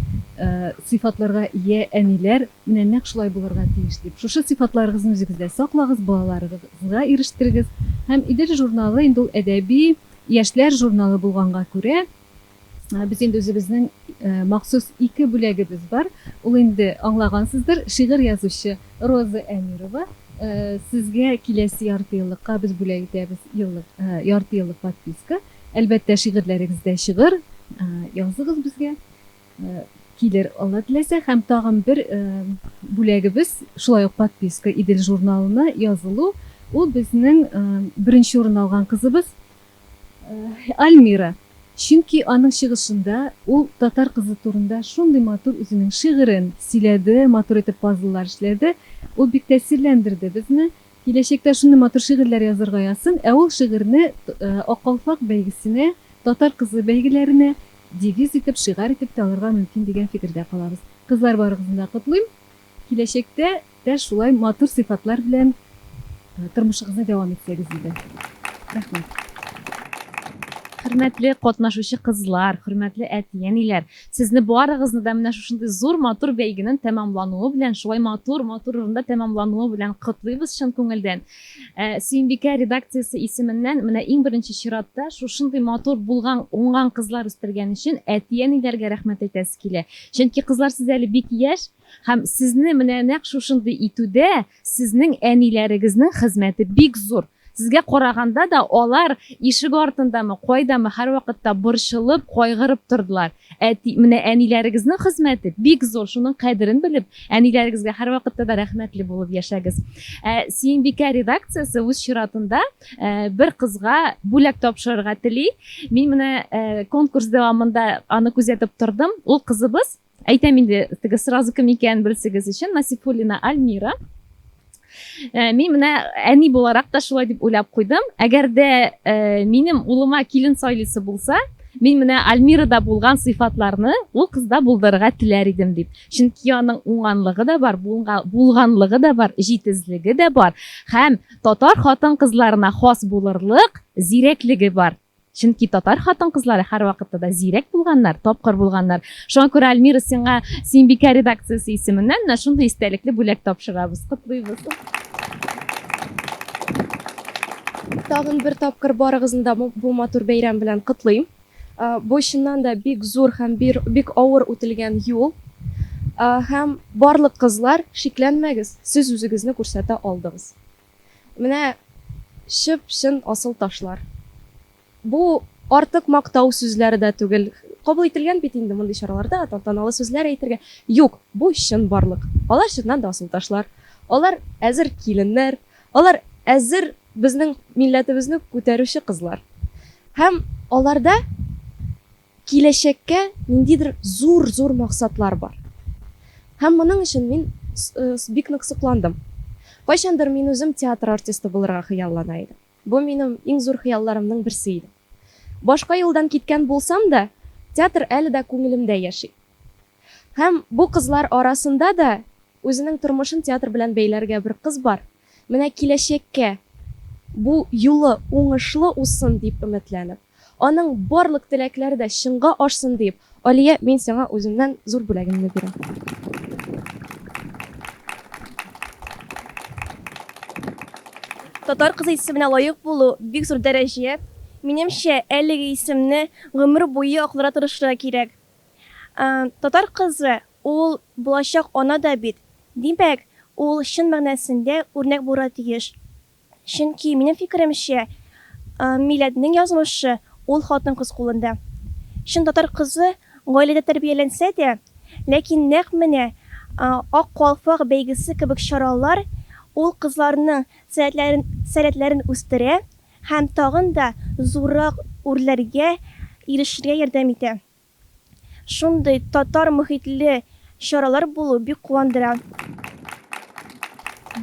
[SPEAKER 7] сыйфатларга ия әниләр менә нәкъ шулай булырга тиеш дип. Шушы сыйфатларыгызны үзегездә саклагыз, балаларыгызга ирештерегез. Һәм Идел журналы инде ул әдәби яшьләр журналы булганга күрә, без инде үзебезнең махсус ике бүләгебез бар. Ул инде аңлагансыздыр, шигырь язучы Роза Әмирова сезгә киләсе ярты еллыкка без бүләк итәбез ярты еллык подписка. Әлбәттә шигырьләрегездә шигырь языгыз безгә. Килер Алла теләсә, һәм тагын бер бүләгебез шулай ук подписка Идел журналына язылу. Ул безнең беренче урын алган кызыбыз Альмира. Чөнки аның чыгышында ул татар кызы турында шундый матур үзенең шигырен сөйләде, матур итеп пазллар эшләде. Ул бик тәэсирләндерде безне. Киләчәктә шундый матур шигырьләр язарга язсын, ә ул шигырьне Ак калфак бәйгесенә, татар кызы бәйгеләренә девиз итеп, шигар итеп алырга мөмкин дигән фикердә калабыз. Кызлар барыгызны да котлыйм. Киләчәктә дә шулай матур сыйфатлар белән тормышыгызны дәвам итсәгез иде. Рәхмәт.
[SPEAKER 13] Хөрмәтле катнашучы кызлар, хөрмәтле әти-әниләр, сезне барыгызны да менә шушындый зур матур бәйгенең тәмамлануы белән, шулай матур урында тәмамлануы белән котлыйбыз чын күңелдән. Сөембикә редакциясе исеменнән менә иң беренче чиратта шушындый матур булган, уңган кызлар үстергән өчен әти-әниләргә рәхмәт әйтәсе килә. Чөнки кызлар сез әле бик яшь һәм сезне менә нәкъ шушындый итүдә сезнең әниләрегезнең хезмәте бик зур. Сезгә караганда да алар ишек артындамы, кайдамы һәр вакытта борчылып, кайгырып тордылар. Менә әниләрегезнең хезмәте бик зур, шуның кадерен белеп, әниләрегезгә һәр вакытта да рәхмәтле булып яшәгез. Сөембикә редакциясе үз чиратында бер кызга бүләк тапшырырга тели. Мин менә конкурс дәвамында аны күзәтеп тордым. Ул кызыбыз, әйтәм инде, теге сразу кем икәнен белсегез өчен, Насифуллина Альмира. Мин менә әни буларак та шулай дип уйлап куйдым. Әгәр дә минем улыма килен сайлысы булса, мин менә Альмирада булган сыйфатларны ул кызда булдырырга теләр идем дип. Чөнки аның уңганлыгы да бар, булганлыгы да бар, җитезлеге дә бар. Һәм татар хатын-кызларына хас булырлык зирәклеге бар. Чөнки татар хатын-кызлары һәр вакытта да зирәк булганнар, тапкыр булганнар. Шуңа күрә Альмира сиңа Сөембикә редакциясе исеменнән шундый истәлекле бүләк тапшырабыз. Котлыйбыз.
[SPEAKER 4] Тагын бер тапкыр барыгызны да бу матур бәйрәм белән котлыйм. Бу чыннан да бик зур һәм бик авыр үтелгән юл. Һәм барлык кызлар, шикләнмәгез, сез үзегезне күрсәтә алдыгыз. Менә чып-чын асыл ташлар. Бу артык мактау сүзләре дә түгел. Кабул ителгән бит инде мондый чараларда тантаналы сүзләр әйтергә. Юк, бу чын барлык. Алар чыннан да асыл ташлар. Алар әзер киленнәр, алар әзер безнең милләтебезне күтәрүче кызлар. Һәм аларда киләчәккә ниндидер зур максатлар бар. Һәм моның өчен мин бик нык сокландым. Кайчандыр мин үзем театр артисты булырга хыяллана идем. Бу минем иң зур хыялларымның берсе иде. Башка юлдан киткән булсам да, театр әле дә күңелемдә яши. Һәм бу кызлар арасында да үзенең тормышын театр белән бәйләргә бер кыз бар. Менә киләчәккә бу юлы уңышлы узсын дип өметләнеп, аның барлык теләкләре дә чынга ашсын дип, Алия, мин сиңа үземнән зур бүләгемне бирәм.
[SPEAKER 16] Татар кызы исеменә лаек булу бик зур дәрәҗә. Минемчә, әлеге исемне гомер буе аклара тырышырга кирәк. Татар кызы ул булачак ана да бит. Димәк, ул чын мәгънәсендә үрнәк булырга тиеш. Чөнки минем фикеремчә, милләтнең язмышы ул хатын-кыз кулында. Чын татар кызы гаиләдә тәрбияләнсә дә, ләкин нәкъ менә Ак калфак бәйгесе кебек чаралар ул кызларның сәләтләрен үстерә һәм тагын да зуррак үрләргә ирешергә ярдәм итә. Шундый татар мөхитле чаралар булу бик куандыра.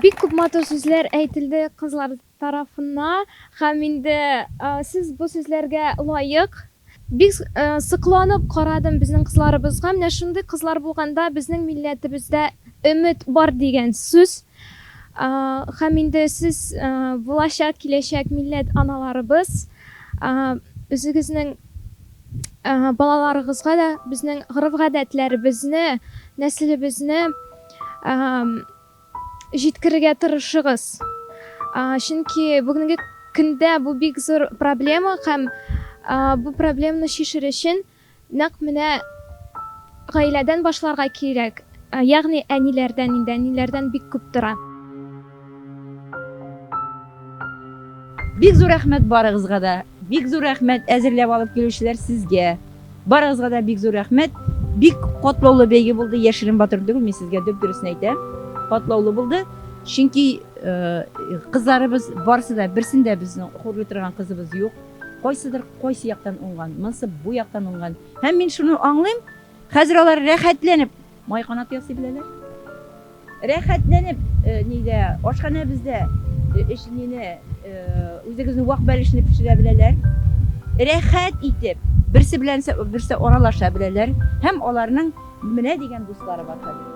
[SPEAKER 15] Бик күп матур сүзләр әйтелде кызлар тарафыннан һәм инде сез бу сүзләргә лаек. Бик сыкланып карадым безнең кызларыбызга. Менә шундый кызлар булганда безнең милләтебездә өмет бар дигән сүз.
[SPEAKER 6] Һәм инде сез булачак, киләчәк милләт аналарыбыз, үзегезнең балаларыгызга да безнең гореф-гадәтләребезне, нәселебезне җиткерергә тырышыгыз. Чөнки бүгенге көндә бу бик зур проблема һәм бу проблеманы чишер өчен нәкъ менә гаиләдән башларга кирәк. Ягъни әниләрдән бик күп тора.
[SPEAKER 17] Бик зур рәхмәт барыгызга да. Бик зур рәхмәт әзерләп алып килүчеләр сезгә. Барыгызга да бик зур рәхмәт. Бик катлаулы бәйге булды. Яшерен батыр түгел, мен сезгә дөресен әйтәм. Катлаулы булды. Чөнки кызларыбыз барысы да берсендә безнең хурлый торган кызыбыз юк. Кайсыдыр кайсы яктан уңган, монсы бу яктан уңган. Һәм мин шуны аңлыйм. Хәзер алар рәхәтләнеп майканат ясый беләләр. Рәхәтләнеп нидә ашхана бездә эшне үзегезнең вак бәлешне пешерә беләләр. Рәхәт итеп берсе белән берсе аралаша беләләр. Һәм аларның менә дигән дуслары бар хәзер.